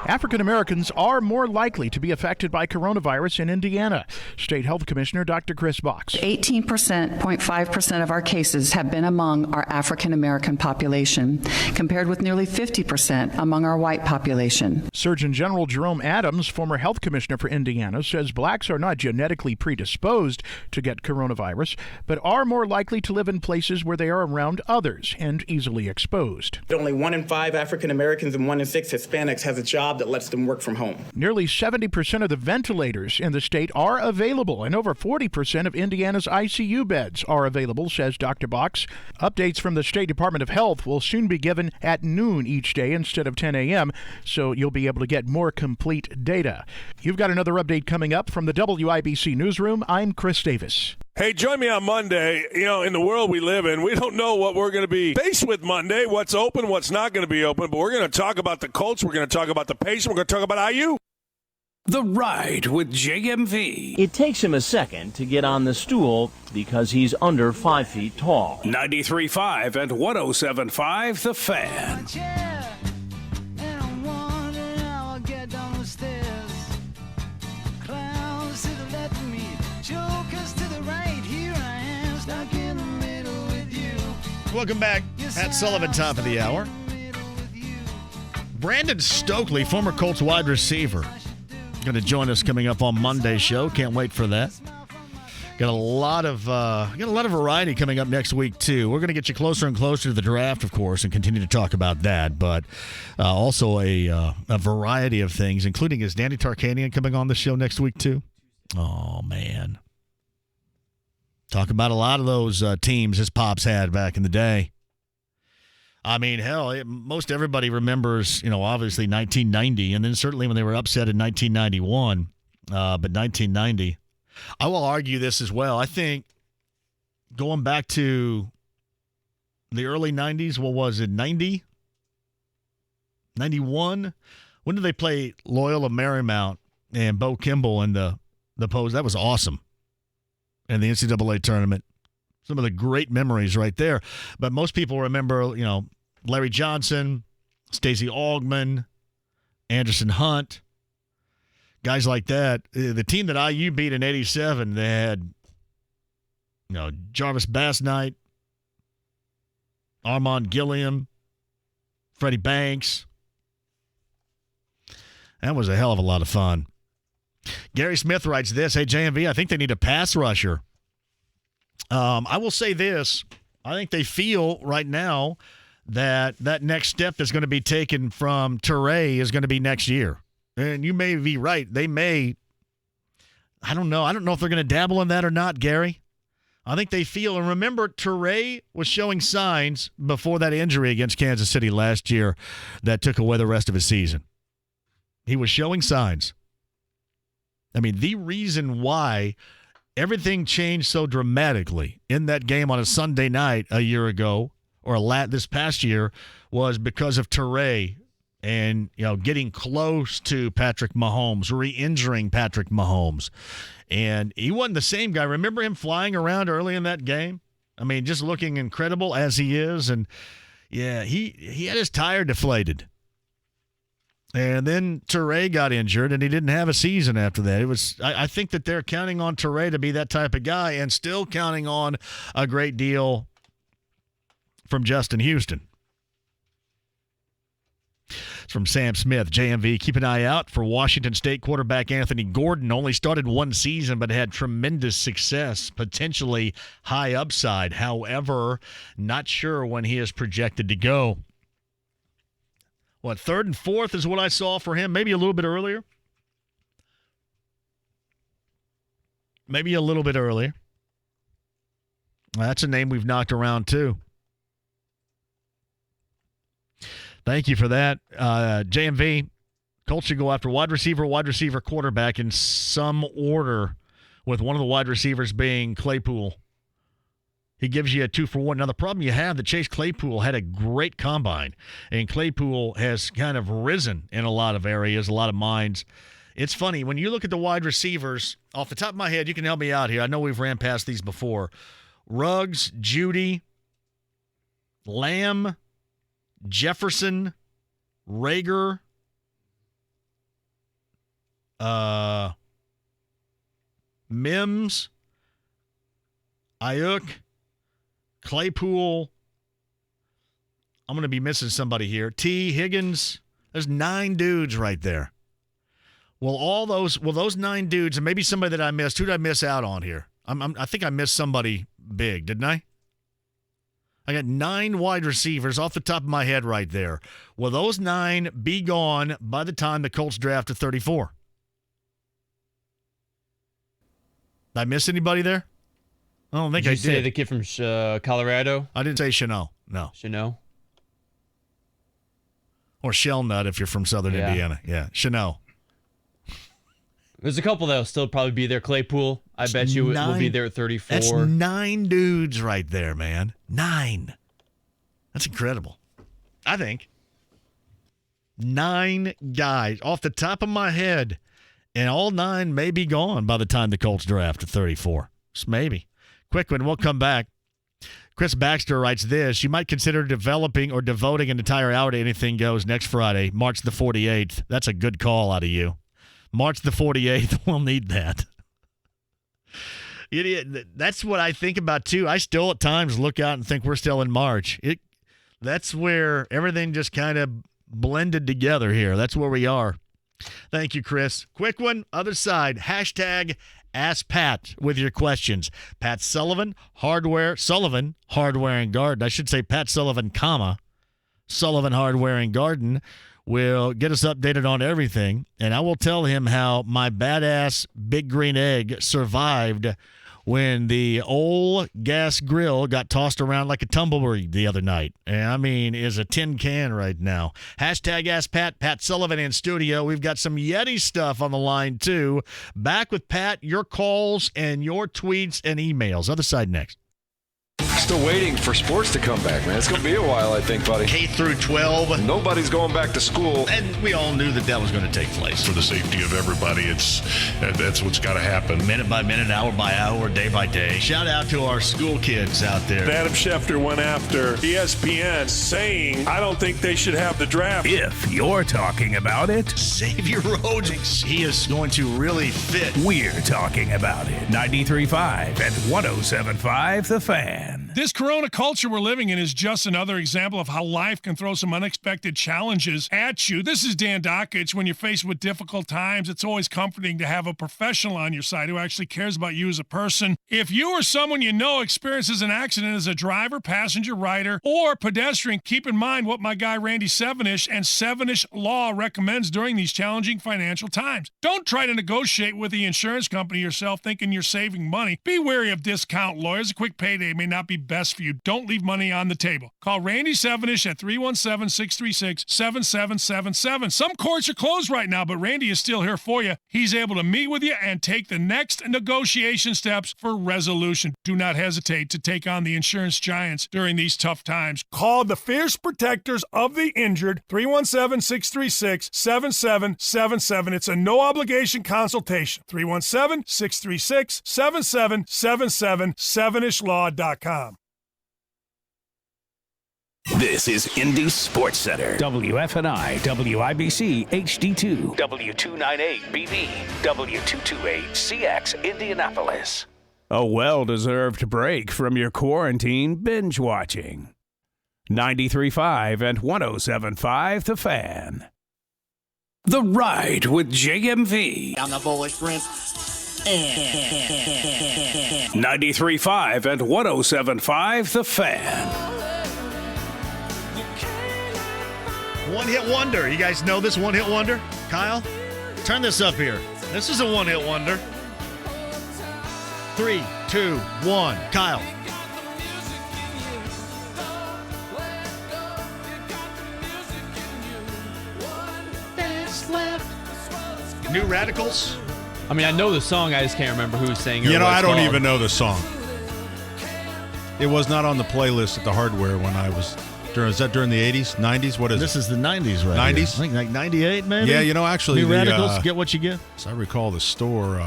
African Americans are more likely to be affected by coronavirus in Indiana. State Health Commissioner Dr. Chris Box. 18.5% of our cases have been among our African American population, compared with nearly 50% among our white population. Surgeon General Jerome Adams, former health commissioner for Indiana, says blacks are not genetically predisposed to get coronavirus, but are more likely to live in places where they are around others and easily exposed. Only 1 in 5 African Americans and 1 in 6 Hispanics has a job that lets them work from home. Nearly 70% of the ventilators in the state are available, and over 40% of Indiana's ICU beds are available, says Dr. Box. Updates from the State Department of Health will soon be given at noon each day instead of 10 a.m., so you'll be able to get more complete data. You've got another update coming up from the WIBC Newsroom. I'm Chris Davis. Hey, join me on Monday. You know, in the world we live in, we don't know what we're going to be faced with Monday, what's open, what's not going to be open, but we're going to talk about the Colts, we're going to talk about the Pacers, we're going to talk about IU. The Ride with JMV. It takes him a second to get on the stool because he's under 5 feet tall. 93.5 and 107.5 The Fan. Welcome back. Pat Sullivan, top of the hour. Brandon Stokely, former Colts wide receiver, going to join us coming up on Monday's show. Can't wait for that. Got a lot of variety coming up next week too. We're going to get you closer and closer to the draft, of course, and continue to talk about that. But also a variety of things, including is Danny Tarkanian coming on the show next week too? Oh man. Talk about a lot of those teams his pops had back in the day. I mean, hell, most everybody remembers, obviously 1990, and then certainly when they were upset in 1991. But 1990, I will argue this as well. I think going back to the early 90s, what was it, 90? 91? When did they play Loyola Marymount and Bo Kimball in the pose? That was awesome. And the NCAA tournament. Some of the great memories right there. But most people remember, Larry Johnson, Stacey Augmon, Anderson Hunt, Guys like that. The team that IU beat in 87, they had Jarvis Bass-Knight, Armand Gilliam, Freddie Banks. That was a hell of a lot of fun. Gary Smith writes this, hey, JMV, I think they need a pass rusher. I will say this. I think they feel right now that next step that's going to be taken from Toure is going to be next year. And you may be right. They may. I don't know. I don't know if they're going to dabble in that or not, Gary. I think they feel. And remember, Toure was showing signs before that injury against Kansas City last year that took away the rest of his season. He was showing signs. I mean, the reason why everything changed so dramatically in that game on a Sunday night a year ago or this past year was because of Toure and getting close to Patrick Mahomes, re-injuring Patrick Mahomes. And he wasn't the same guy. Remember him flying around early in that game? I mean, just looking incredible as he is. And, yeah, he had his tire deflated. And then Toure got injured, and he didn't have a season after that. I think that they're counting on Toure to be that type of guy and still counting on a great deal from Justin Houston. It's from Sam Smith, JMV. Keep an eye out for Washington State quarterback Anthony Gordon. Only started one season, but had tremendous success, potentially high upside. However, not sure when he is projected to go. Third and fourth is what I saw for him. Maybe a little bit earlier. That's a name we've knocked around, too. Thank you for that. JMV, Colts should go after wide receiver, quarterback in some order, with one of the wide receivers being Claypool. He gives you a 2-for-1. Now, the problem you have that Chase Claypool had a great combine, and Claypool has kind of risen in a lot of areas, a lot of minds. It's funny. When you look at the wide receivers, off the top of my head, you can help me out here. I know we've ran past these before. Ruggs, Judy, Lamb, Jefferson, Rager, Mims, Ayuk, Claypool. I'm going to be missing somebody here. T. Higgins. There's 9 dudes right there. Will those 9 dudes, and maybe somebody that I missed, who did I miss out on here? I think I missed somebody big, didn't I? I got 9 wide receivers off the top of my head right there. Will those 9 be gone by the time the Colts draft to 34? Did I miss anybody there? I don't think I did. Did you say the kid from Colorado? I didn't say Chanel. No. Chanel? Or Shellnut if you're from Southern Indiana. Yeah, Chanel. There's a couple that will still probably be there. Claypool, I bet you will be there at 34. That's 9 dudes right there, man. 9. That's incredible. I think. 9 guys off the top of my head, and all 9 may be gone by the time the Colts draft at 34. Just maybe. Quick one, we'll come back. Chris Baxter writes this. You might consider developing or devoting an entire hour to Anything Goes next Friday, March the 48th. That's a good call out of you. March the 48th, we'll need that. That's what I think about, too. I still at times look out and think we're still in March. That's where everything just kind of blended together here. That's where we are. Thank you, Chris. Quick one, other side, hashtag Ask Pat with your questions. Pat Sullivan, Hardware and Garden. I should say Pat Sullivan, Sullivan Hardware and Garden will get us updated on everything, and I will tell him how my badass Big Green Egg survived when the old gas grill got tossed around like a tumbleweed the other night. And I mean, is a tin can right now. Hashtag Ask Pat, Pat Sullivan in studio. We've got some Yeti stuff on the line, too. Back with Pat, your calls and your tweets and emails. Other side next. Still waiting for sports to come back, man. It's going to be a while, I think, buddy. K through 12. Nobody's going back to school. And we all knew that was going to take place. For the safety of everybody, that's what's got to happen. Minute by minute, hour by hour, day by day. Shout out to our school kids out there. Adam Schefter went after ESPN saying, I don't think they should have the draft. If you're talking about it, Xavier Rhodes, he is going to really fit. we're talking about it. 93.5 and 107.5 The Fan. This corona culture we're living in is just another example of how life can throw some unexpected challenges at you. This is Dan Dockich. When you're faced with difficult times, it's always comforting to have a professional on your side who actually cares about you as a person. If you or someone you know experiences an accident as a driver, passenger, rider, or pedestrian, keep in mind what my guy Randy Sevenish and Sevenish Law recommends during these challenging financial times. Don't try to negotiate with the insurance company yourself thinking you're saving money. Be wary of discount lawyers. A quick payday may not be best for you. Don't leave money on the table. Call Randy Sevenish at 317-636-7777. Some courts are closed right now, but Randy is still here for you. He's able to meet with you and take the next negotiation steps for resolution. Do not hesitate to take on the insurance giants during these tough times. Call the fierce protectors of the injured, 317-636-7777. It's a no-obligation consultation, 317-636-7777, SevenishLaw.com. This is Indy Sports Center. WFNI, WIBC, HD2, W298BV, W228CX, Indianapolis. A well-deserved break from your quarantine binge watching. 93.5 and 107.5 The Fan. The Ride with JMV. I'm the bullish prince. 93.5 and 107.5 The Fan. One-hit wonder. You guys know this one-hit wonder? Kyle, turn this up here. This is a one-hit wonder. 3, 2, 1. Kyle. New Radicals. I mean, I know the song. I just can't remember who's saying it. You know, I don't called. even know the song. It was not on the playlist at the Hardware when I was during. Is that during the 80s, 90s? What is this? It? Is the 90s, right? 90s? I think like 98, maybe. Yeah, you know, actually, New Radicals. Get what you get. As I recall, the store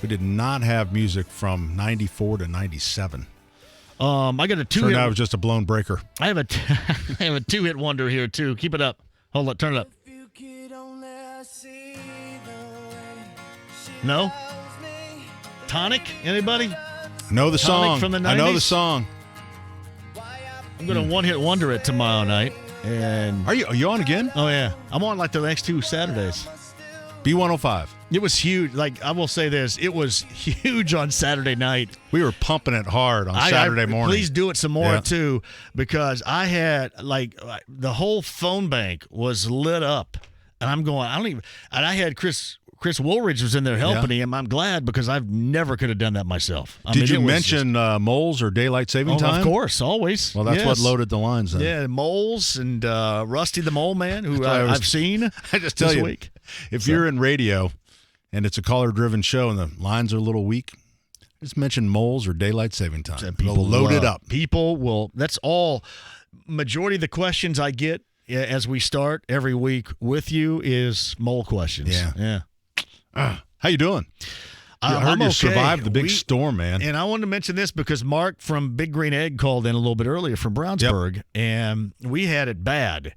we did not have music from 94 to 97. I got a two-hit. Turned out it was just a blown breaker. I have a two-hit wonder here too. Keep it up. Hold on, turn it up. No? Tonic? Anybody? Know the song. From the 90s? I know the song. I'm going to one-hit wonder it tomorrow night. And Are you on again? Oh, yeah. I'm on like the next 2 Saturdays. B105. It was huge. Like, I will say this. It was huge on Saturday night. We were pumping it hard on Saturday morning. Please do it some more, too, because I had, like, the whole phone bank was lit up. And I'm going, and I had Chris Woolridge was in there helping me, and I'm glad because I've never could have done that myself. Did you mention moles or daylight saving time? Of course, always. Well, that's what loaded the lines then. Yeah, moles and Rusty the Mole Man, who I've seen I just tell you, week. If you're in radio and it's a caller-driven show and the lines are a little weak, just mention moles or daylight saving time. People load it up. People will. That's all. Majority of the questions I get as we start every week with you is mole questions. Yeah. How you doing? I heard you survived the big storm, man. And I wanted to mention this because Mark from Big Green Egg called in a little bit earlier from Brownsburg, and we had it bad.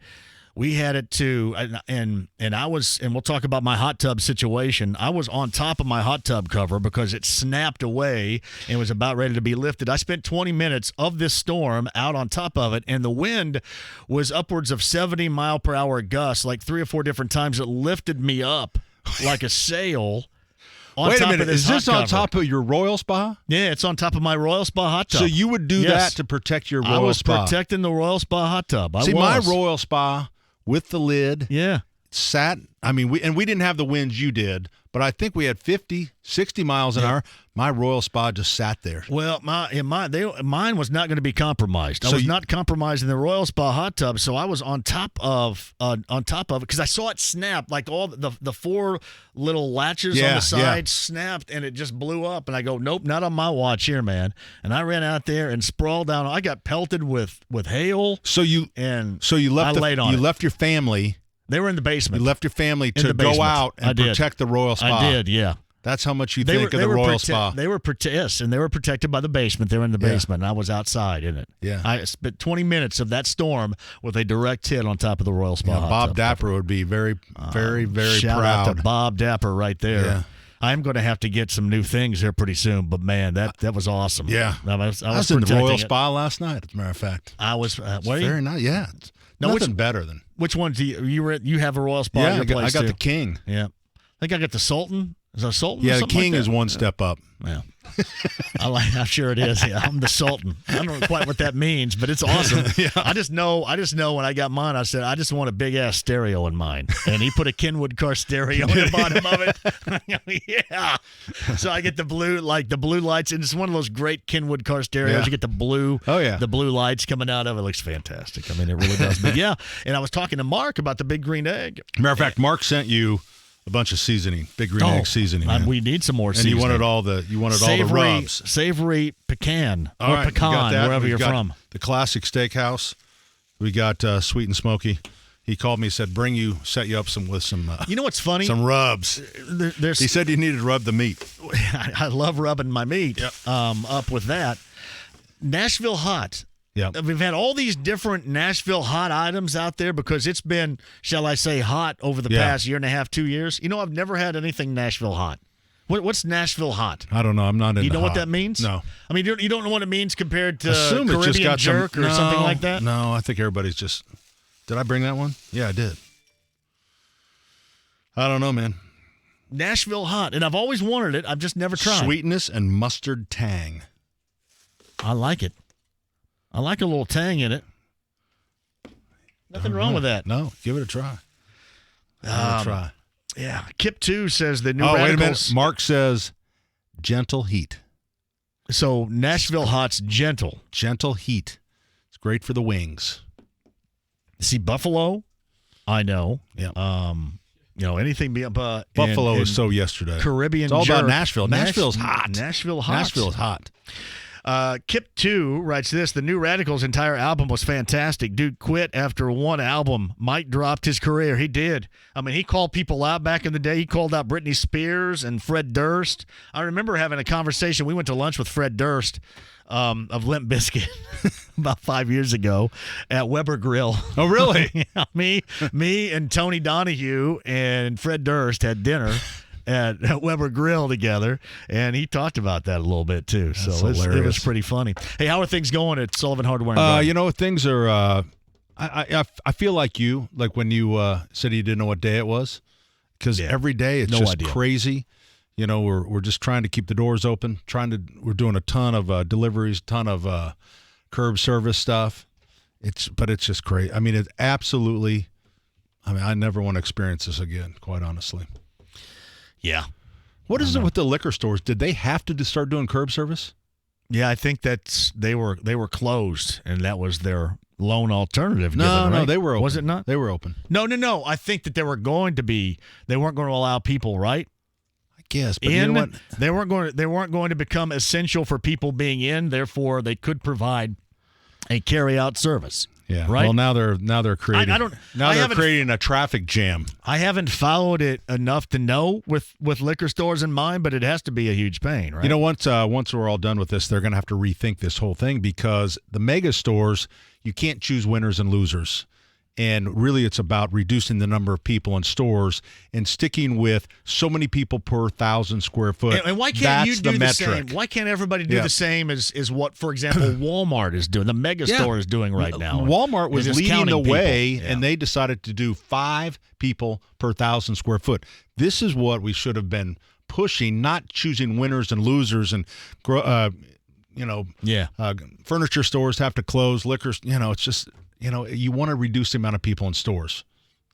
We had it too, and I was, and we'll talk about my hot tub situation. I was on top of my hot tub cover because it snapped away and was about ready to be lifted. I spent 20 minutes of this storm out on top of it, and the wind was upwards of 70 mile per hour gusts, like 3 or 4 different times. It lifted me up like a sail. Wait a minute, is this on top of your Royal Spa? Yeah, it's on top of my Royal Spa hot tub. So you would do that to protect your Royal Spa? I was protecting the Royal Spa hot tub. My Royal Spa with the lid sat, I mean, we didn't have the winds you did, but I think we had 50, 60 miles an hour. My Royal Spa just sat there. Well, mine was not going to be compromised. I So was you- not compromised in the Royal Spa hot tub, so I was on top of it because I saw it snap, like all the four little latches on the side snapped, and it just blew up. And I go, nope, not on my watch here, man. And I ran out there and sprawled down. I got pelted with hail. So you left your family. They were in the basement. You left your family In to the go basement. out I and did. protect the Royal Spa. I did, yeah. That's how much you think of the Royal Spa. They were and they were protected by the basement. They were in the basement, and I was outside in it. Yeah. I spent 20 minutes of that storm with a direct hit on top of the Royal Spa. hot Bob tub. Dapper would be very, very, very Shout proud. out to Bob Dapper right there. Yeah. I'm going to have to get some new things here pretty soon, but man, that was awesome. Yeah. I was in the protecting Royal it. Spa last night, as a matter of fact. I was. It's Were you? very nice. Yeah. It's nothing better than. Which ones do you have a Royal Spa? Yeah, at your place I got too? the King. Yeah. I think I got the Sultan. Is that Sultan? Yeah, or the something King like is that? one step up. Yeah. I'm sure it is. Yeah, I'm the Sultan. I don't know quite what that means, but it's awesome. Yeah. I just know when I got mine, I said, I just want a big ass stereo in mine. And he put a Kenwood car stereo in the bottom of it. Yeah. So I get the blue lights, and it's one of those great Kenwood car stereos. Yeah. You get the blue lights coming out of it. It looks fantastic. I mean, it really does. But yeah, and I was talking to Mark about the Big Green Egg. Matter of fact, Mark sent you a bunch of seasoning, Big Green Egg seasoning. Man. We need some more and seasoning. you wanted all the rubs. Savory pecan All or right, pecan, we got that. wherever We've you're got from. The classic steakhouse. We got sweet and smoky. He called me, said, set you up with some. You know what's funny? Some rubs. He said you needed to rub the meat. I love rubbing my meat up with that. Nashville Hot. Yeah. We've had all these different Nashville Hot items out there because it's been, shall I say, hot over the past year and a half, 2 years. You know, I've never had anything Nashville Hot. What's Nashville Hot? I don't know. I'm not into You know hot. what that means? No. I mean, you don't know what it means compared to Assume Caribbean it just got jerk or something like that? No, I think everybody's just. Did I bring that one? Yeah, I did. I don't know, man. Nashville Hot. And I've always wanted it. I've just never tried. Sweetness and mustard tang. I like it. I like a little tang in it. Nothing wrong with that. No, give it a try. Give it a try. Yeah. Kip 2 says the new Wait a minute. radicals. Mark says gentle heat. So Nashville Hot's gentle. Gentle heat. It's great for the wings. See, Buffalo, I know. Yeah. Anything Buffalo is so yesterday. Caribbean It's all jerk. about Nashville. Nashville's hot. Nashville Hot. Nashville's hot. Kip 2 writes this: the New Radicals' entire album was fantastic. Dude quit after one album. Mike dropped his career. He did. I mean, he called people out back in the day. He called out Britney Spears and Fred Durst. I remember having a conversation. We went to lunch with Fred Durst of Limp Bizkit about 5 years ago at Weber Grill. Oh, really? Yeah, me and Tony Donahue and Fred Durst had dinner at Weber Grill together, and he talked about that a little bit too. That's so it was pretty funny. Hey, how are things going at Sullivan Hardware? Things are. I feel like when you said you didn't know what day it was, because every day it's just crazy. You know, we're just trying to keep the doors open. We're doing a ton of deliveries, ton of curb service stuff. But it's just crazy. I mean, it absolutely. I mean, I never want to experience this again. Quite honestly. Yeah. What is it with the liquor stores? Did they have to start doing curb service? Yeah, I think they were closed, and that was their lone alternative. No, they were open. Was it not? They were open. No. I think that they weren't going to allow people, right? I guess, but you know what? They weren't going to become essential for people being in. Therefore, they could provide a carry-out service. Yeah. Right. Well, now they're creating. They're creating a traffic jam. I haven't followed it enough to know with liquor stores in mind, but it has to be a huge pain, right? You know, once we're all done with this, they're going to have to rethink this whole thing, because the mega stores, you can't choose winners and losers. And really, it's about reducing the number of people in stores and sticking with so many people per 1,000 square foot. And why can't That's you do the metric. same? Why can't everybody do the same as what, for example, Walmart is doing, the mega store is doing right now? Walmart was They're just leading the counting way, people. and they decided to do 5 people per 1,000 square foot. This is what we should have been pushing, not choosing winners and losers and furniture stores have to close, liquors, it's just, you want to reduce the amount of people in stores.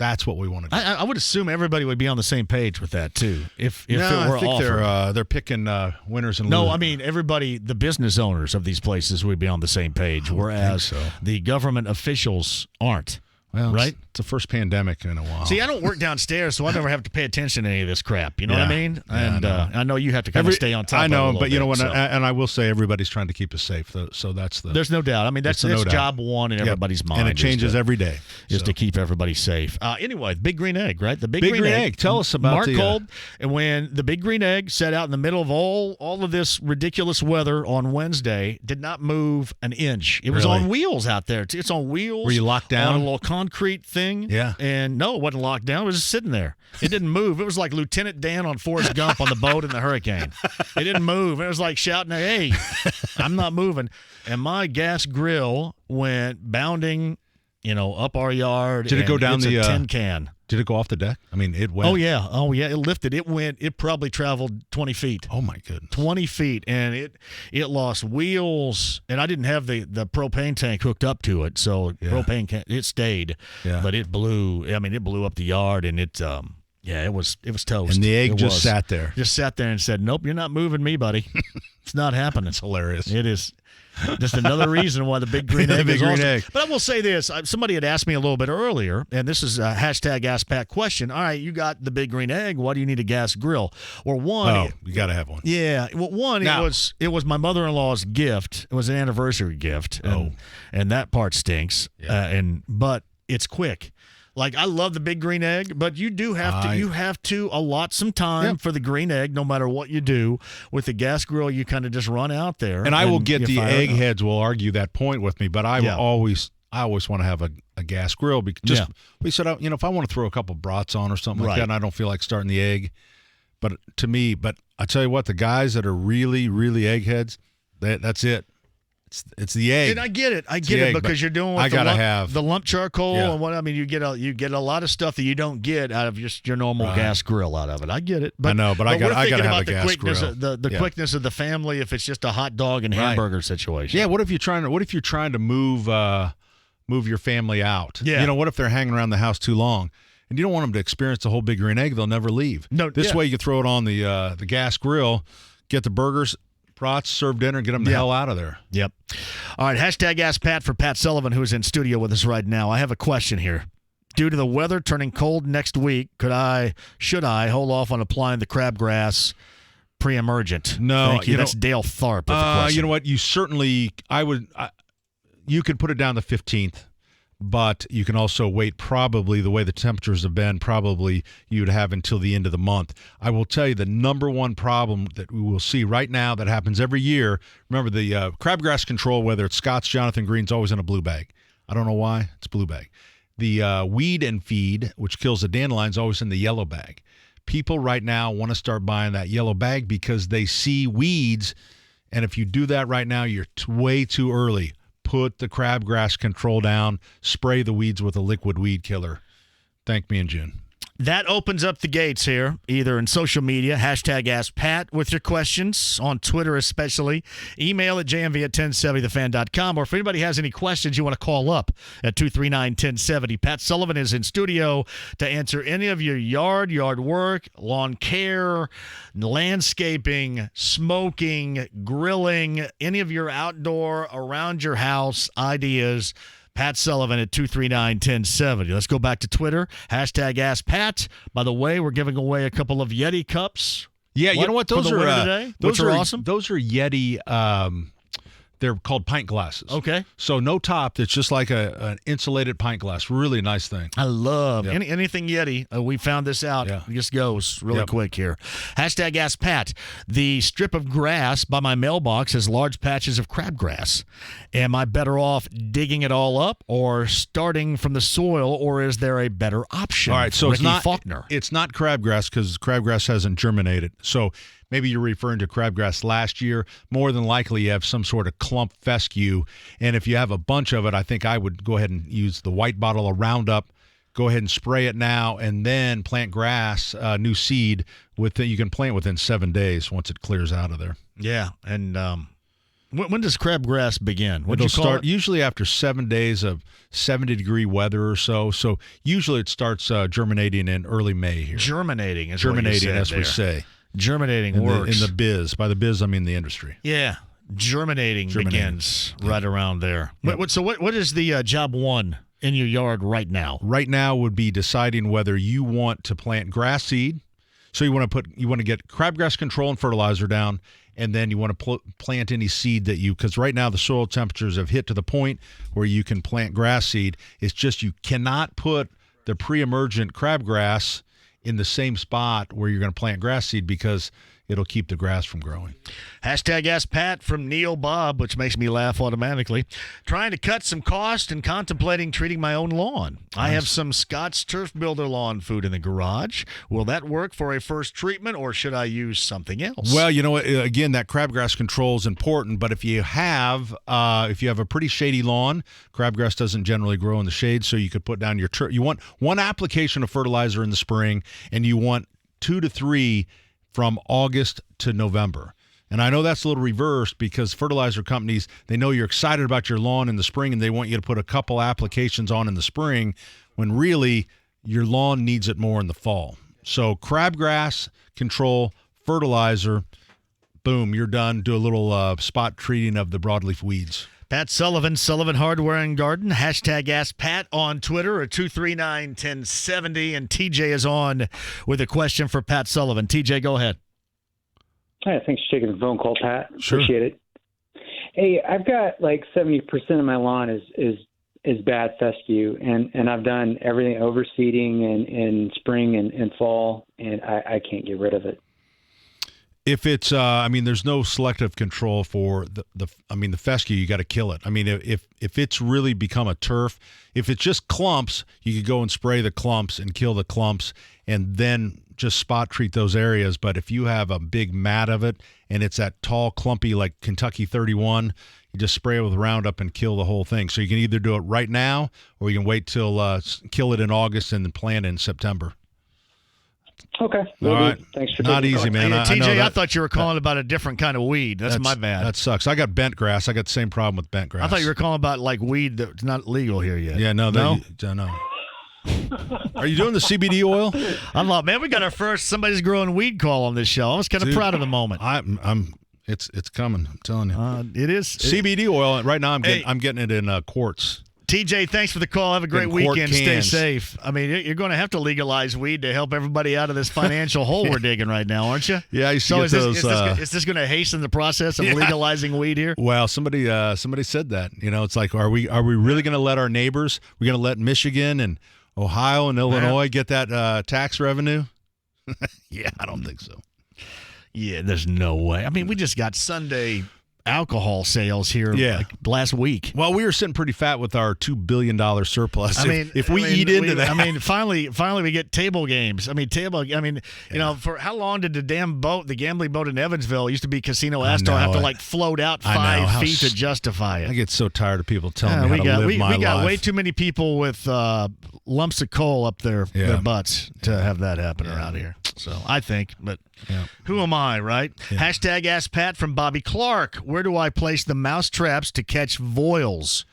That's what we want to do. I would assume everybody would be on the same page with that too. If it were I think offered. they're picking winners and losers. No, I mean everybody. The business owners of these places would be on the same page, whereas the government officials aren't. Well, right? It's the first pandemic in a while. See, I don't work downstairs, so I never have to pay attention to any of this crap. You know what I mean? Yeah, And I know you have to kind of stay on top. I know, of it a but you know little what? bit, And I will say everybody's trying to keep us safe. So that's the. There's no doubt. I mean, that's job one in everybody's mind. And it changes every day. Is to keep everybody safe. Anyway, the Big Green Egg, right? The Big Green Egg. Tell us about Mark Gold. And when the Big Green Egg set out in the middle of all of this ridiculous weather on Wednesday, did not move an inch. It was on wheels out there. It's on wheels. Were you locked down? On a little concrete thing. Yeah. And no, it wasn't locked down. It was just sitting there. It didn't move. It was like Lieutenant Dan on Forrest Gump on the boat in the hurricane. It didn't move. It was like shouting, "Hey, I'm not moving." And my gas grill went bounding, up our yard. Did it go down the tin can? Did it go off the deck? I mean, it went. Oh yeah. It lifted. It probably traveled 20 feet. Oh my goodness. 20 feet, and it lost wheels. And I didn't have the propane tank hooked up to it, so it stayed. Yeah. But it blew. I mean, it blew up the yard, and it was toast. And the egg just sat there. Just sat there and said, "Nope, you're not moving me, buddy. It's not happening." It's hilarious. It is. Just another reason why the Big Green Egg is awesome. But I will say this. Somebody had asked me a little bit earlier, and this is a hashtag Ask Pat question. All right, you got the Big Green Egg. Why do you need a gas grill? Or one. You got to have one. Yeah. Well, one, it was my mother-in-law's gift. It was an anniversary gift. And that part stinks. Yeah. But it's quick. Like, I love the Big Green Egg, but you do have to allot some time for the Green Egg, no matter what you do. With the gas grill, you kind of just run out there. And I will get the eggheads will argue that point with me, but I always want to have a gas grill because we said, if I want to throw a couple brats on or something like that, and I don't feel like starting the egg, but I tell you what, the guys that are really, really eggheads, that's it. It's the egg. And I get it. Because you're doing with the lump charcoal and what. I mean, you get a lot of stuff that you don't get out of just your normal gas grill out of it. I get it. But, I know, but I got to have a gas grill. The quickness of the family if it's just a hot dog and hamburger situation. Yeah. What if you're trying to move your family out? Yeah. What if they're hanging around the house too long? And you don't want them to experience the whole Big Green Egg. They'll never leave. No. This way you can throw it on the gas grill, get the burgers, brats, serve dinner, and get them the hell out of there. Yep. All right, hashtag Ask Pat for Pat Sullivan, who is in studio with us right now. I have a question here. Due to the weather turning cold next week, should I hold off on applying the crabgrass pre-emergent? No. Thank you. That's Dale Tharp with the question. You know what? You certainly, you could put it down the 15th. But you can also wait probably the way the temperatures have been, probably you'd have until the end of the month. I will tell you the number one problem that we will see right now that happens every year. Remember the crabgrass control, whether it's Scott's, Jonathan Green's, always in a blue bag. I don't know why. It's blue bag. The weed and feed, which kills the dandelions, always in the yellow bag. People right now want to start buying that yellow bag because they see weeds. And if you do that right now, you're way too early. Put the crabgrass control down, spray the weeds with a liquid weed killer. Thank me in June. That opens up the gates here, either in social media, hashtag Ask Pat with your questions, on Twitter especially, email at jmv@1070thefan.com, or if anybody has any questions you want to call up at 239-1070. Pat Sullivan is in studio to answer any of your yard work, lawn care, landscaping, smoking, grilling, any of your outdoor, around your house ideas. Pat Sullivan at 239-1070. Let's go back to Twitter. Hashtag Ask Pat. By the way, we're giving away a couple of Yeti cups. Yeah, you know what? Those are today, which are awesome. Those are Yeti. They're called pint glasses. Okay. So no top. It's just like an insulated pint glass. Really nice thing. I love anything Yeti. We found this out. It just goes really quick here. Hashtag Ask Pat. The strip of grass by my mailbox has large patches of crabgrass. Am I better off digging it all up or starting from the soil, or is there a better option? All right. So Ricky Faulkner. It's not crabgrass because crabgrass hasn't germinated. So maybe you're referring to crabgrass last year. More than likely, you have some sort of clump fescue. And if you have a bunch of it, I think I would go ahead and use the white bottle of Roundup. Go ahead and spray it now, and then plant grass, new seed. You can plant within 7 days once it clears out of there. Yeah, and When does crabgrass begin? It'll start usually after 7 days of 70-degree weather or so. So usually it starts germinating in early May here. Germinating is germinating, what you said as there. we say. Germinating works. In the biz. By the biz, I mean the industry. Yeah. Germinating begins right around there. Yep. So what is the job one in your yard right now? Right now would be deciding whether you want to plant grass seed. So you want to get crabgrass control and fertilizer down, and then you want to plant any seed because right now the soil temperatures have hit to the point where you can plant grass seed. It's just you cannot put the pre-emergent crabgrass in the same spot where you're going to plant grass seed because it'll keep the grass from growing. Hashtag Ask Pat from Neil Bob, which makes me laugh automatically. Trying to cut some cost and contemplating treating my own lawn. Nice. I have some Scott's Turf Builder lawn food in the garage. Will that work for a first treatment, or should I use something else? Well, you know what? Again, that crabgrass control is important, but if you have a pretty shady lawn, crabgrass doesn't generally grow in the shade, so you could put down your turf. You want one application of fertilizer in the spring, and you want 2 to 3 from August to November. And I know that's a little reversed because fertilizer companies, they know you're excited about your lawn in the spring and they want you to put a couple applications on in the spring when really your lawn needs it more in the fall. So crabgrass control, fertilizer, boom, you're done. Do a little spot treating of the broadleaf weeds. Pat Sullivan, Sullivan Hardware and Garden. Hashtag Ask Pat on Twitter at 239-1070. And TJ is on with a question for Pat Sullivan. TJ, go ahead. Hi, thanks for taking the phone call, Pat. Sure. Appreciate it. Hey, I've got like 70% of my lawn is bad fescue, and I've done everything, overseeding in spring and fall, and I can't get rid of it. If it's, there's no selective control for the fescue. You got to kill it. I mean, if it's really become a turf, if it's just clumps, you could go and spray the clumps and kill the clumps, and then just spot treat those areas. But if you have a big mat of it and it's that tall, clumpy like Kentucky 31, you just spray it with Roundup and kill the whole thing. So you can either do it right now, or you can wait till kill it in August and then plant in September. Okay. All right. Thanks for Not easy, man. Hey, TJ, I I thought you were calling about a different kind of weed. That's my bad. That sucks. I got bent grass. I got the same problem with bent grass. I thought you were calling about like weed that's not legal here yet. Yeah, no. Are you doing the CBD oil? I'm not, man. We got our first somebody's growing weed call on this show. I was kind of proud of the moment. It's coming. I'm telling you. It is CBD oil. Right now, I'm getting it in quarts. TJ, thanks for the call. Have a great weekend. Stay safe. I mean, you're going to have to legalize weed to help everybody out of this financial hole we're digging right now, aren't you? Yeah, is this going to hasten the process of legalizing weed here? Well, somebody said that. You know, it's like, are we really going to let our neighbors? We're going to let Michigan and Ohio and Illinois get that tax revenue? Yeah, I don't think so. Yeah, there's no way. I mean, we just got Sunday alcohol sales here last week. Well, we were sitting pretty fat with our $2 billion surplus. If we eat into that. I mean, finally we get table games. You know, for how long did the gambling boat in Evansville, used to be Casino Astor, have to float out 5 feet to justify it? I get so tired of people telling me how to live my life. We got way too many people with lumps of coal up their butts to have that happen around here. So I think, but who am I, right? Yeah. Hashtag Ask Pat from Bobby Clark. Where do I place the mouse traps to catch voiles?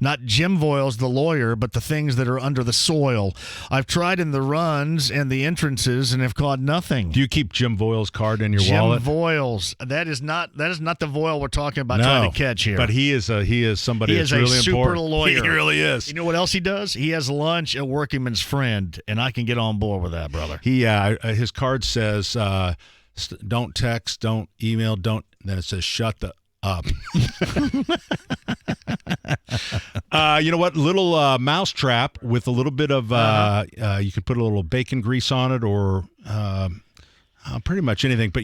Not Jim Voiles, the lawyer, but the things that are under the soil. I've tried in the runs and the entrances and have caught nothing. Do you keep Jim Voiles' card in your wallet? Jim Voiles. That is not the voile we're talking about trying to catch here. But he is somebody he that's is really a super important. Lawyer. He really is. You know what else he does? He has lunch at Workingman's Friend, and I can get on board with that, brother. His card says don't text, don't email, don't. Then it says shut the up. You know what? Little mouse trap with a little bit of you could put a little bacon grease on it, or pretty much anything. But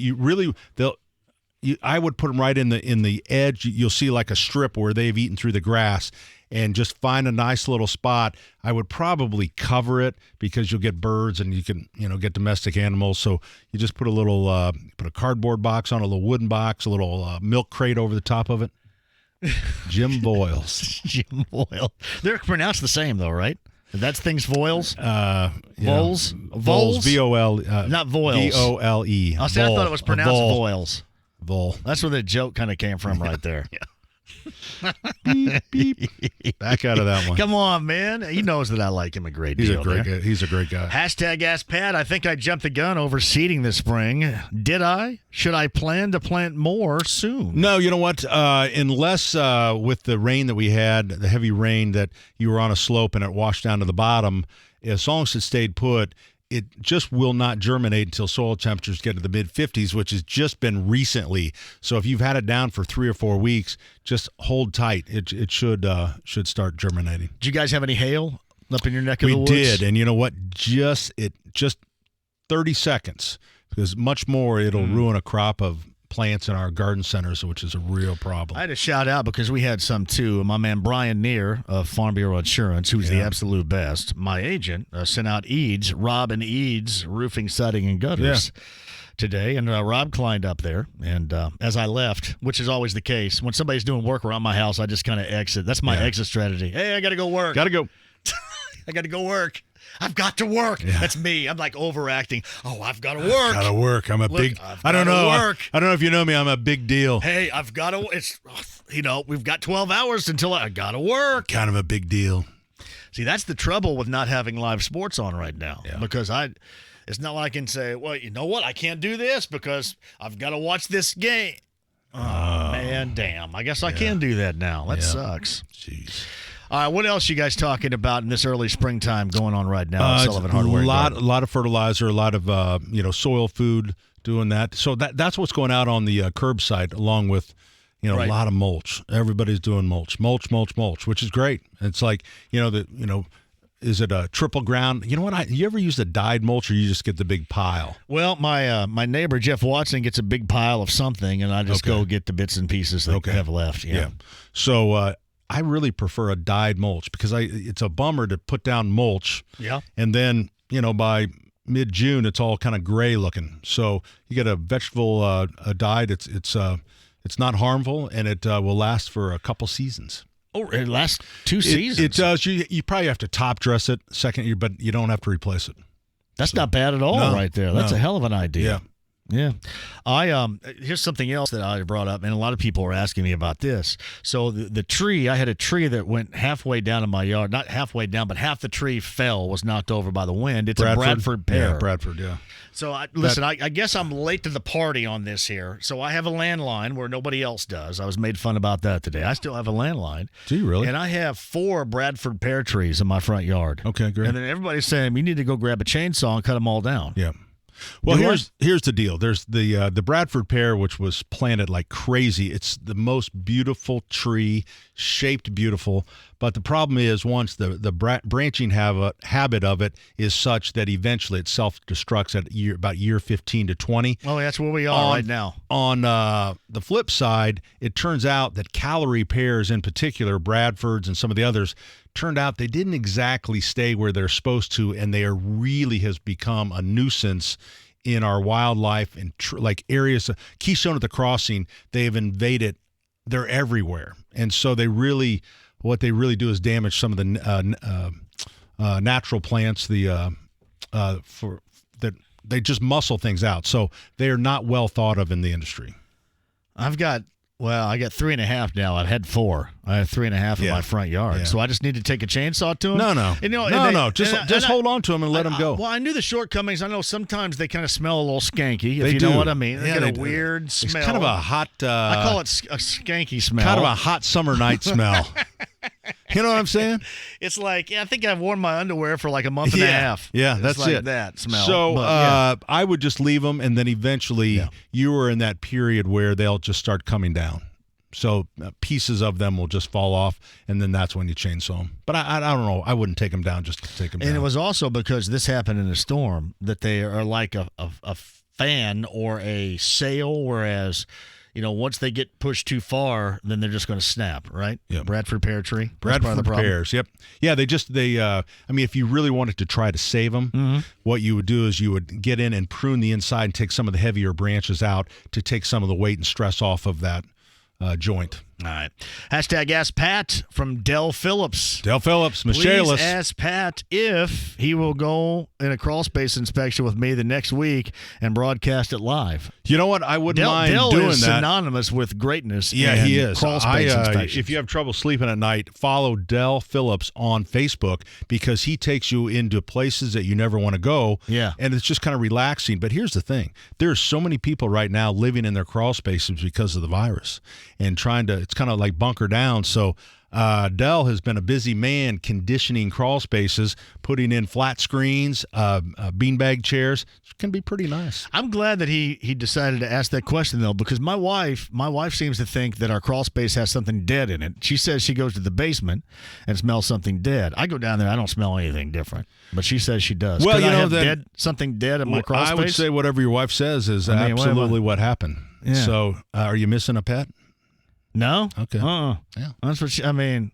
I would put them right in the edge. You'll see like a strip where they've eaten through the grass, and just find a nice little spot. I would probably cover it because you'll get birds and you can get domestic animals. So you just put put a cardboard box on, a little wooden box, a little milk crate over the top of it. Jim Voiles. Jim Voiles. They're pronounced the same though, right? That's things voiles? Voles? Voles? V-O-L. Not voiles. V-O-L-E. I thought it was pronounced voiles. Vol. That's where the joke kind of came from right there. Beep, beep. Back out of that one. Come on, man. He knows that I like him a great deal. He's a great guy. Hashtag Ask Pat. I think I jumped the gun over seeding this spring. Did I? Should I plan to plant more soon? No, you know what? Unless with the rain that we had, the heavy rain that you were on a slope and it washed down to the bottom, as long as it stayed put, it just will not germinate until soil temperatures get to the mid-50s, which has just been recently. So if you've had it down for 3 or 4 weeks, just hold tight. It should start germinating. Did you guys have any hail up in your neck of the woods? We did, and you know what? Just 30 seconds, because much more it'll ruin a crop of plants in our garden centers, which is a real problem. I had to shout out because we had some too. My man Brian Neer of Farm Bureau Insurance, who's the absolute best, my agent, sent out Rob and Eads Roofing, Siding, and Gutters today. And Rob climbed up there. And as I left, which is always the case, when somebody's doing work around my house, I just kind of exit. That's my exit strategy. Hey, I got to go work. Got to go. I got to go work. I've got to work. Yeah. That's me. I'm like overacting. Oh, I've got to work. Got to work. I'm a big. I don't know. I don't know if you know me. I'm a big deal. Hey, I've got to. It's we've got 12 hours until I got to work. Kind of a big deal. See, that's the trouble with not having live sports on right now. Yeah. Because it's not like I can say, well, you know what? I can't do this because I've got to watch this game. Oh man, damn. I guess I can do that now. That sucks. Jeez. All right, what else you guys talking about in this early springtime going on right now at Sullivan Hardware? A lot of fertilizer, a lot of soil food, doing that. So that's what's going out on the curbside, along with a lot of mulch. Everybody's doing mulch, which is great. It's like is it a triple ground? You know what? You ever use the dyed mulch, or you just get the big pile? Well, my neighbor Jeff Watson gets a big pile of something, and I just go get the bits and pieces that have left. Yeah. So. I really prefer a dyed mulch because it's a bummer to put down mulch. Yeah. And then, by mid-June, it's all kind of gray looking. So you get a vegetable dyed. It's not harmful, and it will last for a couple seasons. Oh, it lasts 2 seasons. It does. You probably have to top dress it second year, but you don't have to replace it. That's not bad at all right there. That's a hell of an idea. Yeah. Yeah. Here's something else that I brought up, and a lot of people are asking me about this. So the tree, I had a tree that went halfway down in my yard. Not halfway down, but half the tree was knocked over by the wind. It's a Bradford pear. Yeah, Bradford, yeah. So, I guess I'm late to the party on this here. So I have a landline where nobody else does. I was made fun about that today. I still have a landline. Do you really? And I have 4 Bradford pear trees in my front yard. Okay, great. And then everybody's saying, you need to go grab a chainsaw and cut them all down. Yeah. Well, here's the deal. There's the Bradford pear, which was planted like crazy. It's the most beautiful tree, shaped beautiful. But the problem is, once the branching habit of it is such that eventually it self-destructs at about year 15 to 20. Well, that's where we are right now. On the flip side, it turns out that Calorie pears in particular, Bradfords and some of the others, turned out they didn't exactly stay where they're supposed to, and they really has become a nuisance in our wildlife and like areas. Keystone at the Crossing, they've invaded. They're everywhere, and so what they really do is damage some of the natural plants. That they just muscle things out, so they are not well thought of in the industry. I got 3.5 now. I've had 4. I have 3.5 in my front yard. Yeah. So I just need to take a chainsaw to them? No. Just hold on to them and let them go. Well, I knew the shortcomings. I know sometimes they kind of smell a little skanky, if you know what I mean. They get a weird smell. It's kind of a hot... I call it a skanky smell. Kind of a hot summer night smell. You know what I'm saying? It's like, I think I've worn my underwear for like a month and a half. Yeah, that's like it. That smell. So I would just leave them, and then eventually you are in that period where they'll just start coming down. So pieces of them will just fall off, and then that's when you chainsaw them. But I don't know. I wouldn't take them down just to take them down. And it was also because this happened in a storm that they are like a fan or a sail, whereas... once they get pushed too far, then they're just going to snap, right? Yeah. Bradford pear tree. Bradford pears, yep. Yeah, if you really wanted to try to save them, what you would do is you would get in and prune the inside and take some of the heavier branches out to take some of the weight and stress off of that joint. All right. Hashtag Ask Pat from Dell Phillips. Dell Phillips, Please Michaelis. ask Pat if he will go in a crawl space inspection with me the next week and broadcast it live. You know what? I wouldn't mind Dell doing is that. synonymous with greatness. Yeah, in he is. Crawl space inspections. If you have trouble sleeping at night, follow Dell Phillips on Facebook because he takes you into places that you never want to go. Yeah. And it's just kind of relaxing. But here's the thing. There's so many people right now living in their crawl spaces because of the virus and trying to, it's kind of like bunker down. So Dell has been a busy man conditioning crawl spaces, putting in flat screens, beanbag chairs. It can be pretty nice. I'm glad that he decided to ask that question, though, because my wife seems to think that our crawl space has something dead in it. She says she goes to the basement and smells something dead. I go down there, I don't smell anything different, but she says she does. Well, Could you I know have that something dead in my crawl space? I would say whatever your wife says is absolutely what happened. Yeah. So, are you missing a pet? No. Okay. Yeah. That's what I mean.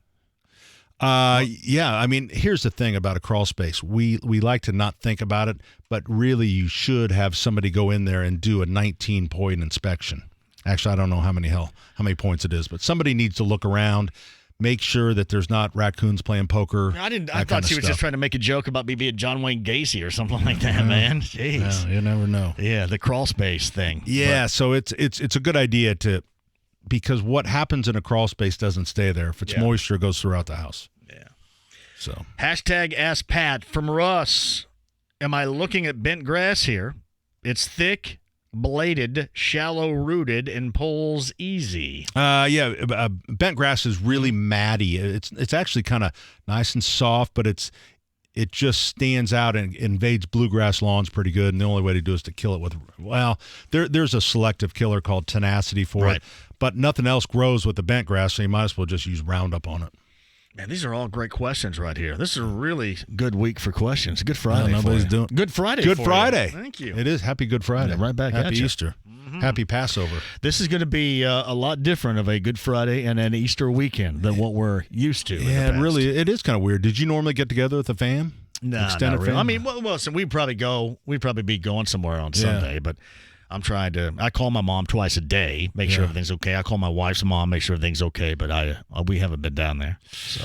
Yeah. I mean, here's the thing about a crawl space. We like to not think about it, but really you should have somebody go in there and do a 19-point inspection. Actually, I don't know how many points it is, but somebody needs to look around, make sure that there's not raccoons playing poker. I thought she was just trying to make a joke about me being John Wayne Gacy or something like that, man. Jeez. Yeah, you never know. Yeah, the crawl space thing. Yeah, so it's a good idea because what happens in a crawl space doesn't stay there. If it's moisture, it goes throughout the house. Yeah. So hashtag Ask Pat from Russ. Am I looking at bent grass here? It's thick, bladed, shallow rooted, and pulls easy. Bent grass is really matty. It's actually kind of nice and soft, but it just stands out and invades bluegrass lawns pretty good. And the only way to do it is to kill it with, there's a selective killer called tenacity for it, but nothing else grows with the bent grass, so you might as well just use Roundup on it. Man, these are all great questions right here. This is a really good week for questions. Good Friday. Nobody's for you. doing Good Friday. Good for Friday. You. Thank you. It is. Happy Good Friday. Yeah, right back Happy at you. Easter. Happy Passover. This is going to be a lot different of a Good Friday and an Easter weekend than what we're used to. Yeah, it is kind of weird. Did you normally get together with the fam? No, not really. I mean, so we'd probably be going somewhere on Sunday, but I'm trying to. I call my mom twice a day, make sure everything's okay. I call my wife's mom, make sure everything's okay. But we haven't been down there, so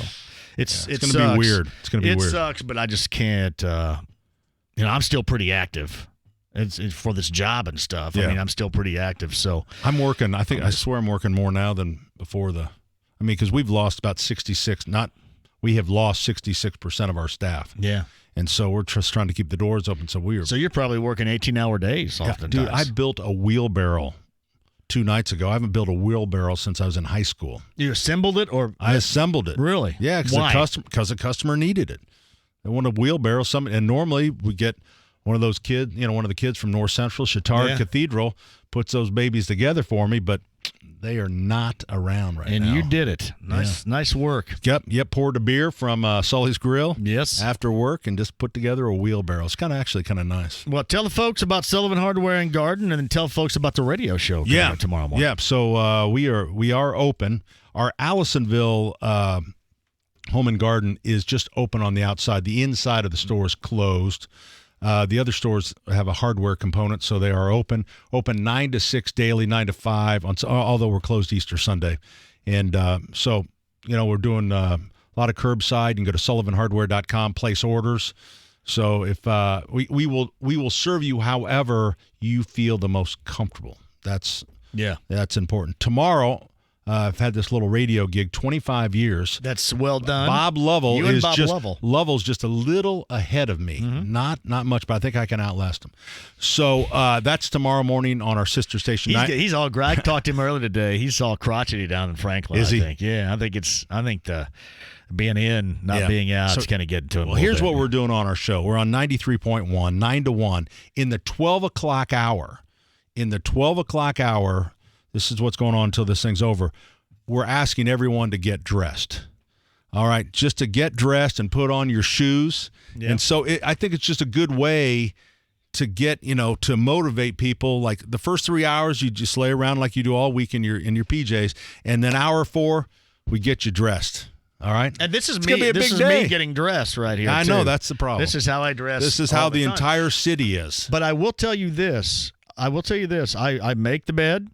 it's going to be weird. It's going to be weird. It sucks, but I just can't. I'm still pretty active. It's for this job and stuff. Yeah. I mean, I'm still pretty active. So I'm working. I swear I'm working more now than before because we've lost about 66. We have lost 66% of our staff. Yeah. And so we're just trying to keep the doors open. So you're probably working 18-hour days oftentimes. Dude, I built a wheelbarrow 2 nights ago. I haven't built a wheelbarrow since I was in high school. You assembled it, or I assembled it? Really? Yeah, because a customer needed it. They wanted a wheelbarrow. And normally we get one of those kids, one of the kids from North Central, Chittard Cathedral, puts those babies together for me, but they are not around right now. And you did it. Nice work. Yep. Poured a beer from Sully's Grill. Yes. After work and just put together a wheelbarrow. It's actually kind of nice. Well, tell the folks about Sullivan Hardware and Garden, and then tell folks about the radio show coming up tomorrow morning. Yeah. So we are open. Our Allisonville Home and Garden is just open on the outside. The inside of the store is closed. The other stores have a hardware component, so they are open 9 to 6 daily, 9 to 5, although we're closed Easter Sunday. And so, we're doing a lot of curbside. You can go to sullivanhardware.com, place orders. So if we will serve you however you feel the most comfortable. That's important. Tomorrow, I've had this little radio gig, 25 years. That's well done. Bob Lovell Lovell's just a little ahead of me. Not much, but I think I can outlast him. So that's tomorrow morning on our sister station. He's all I talked to him earlier today. He's all crotchety down in Franklin. Is he? I think. Yeah, I think the being in, not being out, it's kind of getting to him. Well, here's what we're doing on our show. We're on 93.1, 9 to 1 in the 12 o'clock hour. This is what's going on until this thing's over. We're asking everyone to get dressed. All right, just to get dressed and put on your shoes. Yeah. And so I think it's just a good way to get, to motivate people. Like the first 3 hours, you just lay around like you do all week in your PJs. And then hour 4, we get you dressed. All right? And this is me getting dressed right here. I know, that's the problem. This is how I dress. This is how the entire city is. But I will tell you this. I make the bed.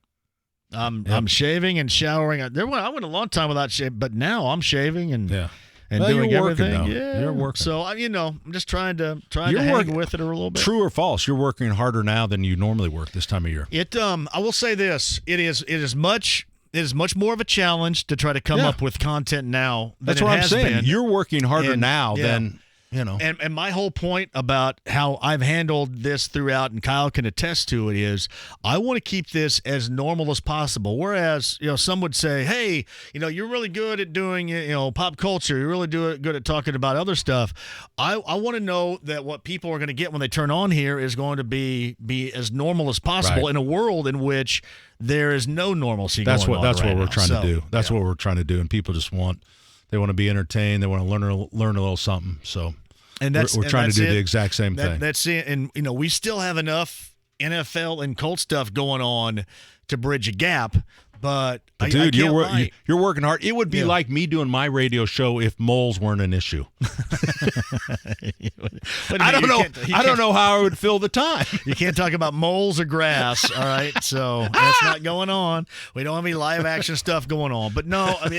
I'm shaving and showering. I went a long time without shaving, but now I'm shaving and doing you're working everything. now. Yeah, You're working. So I'm just trying to hang with it a little bit. True or false? You're working harder now than you normally work this time of year. I will say this: it is much more of a challenge to try to come up with content now. That's what I'm saying. Been. You're working harder now than. And my whole point about how I've handled this throughout, and Kyle can attest to it, is I want to keep this as normal as possible. Whereas, some would say, hey, you're really good at doing, pop culture. You're really good at talking about other stuff. I want to know that what people are going to get when they turn on here is going to be as normal as possible in a world in which there is no normalcy That's going on what right we're now. trying to do. That's what we're trying to do. And people just they want to be entertained. They want to learn a little something. So we're trying to do the exact same thing. That's it. And, we still have enough NFL and Colts stuff going on to bridge a gap. But dude, you're working hard. It would be like me doing my radio show if moles weren't an issue. I don't know how I would fill the time. You can't talk about moles or grass, all right? So that's not going on. We don't have any live action stuff going on. But no, I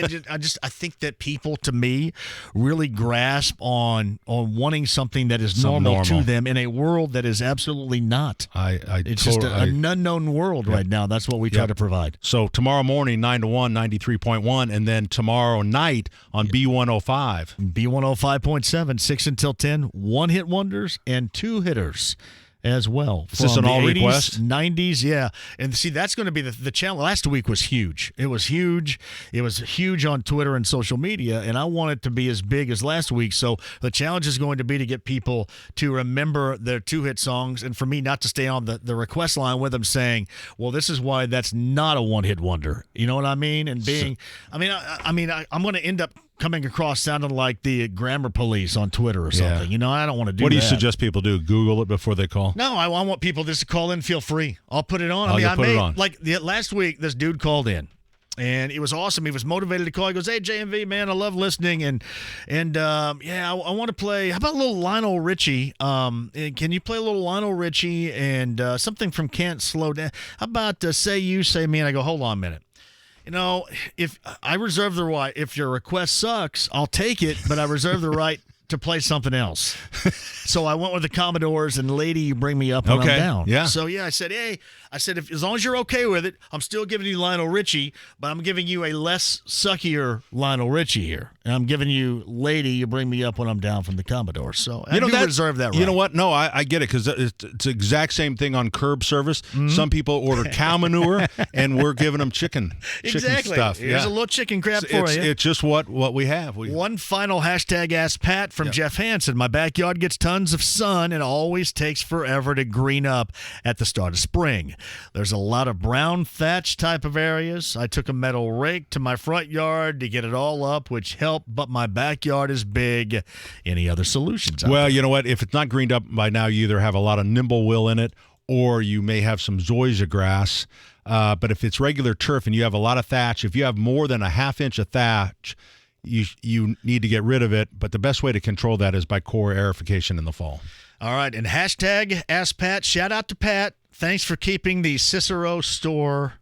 think that people, to me, really grasp on wanting something that is normal to them in a world that is absolutely not. It's just an unknown world right now. That's what we try to provide. So tomorrow morning, 9 to 1, 93.1, and then tomorrow night on B105. B105.7, 6 until 10, one-hit wonders and two-hitters as well. Is this an all 80s, request? 90s, yeah. And see, that's going to be the challenge. Last week was huge. It was huge. It was huge on Twitter and social media, and I want it to be as big as last week. So the challenge is going to be to get people to remember their two-hit songs, and for me not to stay on the request line with them saying, well, this is why that's not a one-hit wonder. You know what I mean? And I'm going to end up coming across sounding like the grammar police on Twitter or something. I don't want to do that. What do you suggest people do? Google it before they call? No, I want people just to call in. Feel free. I'll put it on. Put it on. Like last week, this dude called in. And it was awesome. He was motivated to call. He goes, "Hey, JMV, man, I love listening." And I want to play. How about a little Lionel Richie? Can you play a little Lionel Richie and something from Can't Slow Down? How about Say You, Say Me? And I go, hold on a minute. If I reserve the right, if your request sucks, I'll take it, but I reserve the right to play something else. So I went with the Commodores and Lady You Bring Me Up When I'm Down. Yeah. So I said, as long as you're okay with it, I'm still giving you Lionel Richie, but I'm giving you a less suckier Lionel Richie here. And I'm giving you Lady You Bring Me Up When I'm Down from the Commodores. So I reserve that right. You know what? No, I get it, because it's the exact same thing on curb service. Mm-hmm. Some people order cow manure, and we're giving them chicken stuff. Here's a little chicken crap for you. It's just what we have. One final hashtag Ask Pat from Jeff Hansen. My backyard gets tons of sun and always takes forever to green up at the start of spring. There's a lot of brown thatch type of areas. I took a metal rake to my front yard to get it all up, which helped, but my backyard is big. Any other solutions? Well, you know what? If it's not greened up by now, you either have a lot of nimblewill in it, or you may have some zoysia grass. But if it's regular turf and you have a lot of thatch, if you have more than a half inch of thatch, you need to get rid of it. But the best way to control that is by core aerification in the fall. All right, and hashtag Ask Pat. Shout out to Pat. Thanks for keeping the Cicero store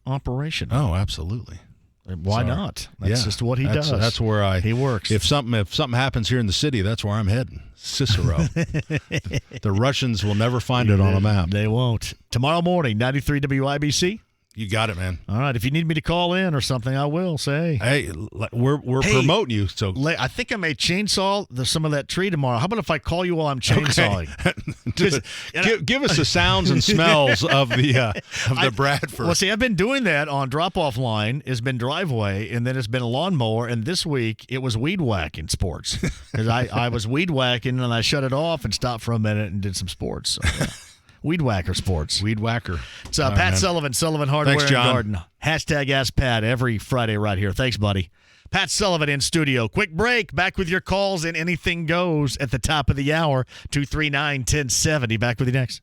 operational. Oh, absolutely. Why not? That's just what he does. That's where he works. If something happens here in the city, that's where I'm heading. Cicero. The Russians will never find it on a map. They won't. Tomorrow morning, 93 WIBC. You got it, man. All right. If you need me to call in or something, I will say. Hey, we're promoting you. So I think I may chainsaw some of that tree tomorrow. How about if I call you while I'm chainsawing? Okay. Give us the sounds and smells of the Bradford. Well, see, I've been doing that on drop-off line. It's been driveway, and then it's been a lawnmower. And this week it was weed whacking sports, because I was weed whacking and I shut it off and stopped for a minute and did some sports. So, yeah. Weed Whacker Sports. Weed Whacker. It's Pat Sullivan, Sullivan Hardware Thanks, and John. Garden. Hashtag Ask Pat every Friday right here. Thanks, buddy. Pat Sullivan in studio. Quick break. Back with your calls and anything goes at the top of the hour. 239-1070. Back with you next.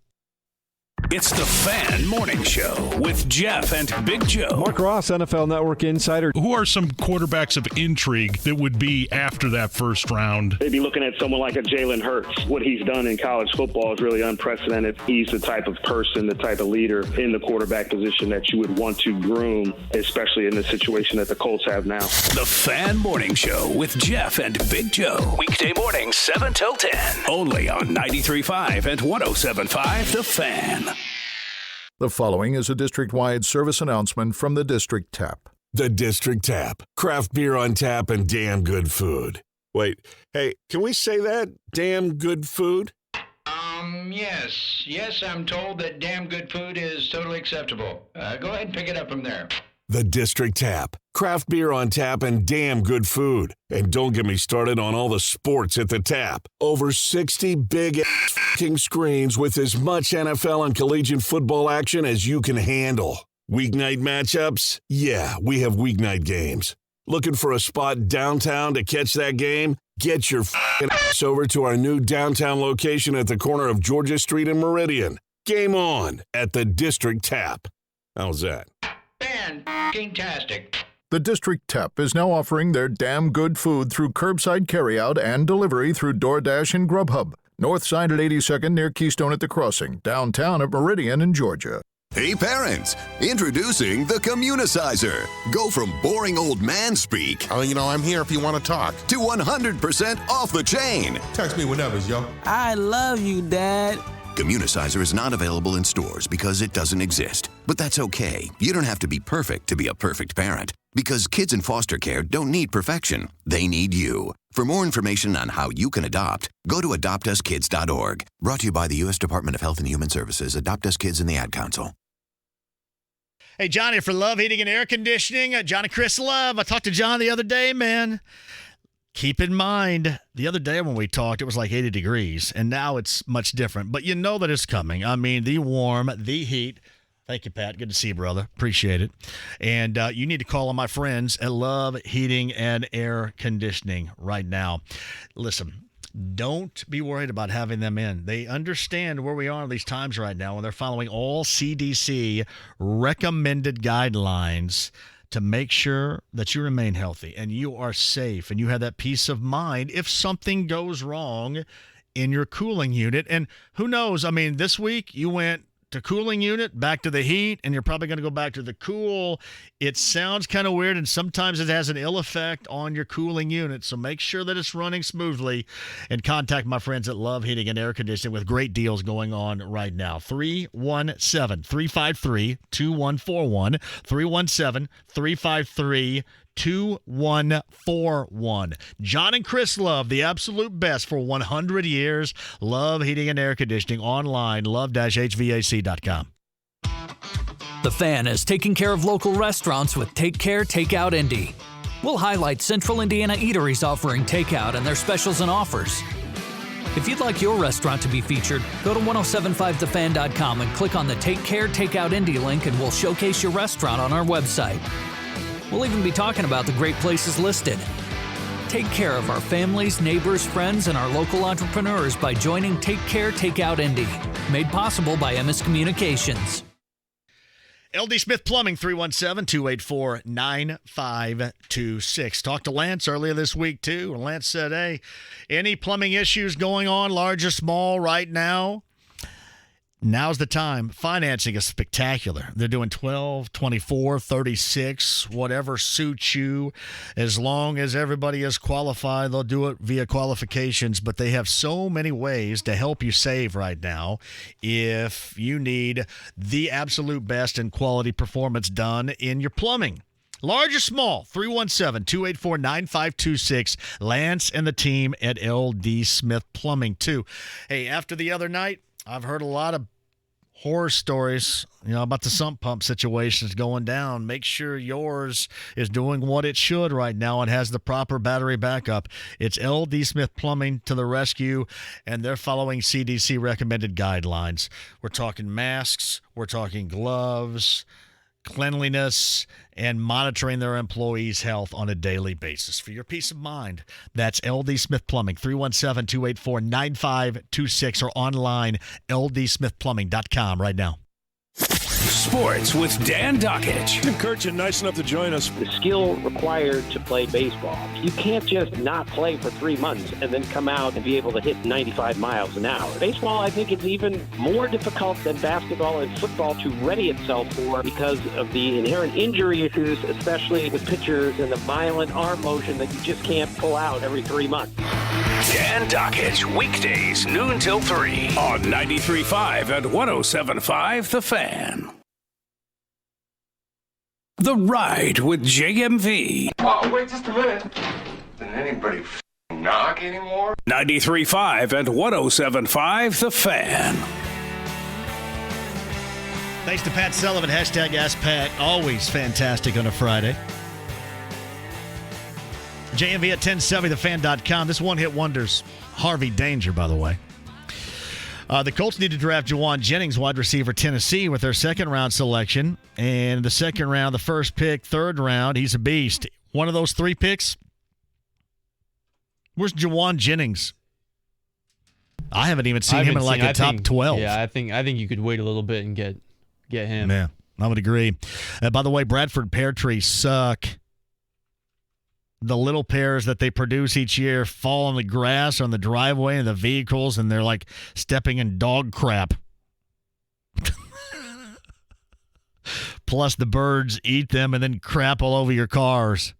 It's the Fan Morning Show with Jeff and Big Joe. Mark Ross, NFL Network insider. Who are some quarterbacks of intrigue that would be after that first round? They'd be looking at someone like a Jalen Hurts. What he's done in college football is really unprecedented. He's the type of person, the type of leader in the quarterback position that you would want to groom, especially in the situation that the Colts have now. The Fan Morning Show with Jeff and Big Joe. Weekday mornings 7 till 10. Only on 93.5 and 107.5 The Fan. The following is a district-wide service announcement from the District Tap. The District Tap. Craft beer on tap and damn good food. Wait, hey, can we say that? Damn good food? Yes, I'm told that damn good food is totally acceptable. Go ahead and pick it up from there. The District Tap. Craft beer on tap and damn good food. And don't get me started on all the sports at the tap. Over 60 big-ass f***ing screens with as much NFL and collegiate football action as you can handle. Weeknight matchups? Yeah, we have weeknight games. Looking for a spot downtown to catch that game? Get your f***ing ass over to our new downtown location at the corner of Georgia Street and Meridian. Game on at the District Tap. How's that? Fantastic. The District Tap is now offering their damn good food through curbside carryout and delivery through DoorDash and Grubhub. North side at 82nd near Keystone at the Crossing. Downtown at Meridian in Georgia. Hey parents, introducing the Communicizer. Go from boring old man speak. Oh, I'm here if you want to talk. To 100% off the chain. Text me whenever, yo. I love you, Dad. Communicizer is not available in stores because it doesn't exist. But that's okay. You don't have to be perfect to be a perfect parent. Because kids in foster care don't need perfection. They need you. For more information on how you can adopt, go to adoptuskids.org. Brought to you by the U.S. Department of Health and Human Services, Adopt Us Kids, and the Ad Council. Hey, Johnny for Love Heating and Air Conditioning. Johnny Chris Love. I talked to John the other day, man. Keep in mind, the other day when we talked, it was like 80 degrees, and now it's much different. But you know that it's coming. I mean, the warm, the heat. Thank you, Pat. Good to see you, brother. Appreciate it. And you need to call on my friends at Love Heating and Air Conditioning right now. Listen, don't be worried about having them in. They understand where we are in these times right now, and they're following all CDC recommended guidelines to make sure that you remain healthy and you are safe and you have that peace of mind if something goes wrong in your cooling unit. And who knows? I mean, this week you went to cooling unit, back to the heat, and you're probably going to go back to the cool. It sounds kind of weird, and sometimes it has an ill effect on your cooling unit. So make sure that it's running smoothly and contact my friends at Love Heating and Air Conditioning with great deals going on right now. 317-353-2141. 317-353-2141. 2141. John and Chris Love, the absolute best for 100 years. Love Heating and Air Conditioning online, love-hvac.com. The Fan is taking care of local restaurants with Take Care Takeout Indy. We'll highlight Central Indiana eateries offering takeout and their specials and offers. If you'd like your restaurant to be featured, go to 1075thefan.com and click on the Take Care Takeout Indy link, and we'll showcase your restaurant on our website. We'll even be talking about the great places listed. Take care of our families, neighbors, friends, and our local entrepreneurs by joining Take Care Takeout Indy. Made possible by MS Communications. LD Smith Plumbing, 317-284-9526. Talked to Lance earlier this week, too. And Lance said, hey, any plumbing issues going on, large or small, right now? Now's the time. Financing is spectacular. They're doing 12, 24, 36, whatever suits you. As long as everybody is qualified, they'll do it via qualifications. But they have so many ways to help you save right now if you need the absolute best and quality performance done in your plumbing. Large or small, 317-284-9526. Lance and the team at LD Smith Plumbing, too. Hey, after the other night, I've heard a lot of horror stories, about the sump pump situations going down. Make sure yours is doing what it should right now and has the proper battery backup. It's LD Smith Plumbing to the rescue, and they're following CDC recommended guidelines. We're talking masks. We're talking gloves. cleanliness, and monitoring their employees' health on a daily basis. For your peace of mind, that's LD Smith Plumbing, 317-284-9526 or online, ldsmithplumbing.com right now. Sports with Dan Dockich. Tim Kirchin, nice enough to join us. The skill required to play baseball. You can't just not play for 3 months and then come out and be able to hit 95 miles an hour. Baseball, I think, is even more difficult than basketball and football to ready itself for because of the inherent injury issues, especially with pitchers and the violent arm motion that you just can't pull out every 3 months. Dan Dockich, weekdays noon till 3 on 93.5 and 107.5 The Fan. The Ride with JMV. Oh, wait just a minute. Didn't anybody knock anymore? 93.5 and 107.5 The Fan. Thanks to Pat Sullivan, hashtag Ask Pat. Always fantastic on a Friday. JMV at 1070thefan.com. This one-hit wonders. Harvey Danger, by the way. The Colts need to draft Juwan Jennings, wide receiver, Tennessee, with their second-round selection. And the second round, the first pick, third round, he's a beast. One of those 3 picks. Where's Juwan Jennings? I haven't even seen him in like a top 12. Yeah, I think you could wait a little bit and get him. Yeah, I would agree. By the way, Bradford pear trees suck. The little pears that they produce each year fall on the grass or on the driveway and the vehicles, and they're like stepping in dog crap. Plus, the birds eat them and then crap all over your cars.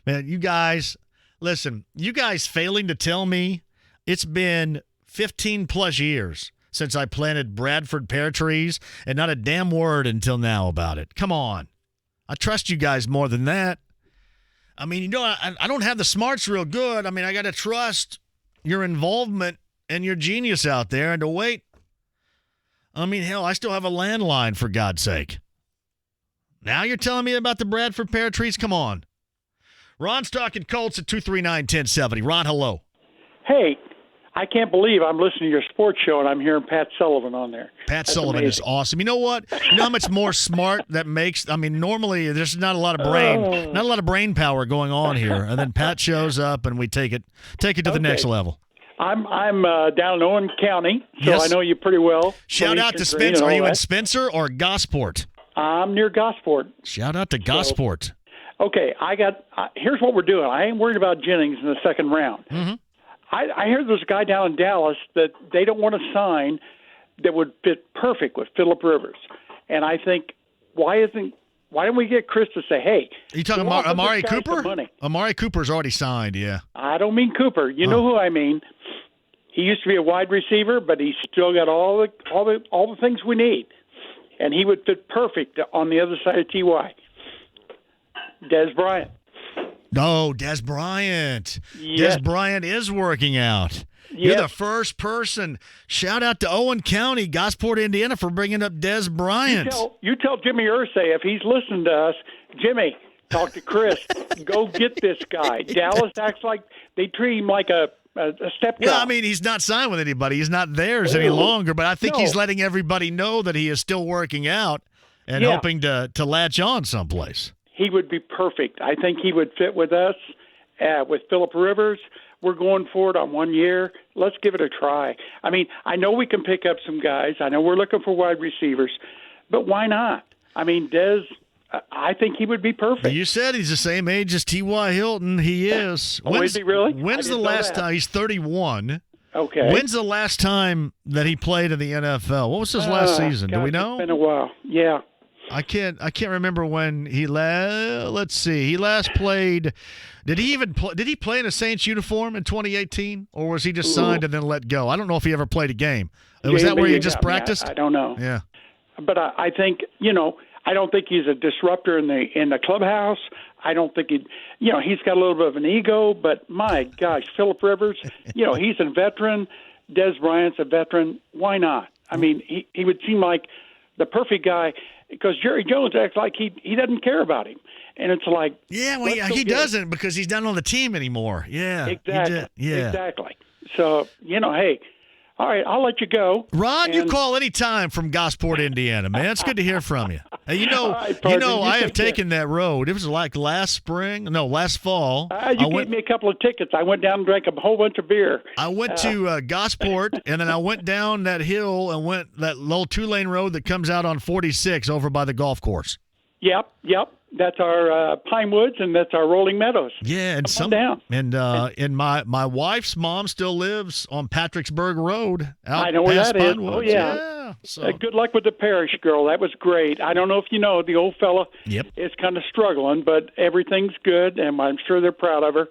Man, you guys, listen, you guys failing to tell me it's been 15 plus years since I planted Bradford pear trees and not a damn word until now about it. Come on. I trust you guys more than that. I mean, you know, I don't have the smarts real good. I mean, I got to trust your involvement and your genius out there and to wait. I mean, hell, I still have a landline, for God's sake. Now you're telling me about the Bradford pear trees? Come on. Ron's talking Colts at 239-1070. Ron, hello. Hey, I can't believe I'm listening to your sports show and I'm hearing Pat Sullivan on there. Pat Sullivan is awesome. You know what? You know how much more smart that makes? I mean, normally there's not a lot of brain power going on here, and then Pat shows up and we take it to the next level. I'm down in Owen County, so yes. I know you pretty well. Shout out to Spencer. Are you in Spencer or Gosport? I'm near Gosport. Shout out to Gosport. Okay, here's what we're doing. I ain't worried about Jennings in the second round. Mm-hmm. I hear there's a guy down in Dallas that they don't want to sign that would fit perfect with Phillip Rivers. And I think, why don't we get Chris to say, hey. Are you talking about Amari Cooper? Amari Cooper's already signed, yeah. I don't mean Cooper. You know who I mean. He used to be a wide receiver, but he's still got all the things we need. And he would fit perfect on the other side of T.Y. Des Bryant. No, Des Bryant. Yes. Des Bryant is working out. Yes. You're the first person. Shout out to Owen County, Gosport, Indiana, for bringing up Des Bryant. You tell Jimmy Irsay, if he's listening to us, Jimmy, talk to Chris. Go get this guy. Dallas acts like they treat him like a step guy. Yeah, I mean, he's not signed with anybody. He's not theirs any longer, but I think he's letting everybody know that he is still working out and hoping to latch on someplace. He would be perfect. I think he would fit with us, with Phillip Rivers. We're going for it on 1 year. Let's give it a try. I mean, I know we can pick up some guys. I know we're looking for wide receivers, but why not? I mean, Des, I think he would be perfect. You said he's the same age as T.Y. Hilton. He is. Is he really? When's the last time? He's 31. Okay. When's the last time that he played in the NFL? What was his last season? Do we know? It's been a while. Yeah. I can't remember when he let's see. He last played. Did he play in a Saints uniform in 2018, or was he just signed and then let go? I don't know if he ever played a game. Was that where he just practiced? I don't know. Yeah. But I think, I don't think he's a disruptor in the clubhouse. I don't think he's got a little bit of an ego, but my gosh, Phillip Rivers, he's a veteran. Des Bryant's a veteran. Why not? I mean, he would seem like the perfect guy. Because Jerry Jones acts like he doesn't care about him. And it's like... Yeah, well, he doesn't because he's not on the team anymore. Yeah. Exactly. Yeah. Exactly. So, hey, All right, I'll let you go. Ron, you call any time from Gosport, Indiana, man. It's good to hear from you. Hey, I have taken that road. It was like last fall. You gave me a couple of tickets. I went down and drank a whole bunch of beer. I went to Gosport, and then I went down that hill and went that little 2-lane road that comes out on 46 over by the golf course. Yep. That's our Pine Woods, and that's our Rolling Meadows. Yeah, and my wife's mom still lives on Patricksburg Road. I know where that is. Woods. Oh yeah. So. Good luck with the parish girl. That was great. I don't know if you know, the old fella is kind of struggling, but everything's good, and I'm sure they're proud of her,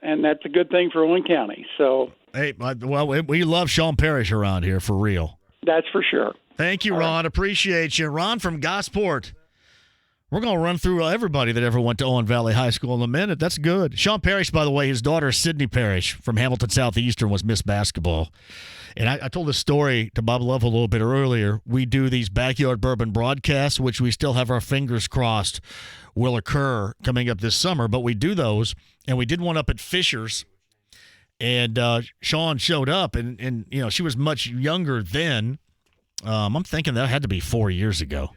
and that's a good thing for Owen County. So. Hey, we love Sean Parrish around here for real. That's for sure. Thank you, Ron. Appreciate you, Ron from Gosport. We're going to run through everybody that ever went to Owen Valley High School in a minute. That's good. Sean Parrish, by the way, his daughter, Sydney Parrish, from Hamilton Southeastern, was Miss Basketball. And I told this story to Bob Love a little bit earlier. We do these Backyard Bourbon broadcasts, which we still have our fingers crossed will occur coming up this summer. But we do those, and we did one up at Fisher's. And Sean showed up, and she was much younger then. I'm thinking that had to be 4 years ago.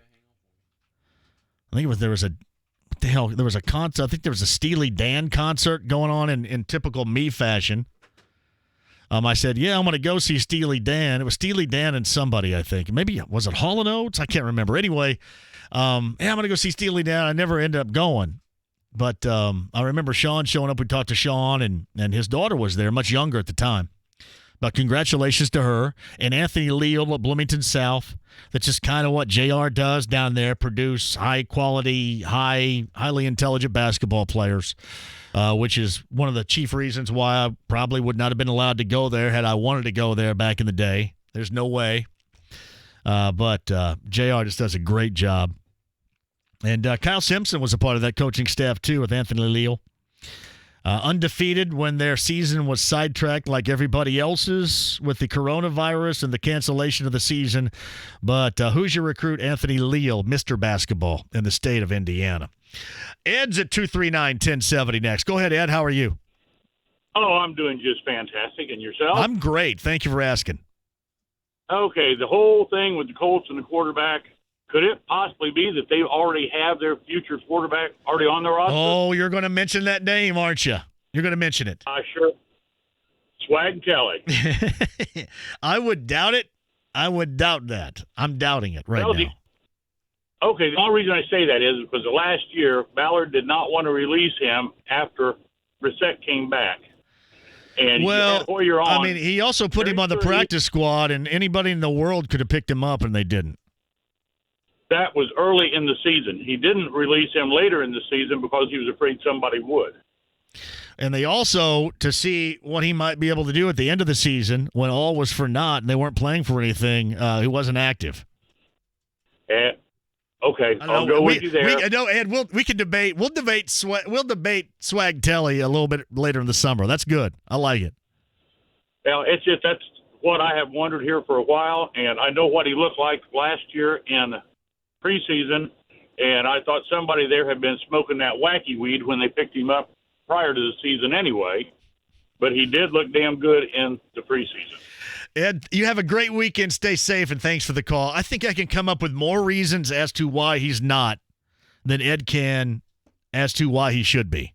I think there was a concert. I think there was a Steely Dan concert going on in typical me fashion. I said, yeah, I'm going to go see Steely Dan. It was Steely Dan and somebody, I think. Maybe, was it Hall & Oates? I can't remember. Anyway, I'm going to go see Steely Dan. I never ended up going. But I remember Sean showing up. We talked to Sean, and his daughter was there, much younger at the time. But congratulations to her. And Anthony Leal at Bloomington South. That's just kind of what JR does down there, produce high-quality, highly intelligent basketball players, which is one of the chief reasons why I probably would not have been allowed to go there had I wanted to go there back in the day. There's no way. But JR just does a great job. And Kyle Simpson was a part of that coaching staff, too, with Anthony Leal. Undefeated when their season was sidetracked like everybody else's with the coronavirus and the cancellation of the season. But Hoosier recruit Anthony Leal, Mr. Basketball in the state of Indiana. Ed's at 239-1070 next. Go ahead, Ed. How are you? Oh, I'm doing just fantastic. And yourself? I'm great. Thank you for asking. Okay, the whole thing with the Colts and the quarterback, could it possibly be that they already have their future quarterback already on their roster? Oh, you're going to mention that name, aren't you? You're going to mention it. Sure. Swag Kelly. I would doubt it. I would doubt that. I'm doubting it right now. The only reason I say that is because last year, Ballard did not want to release him after Brissett came back. And Hoyer on. I mean, he also put him on the practice squad, and anybody in the world could have picked him up, and they didn't. That was early in the season. He didn't release him later in the season because he was afraid somebody would. And they also, to see what he might be able to do at the end of the season when all was for naught and they weren't playing for anything, he wasn't active. Okay, I'll go with you there. Ed, we can debate. We'll debate Swag Telly a little bit later in the summer. That's good. I like it. Well, it's just that's what I have wondered here for a while, and I know what he looked like last year in preseason, and I thought somebody there had been smoking that wacky weed when they picked him up prior to the season anyway, but he did look damn good in the preseason. Ed, you have a great weekend. Stay safe, and thanks for the call. I think I can come up with more reasons as to why he's not than Ed can as to why he should be.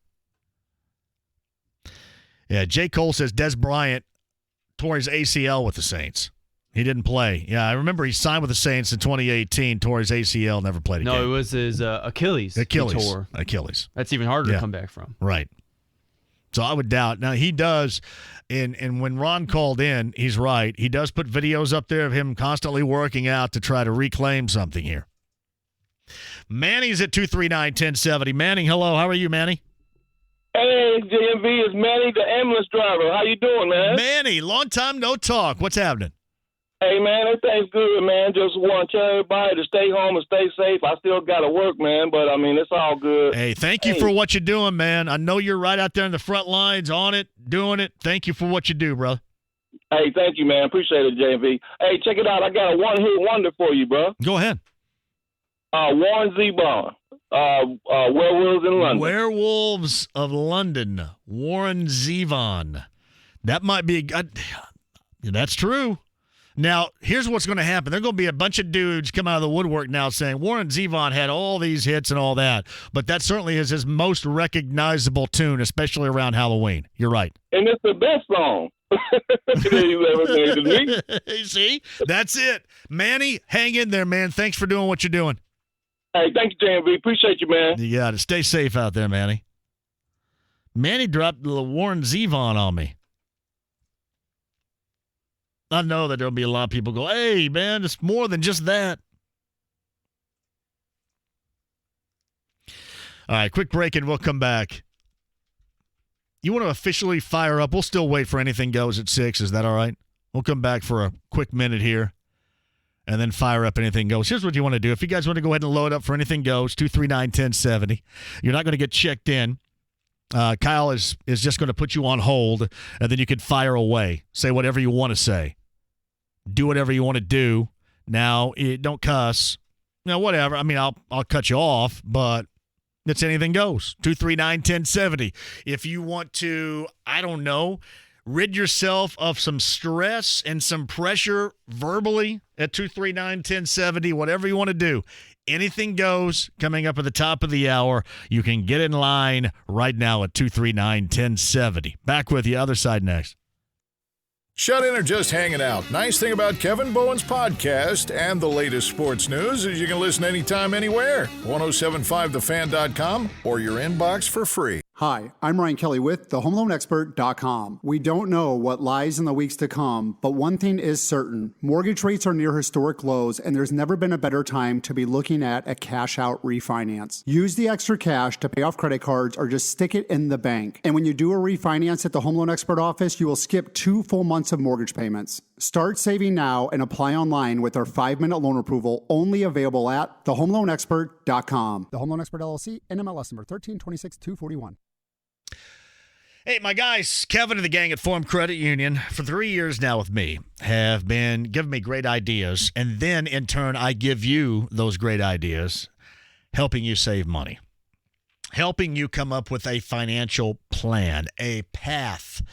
Yeah, J. Cole says Des Bryant tore his ACL with the Saints. He didn't play. Yeah, I remember he signed with the Saints in 2018, tore his ACL, never played again. No, it was his Achilles. Achilles. That's even harder to come back from. Right. So I would doubt. Now, he does, and when Ron called in, he's right. He does put videos up there of him constantly working out to try to reclaim something here. Manny's at 239-1070. Manning, hello. How are you, Manny? Hey, JMV, it's Manny, the ambulance driver. How you doing, man? Manny, long time no talk. What's happening? Hey, man, everything's good, man. Just want to tell everybody to stay home and stay safe. I still got to work, man, but, I mean, it's all good. Hey, thank you for what you're doing, man. I know you're right out there in the front lines, on it, doing it. Thank you for what you do, brother. Hey, thank you, man. Appreciate it, JMV. Hey, check it out. I got a one-hit wonder for you, bro. Go ahead. Warren Zevon, Werewolves in London. Werewolves of London, Warren Zevon. That might be that's true. Now, here's what's going to happen. There are going to be a bunch of dudes come out of the woodwork now saying Warren Zevon had all these hits and all that, but that certainly is his most recognizable tune, especially around Halloween. You're right. And it's the best song he's ever made to me. See? That's it. Manny, hang in there, man. Thanks for doing what you're doing. Hey, thank you, JMV. Appreciate you, man. You got it. Stay safe out there, Manny. Manny dropped the Warren Zevon on me. I know that there'll be a lot of people go, hey, man, it's more than just that. All right, quick break and we'll come back. You want to officially fire up? We'll still wait for Anything Goes at 6. Is that all right? We'll come back for a quick minute here and then fire up Anything Goes. Here's what you want to do. If you guys want to go ahead and load up for Anything Goes, 239-1070. You're not going to get checked in. Kyle is just going to put you on hold, and then you can fire away. Say whatever you want to say. Do whatever you want to do. Now, don't cuss. Now, whatever. I mean, I'll cut you off, but it's Anything Goes. 239-1070. If you want to, I don't know, rid yourself of some stress and some pressure verbally at 239-1070, whatever you want to do. Anything Goes coming up at the top of the hour. You can get in line right now at 239-1070. Back with you, other side next. Shut in or just hanging out. Nice thing about Kevin Bowen's podcast and the latest sports news is you can listen anytime, anywhere. 1075thefan.com or your inbox for free. Hi, I'm Ryan Kelly with thehomeloanexpert.com. We don't know what lies in the weeks to come, but one thing is certain. Mortgage rates are near historic lows, and there's never been a better time to be looking at a cash-out refinance. Use the extra cash to pay off credit cards or just stick it in the bank. And when you do a refinance at the Home Loan Expert office, you will skip 2 full months of mortgage payments. Start saving now and apply online with our 5-minute loan approval, only available at thehomeloanexpert.com. The Home Loan Expert LLC, NMLS number 1326241. Hey, my guys, Kevin and the gang at Forum Credit Union, for 3 years now with me, have been giving me great ideas, and then, in turn, I give you those great ideas, helping you save money, helping you come up with a financial plan, a path,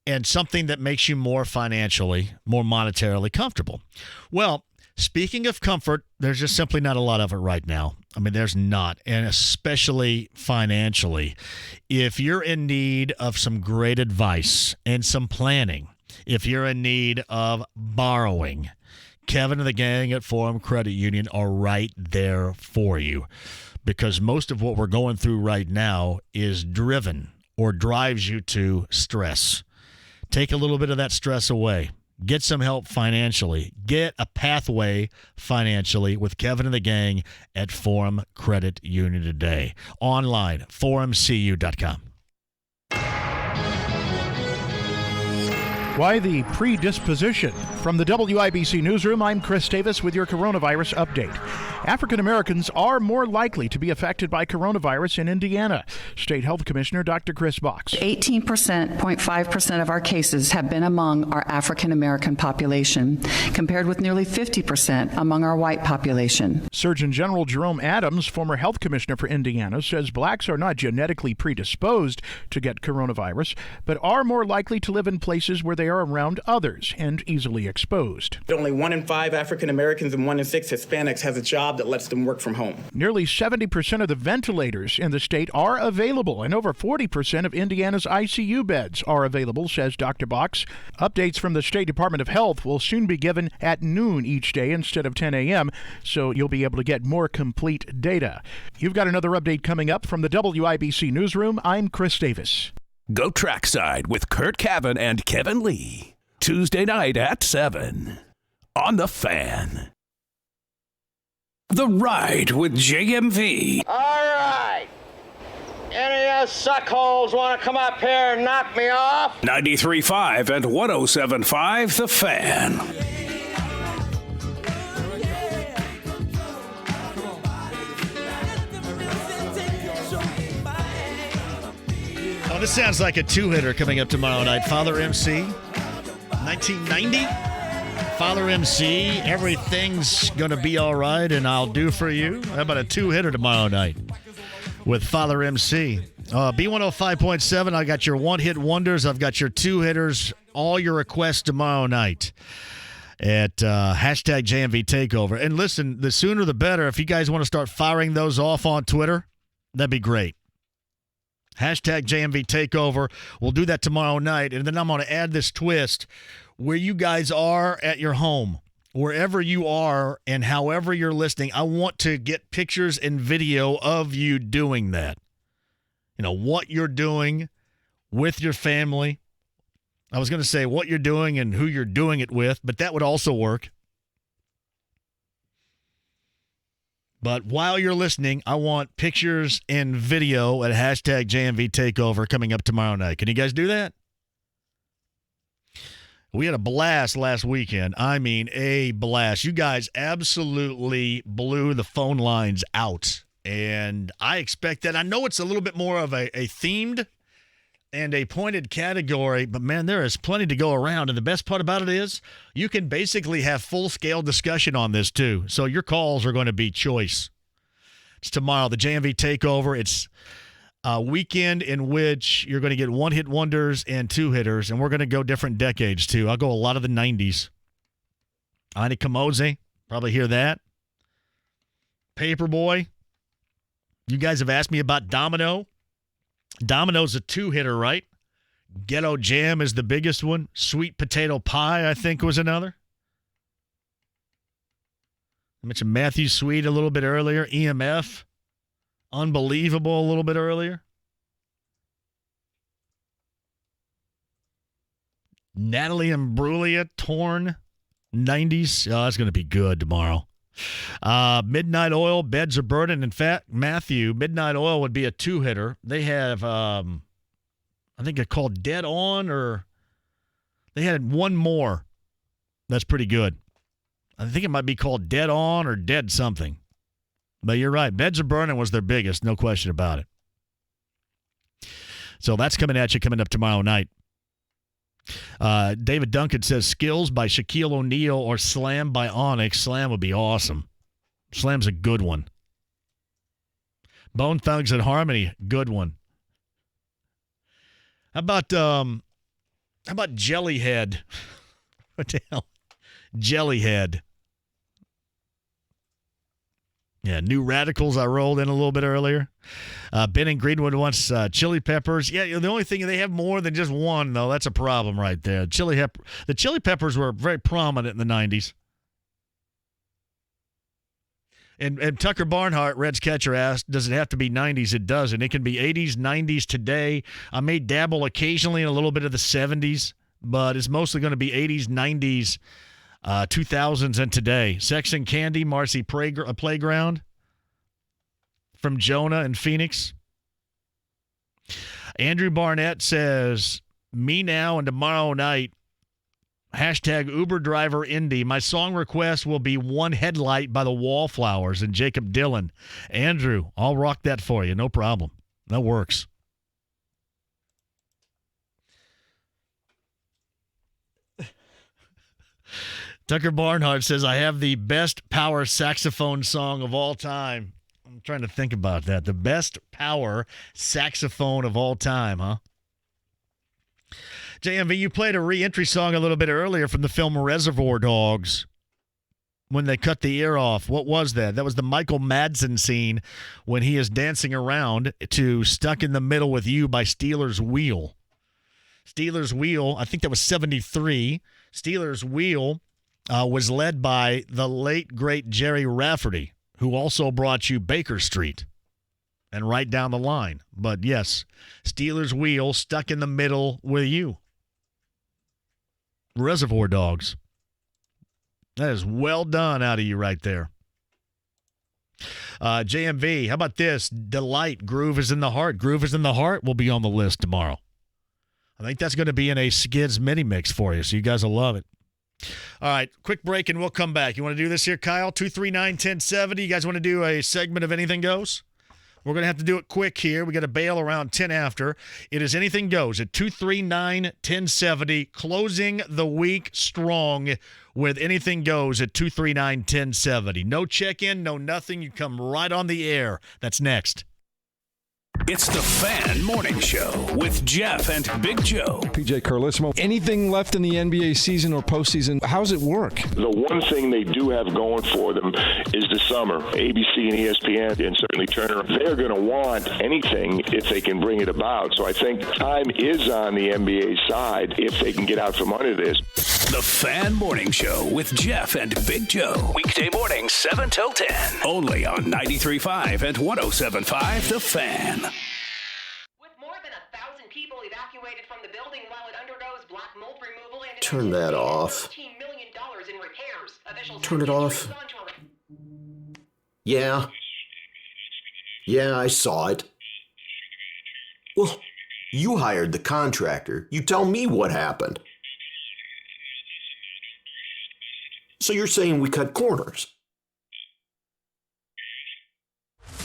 and something that makes you more financially, more monetarily comfortable. Well, speaking of comfort, there's just simply not a lot of it right now. I mean, there's not, and especially financially. If you're in need of some great advice and some planning, if you're in need of borrowing, Kevin and the gang at Forum Credit Union are right there for you, because most of what we're going through right now is driven or drives you to stress. Take a little bit of that stress away. Get some help financially. Get a pathway financially with Kevin and the gang at Forum Credit Union today. Online, forumcu.com. Why the predisposition? From the WIBC Newsroom, I'm Chris Davis with your coronavirus update. African Americans are more likely to be affected by coronavirus in Indiana. State Health Commissioner Dr. Chris Box. 0.5% of our cases have been among our African American population, compared with nearly 50% among our white population. Surgeon General Jerome Adams, former health commissioner for Indiana, says blacks are not genetically predisposed to get coronavirus, but are more likely to live in places where they are around others and easily exposed. Only 1 in 5 African Americans and 1 in 6 Hispanics has a job that lets them work from home. Nearly 70% of the ventilators in the state are available, and over 40% of Indiana's ICU beds are available, says Dr. Box. Updates from the State Department of Health will soon be given at noon each day instead of 10 a.m., so you'll be able to get more complete data. You've got another update coming up from the WIBC Newsroom. I'm Chris Davis. Go trackside with Kurt Cavan and Kevin Lee. Tuesday night at 7 on The Fan. The Ride with JMV. All right. Any of you suckholes want to come up here and knock me off? 93.5 and 107.5 The Fan. Oh, this sounds like a two-hitter coming up tomorrow night. Father MC, 1990. Father MC, Everything's Gonna Be All Right and I'll Do For You. How about a two-hitter tomorrow night with Father MC? B105.7, I got your one-hit wonders. I've got your two-hitters, all your requests tomorrow night. at hashtag JMV Takeover. And listen, the sooner the better. If you guys want to start firing those off on Twitter, that'd be great. Hashtag JMV Takeover. We'll do that tomorrow night. And then I'm going to add this twist where you guys are at your home, wherever you are and however you're listening. I want to get pictures and video of you doing that. You know, what you're doing with your family. I was going to say what you're doing and who you're doing it with, but that would also work. But while you're listening, I want pictures and video at hashtag JMV Takeover coming up tomorrow night. Can you guys do that? We had a blast last weekend. I mean, a blast. You guys absolutely blew the phone lines out. And I expect that. I know it's a little bit more of a themed and a pointed category, but man, there is plenty to go around. And the best part about it is you can basically have full-scale discussion on this too. So your calls are going to be choice. It's tomorrow, the JMV Takeover. It's a weekend in which you're going to get one-hit wonders and two-hitters, and we're going to go different decades too. I'll go a lot of the 90s. Ani Kamoze, probably hear that. Paperboy. You guys have asked me about Domino. Domino's a two-hitter, right? Ghetto Jam is the biggest one. Sweet Potato Pie, I think, was another. I mentioned Matthew Sweet a little bit earlier. EMF. Unbelievable a little bit earlier. Natalie Imbruglia, Torn. 90s. Oh, that's going to be good tomorrow. Midnight Oil, Beds Are Burning. In fact, Matthew, Midnight Oil would be a two-hitter. They have, I think they're called Dead On, or they had one more. That's pretty good. I think it might be called Dead On or Dead something. But you're right. Beds Are Burning was their biggest, no question about it. So that's coming at you coming up tomorrow night. David Duncan says Skills by Shaquille O'Neal or Slam by Onyx. Slam would be awesome. Slam's a good one. Bone Thugs and Harmony, good one. How about Jellyhead? What the hell? Jellyhead. Yeah, New Radicals I rolled in a little bit earlier. Ben and Greenwood wants Chili Peppers. Yeah, the only thing, they have more than just one, though. That's a problem right there. The Chili Peppers were very prominent in the 90s. And Tucker Barnhart, Reds catcher, asked, does it have to be 90s? It doesn't. It can be 80s, 90s, today. I may dabble occasionally in a little bit of the 70s, but it's mostly going to be 80s, 90s, 2000s, and today. Sex and Candy, Marcy Playground from Jonah and Phoenix. Andrew Barnett says, me now and tomorrow night, hashtag Uber driver Indy. My song request will be One Headlight by the Wallflowers and Jacob Dylan. Andrew, I'll rock that for you. No problem. That works. Tucker Barnhart says, I have the best power saxophone song of all time. I'm trying to think about that. The best power saxophone of all time, huh? JMV, you played a re-entry song a little bit earlier from the film Reservoir Dogs when they cut the ear off. What was that? That was the Michael Madsen scene when he is dancing around to Stuck in the Middle with You by Steelers Wheel. Steelers Wheel, I think that was 73. Steelers Wheel was led by the late, great Jerry Rafferty, who also brought you Baker Street and right down the line. But yes, Steelers Wheel, Stuck in the Middle with You. Reservoir Dogs. That is well done out of you right there. JMV, how about this? Delight, Groove is in the Heart. Groove is in the Heart will be on the list tomorrow. I think that's going to be in a Skids mini mix for you, so you guys will love it. All right, quick break and we'll come back. You want to do this here, Kyle? 239-1070. You guys want to do a segment of Anything Goes? We're going to have to do it quick here. We got to bail around 10 after. It is Anything Goes at 239-1070. Closing the week strong with Anything Goes at 239-1070. No check-in, no nothing. You come right on the air. That's next. It's the Fan Morning Show with Jeff and Big Joe. PJ Carlissimo. Anything left in the NBA season or postseason? How does it work? The one thing they do have going for them is the summer. ABC and ESPN and certainly Turner, they're going to want anything if they can bring it about. So I think time is on the NBA side if they can get out from under this. The Fan Morning Show with Jeff and Big Joe. Weekday mornings 7 till 10. Only on 93.5 and 107.5 The Fan. Turn that off. Turn it off. Yeah. Yeah, I saw it. Well, you hired the contractor. You tell me what happened. So you're saying we cut corners?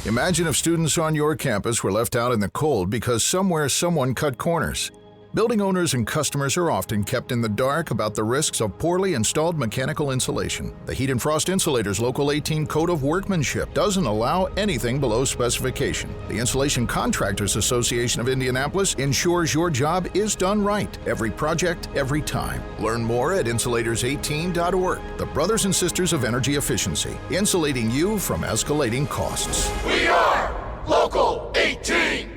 Imagine if students on your campus were left out in the cold because somewhere someone cut corners. Building owners and customers are often kept in the dark about the risks of poorly installed mechanical insulation. The Heat and Frost Insulators Local 18 Code of Workmanship doesn't allow anything below specification. The Insulation Contractors Association of Indianapolis ensures your job is done right. Every project, every time. Learn more at insulators18.org. The Brothers and Sisters of Energy Efficiency, insulating you from escalating costs. We are Local 18.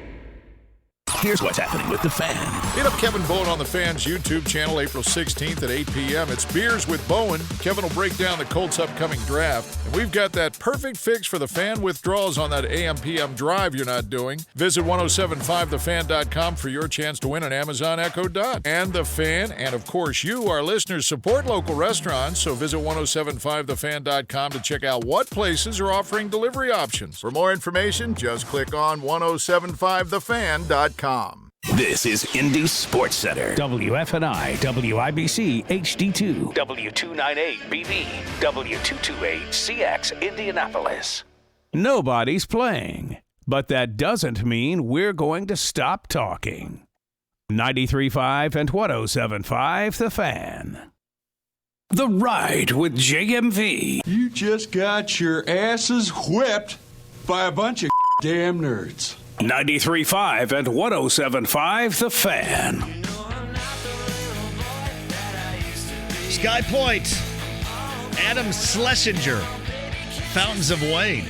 Here's what's happening with the Fan. Hit up Kevin Bowen on the Fan's YouTube channel April 16th at 8 p.m. It's Beers with Bowen. Kevin will break down the Colts' upcoming draft. And we've got that perfect fix for the Fan withdrawals on that AM/PM drive you're not doing. Visit 1075thefan.com for your chance to win an Amazon Echo Dot. And the Fan, and of course you, our listeners, support local restaurants, so visit 1075thefan.com to check out what places are offering delivery options. For more information, just click on 1075thefan.com. This is Indy Sports Center. WFNI, WIBC, HD2, W298BV, W228CX, Indianapolis. Nobody's playing, but that doesn't mean we're going to stop talking. 93.5 and 107.5 The Fan. The Ride with JMV. You just got your asses whipped by a bunch of damn nerds. 93.5 and 107.5 The Fan. Sky Point, Adam Schlesinger, Fountains of Wayne.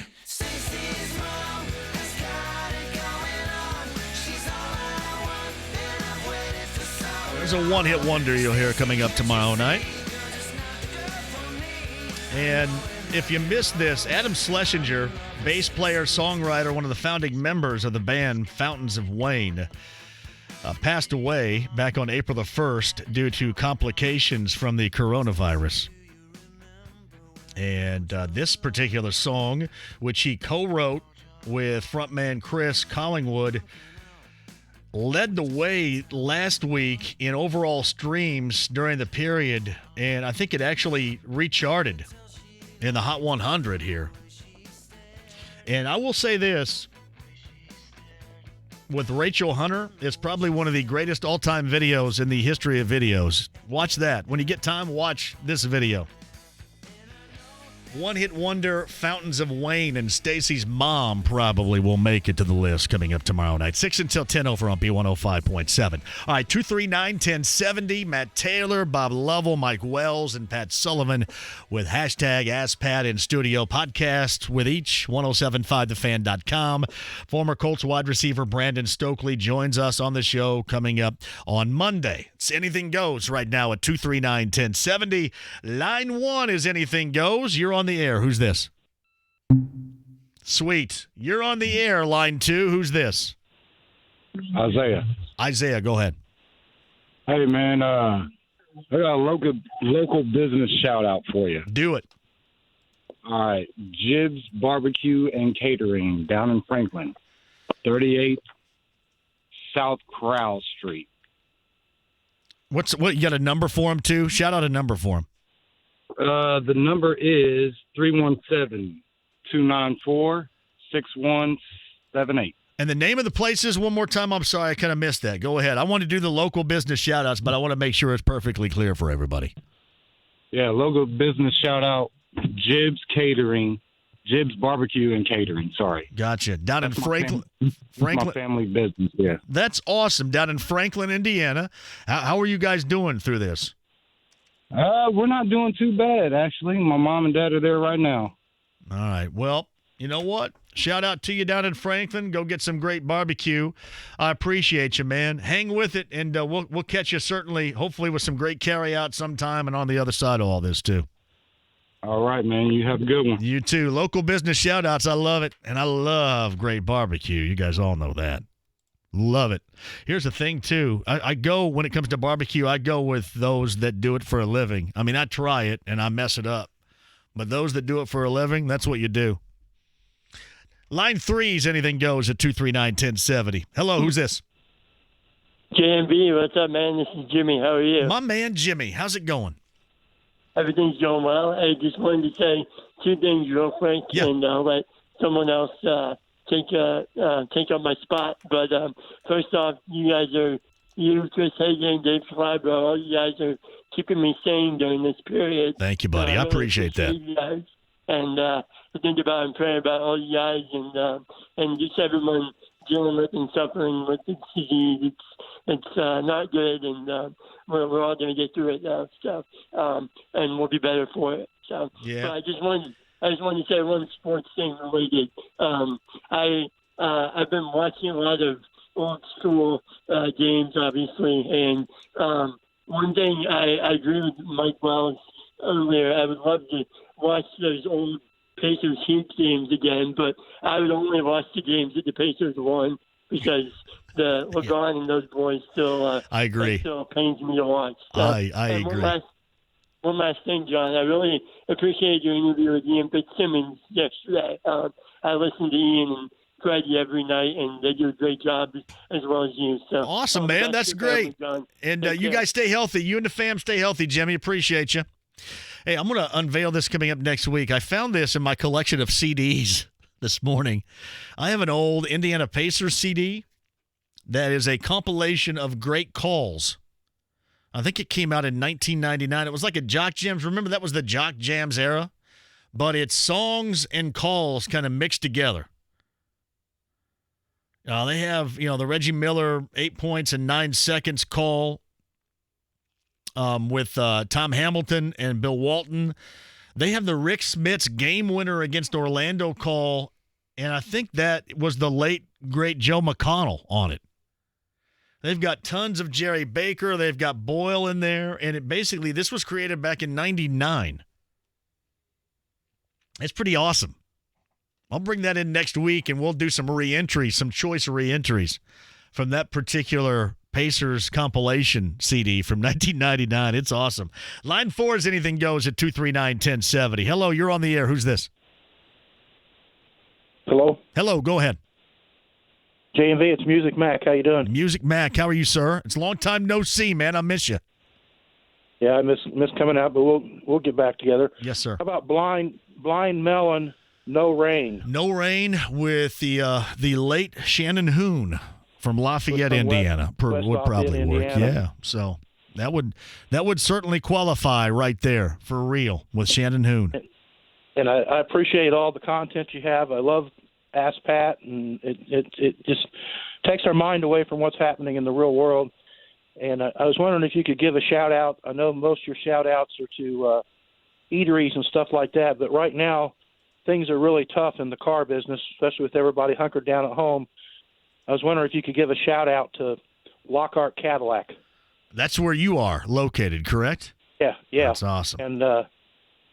There's a one-hit wonder you'll hear coming up tomorrow night. And if you missed this, Adam Schlesinger, bass player, songwriter, one of the founding members of the band Fountains of Wayne, passed away back on April the 1st due to complications from the coronavirus. And this particular song, which he co-wrote with frontman Chris Collingwood, led the way last week in overall streams during the period, and I think it actually recharted in the Hot 100 here. And I will say this, with Rachel Hunter, it's probably one of the greatest all-time videos in the history of videos. Watch that. When you get time, watch this video. One-hit wonder, Fountains of Wayne, and Stacy's mom probably will make it to the list coming up tomorrow night. 6 until 10 over on B105.7. All right, 239-1070, Matt Taylor, Bob Lovell, Mike Wells, and Pat Sullivan with hashtag AskPat in Studio podcast with each 1075thefan.com. Former Colts wide receiver Brandon Stokely joins us on the show coming up on Monday. It's Anything Goes right now at 239-1070. Line 1 is Anything Goes. You're on the air. Who's this? Sweet. You're on the air, line 2. Who's this? Isaiah, go ahead. Hey, man, I got a local business shout-out for you. Do it. All right. Jibs Barbecue and Catering down in Franklin, 38 South Crowell Street. What? You got a number for him, too? Shout out a number for him. The number is 317-294-6178. And the name of the place is, one more time, I'm sorry, I kind of missed that. Go ahead. I want to do the local business shout-outs, but I want to make sure it's perfectly clear for everybody. Yeah, local business shout-out, Jibs Catering Jib's Barbecue and Catering. Sorry. Gotcha. Down in Franklin. My family business, yeah. That's awesome. Down in Franklin, Indiana. How are you guys doing through this? We're not doing too bad, actually. My mom and dad are there right now. All right. Well, you know what? Shout out to you down in Franklin. Go get some great barbecue. I appreciate you, man. Hang with it, and we'll catch you certainly, hopefully, with some great carry-out sometime and on the other side of all this, too. All right, man. You have a good one. You too. Local business shout-outs. I love it, and I love great barbecue. You guys all know that. Love it. Here's the thing, too. I go, when it comes to barbecue, I go with those that do it for a living. I mean, I try it, and I mess it up. But those that do it for a living, that's what you do. Line 3's Anything Goes at 239-1070. Hello, who's this? JMV, what's up, man? This is Jimmy. How are you? My man, Jimmy. How's it going? Everything's going well. I just wanted to say two things real quick, and I'll let someone else take up my spot. But first off, you, Chris Hagan, Dave Calabro, all you guys are keeping me sane during this period. Thank you, buddy. I appreciate that. You guys. And I think about and pray about all you guys and just everyone dealing with and suffering with this disease. It's not good, and we're all going to get through it now. So, and we'll be better for it. So, yeah. But I just wanted to say one sports thing related. I've been watching a lot of old school games, obviously, and one thing I agree with Mike Wells earlier. I would love to watch those old Pacers Heat games again, but I would only watch the games that the Pacers won because the LeBron and those boys still. I agree. Still pains me to watch. So, I agree. One last thing, John. I really appreciated your interview with Ian Fitzsimmons yesterday. I listen to Ian and Freddie every night, and they do a great job as well as you. So awesome, man. That's great. And you guys stay healthy. You and the fam stay healthy, Jimmy. Appreciate you. Hey, I'm going to unveil this coming up next week. I found this in my collection of CDs this morning. I have an old Indiana Pacers CD that is a compilation of great calls. I think it came out in 1999. It was like a Jock Jams. Remember, that was the Jock Jams era? But it's songs and calls kind of mixed together. They have, the Reggie Miller 8 points and 9 seconds call with Tom Hamilton and Bill Walton. They have the Rick Smits game winner against Orlando call, and I think that was the late, great Joe McConnell on it. They've got tons of Jerry Baker. They've got Boyle in there, and this was created back in 99. It's pretty awesome. I'll bring that in next week, and we'll do some choice re-entries from that particular Pacers compilation CD from 1999. It's awesome. Line 4's Anything Goes at 239-1070. Hello, you're on the air. Who's this? Hello? Hello, go ahead. JMV, it's Music Mac. How you doing? Music Mac, how are you, sir? It's a long time no see, man. I miss you. Yeah, I miss coming out, but we'll get back together. Yes, sir. How about Blind Melon, No Rain? No Rain with the late Shannon Hoon from Lafayette, Indiana. Would probably work. Indiana. Yeah. So that would certainly qualify right there for real with Shannon Hoon. And I appreciate all the content you have. I love Ask Pat, and it just takes our mind away from what's happening in the real world. And I was wondering if you could give a shout-out. I know most of your shout-outs are to eateries and stuff like that, but right now things are really tough in the car business, especially with everybody hunkered down at home. I was wondering if you could give a shout-out to Lockhart Cadillac. That's where you are located, correct? Yeah. That's awesome. And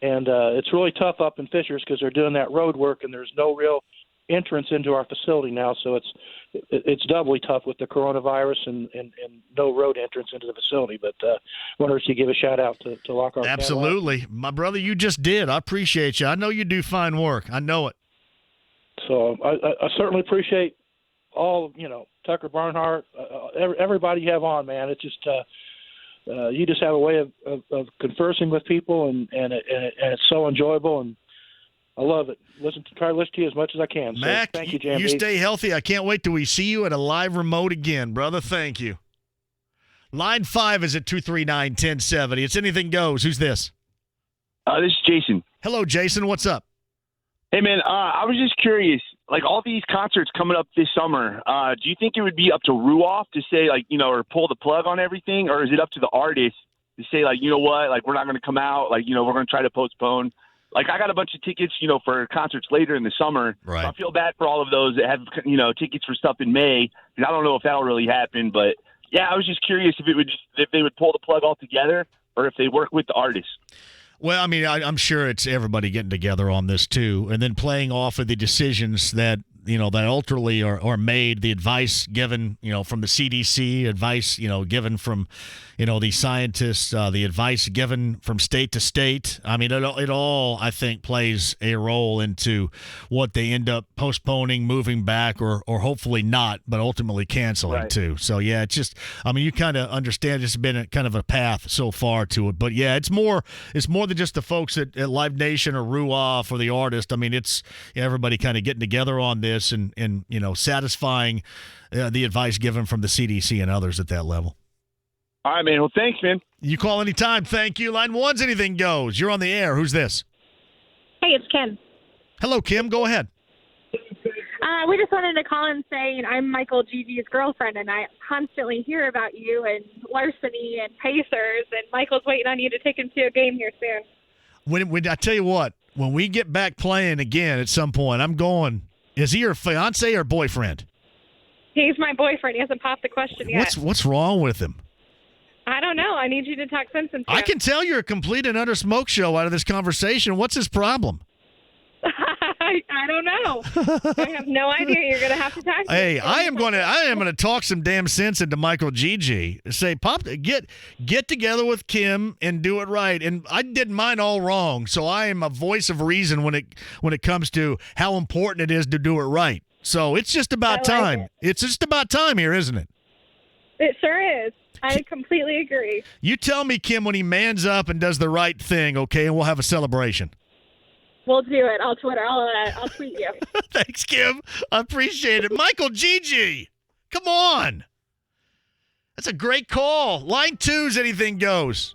it's really tough up in Fishers because they're doing that road work, and there's no real entrance into our facility now, so it's doubly tough with the coronavirus and no road entrance into the facility. But I wonder if you give a shout out to Lockhart. Absolutely, Cadillac. My brother, you just did. I appreciate you. I know you do fine work. I know it. So I certainly appreciate all Tucker Barnhart, everybody you have on, man. It's just you just have a way of conversing with people, and it's so enjoyable, and I love it. Try to listen to you as much as I can. Mac, so thank you, JMV. You stay healthy. I can't wait till we see you at a live remote again, brother. Thank you. Line 5 is at 239-1070. It's Anything Goes. Who's this? This is Jason. Hello, Jason. What's up? Hey, man, I was just curious, like all these concerts coming up this summer, do you think it would be up to Ruoff to say, like, you know, or pull the plug on everything? Or is it up to the artists to say, like, you know what, like, we're not going to come out, like, you know, we're going to try to postpone? Like, I got a bunch of tickets, you know, for concerts later in the summer. Right. So I feel bad for all of those that have, you know, tickets for stuff in May. And I don't know if that'll really happen. But, yeah, I was just curious if they would pull the plug altogether or if they work with the artists. Well, I mean, I'm sure it's everybody getting together on this too, and then playing off of the decisions that, you know, that ultimately are made, the advice given, you know, from the CDC, advice, you know, given from, you know, the scientists, the advice given from state to state. I mean, it all, I think, plays a role into what they end up postponing, moving back, or hopefully not, but ultimately canceling too. So, yeah, it's just, I mean, you kind of understand it's been a kind of a path so far to it. But, yeah, it's more than just the folks at Live Nation or Ruoff or the artist. I mean, it's everybody kind of getting together on this and you know, satisfying the advice given from the CDC and others at that level. All right, man. Well, thanks, man. You call anytime. Thank you. Line 1's Anything Goes. You're on the air. Who's this? Hey, it's Kim. Hello, Kim. Go ahead. We just wanted to call and say I'm Michael Gigi's girlfriend, and I constantly hear about you and larceny and Pacers, and Michael's waiting on you to take him to a game here soon. When I tell you what, when we get back playing again at some point, I'm going. Is he your fiance or boyfriend? He's my boyfriend. He hasn't popped the question yet. What's wrong with him? I don't know. I need you to talk sense into him. I can tell you're a complete and utter smoke show out of this conversation. What's his problem? I don't know. I have no idea. You're going to have to talk to Hey, him. I am going to talk some damn sense into Michael Gigi. Say, Pop, get together with Kim and do it right. And I did mine all wrong, so I am a voice of reason when it comes to how important it is to do it right. So it's just about time. It's just about time here, isn't it? It sure is. I completely agree. You tell me, Kim, when he mans up and does the right thing, okay, and we'll have a celebration. We'll do it. I'll Twitter. I'll tweet you. Thanks, Kim. I appreciate it. Michael Gigi, come on. That's a great call. Line 2's Anything Goes.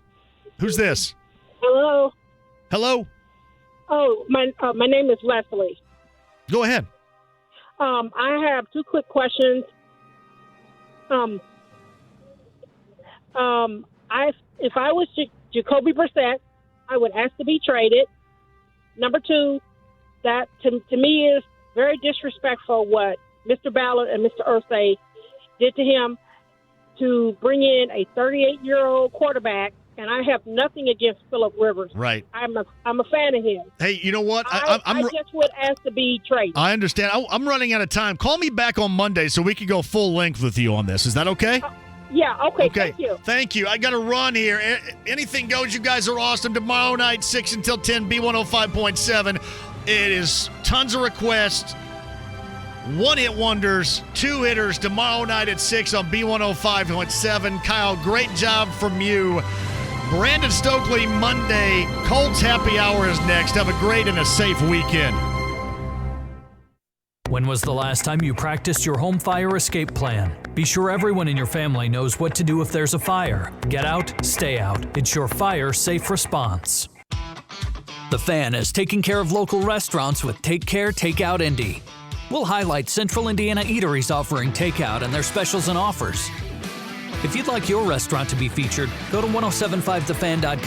Who's this? Hello. Hello. Oh, my name is Leslie. Go ahead. I have two quick questions. If I was Jacoby Brissett, I would ask to be traded. Number two, that to me is very disrespectful what Mr. Ballard and Mr. Irsay did to him to bring in a 38-year-old quarterback, and I have nothing against Phillip Rivers. Right. I'm a fan of him. Hey, you know what? I just would ask to be traded. I understand. I'm running out of time. Call me back on Monday so we can go full length with you on this. Is that okay? Yeah, okay. Thank you. Thank you. I got to run here. Anything Goes. You guys are awesome. Tomorrow night, 6 until 10, B105.7. It is tons of requests. One-hit wonders, two hitters tomorrow night at 6 on B105.7. Kyle, great job from you. Brandon Stokely, Monday. Colts Happy Hour is next. Have a great and a safe weekend. When was the last time you practiced your home fire escape plan? Be sure everyone in your family knows what to do if there's a fire. Get out, stay out. It's your fire safe response. The Fan is taking care of local restaurants with Take Care Takeout Indy. We'll highlight Central Indiana eateries offering takeout and their specials and offers. If you'd like your restaurant to be featured, go to 1075thefan.com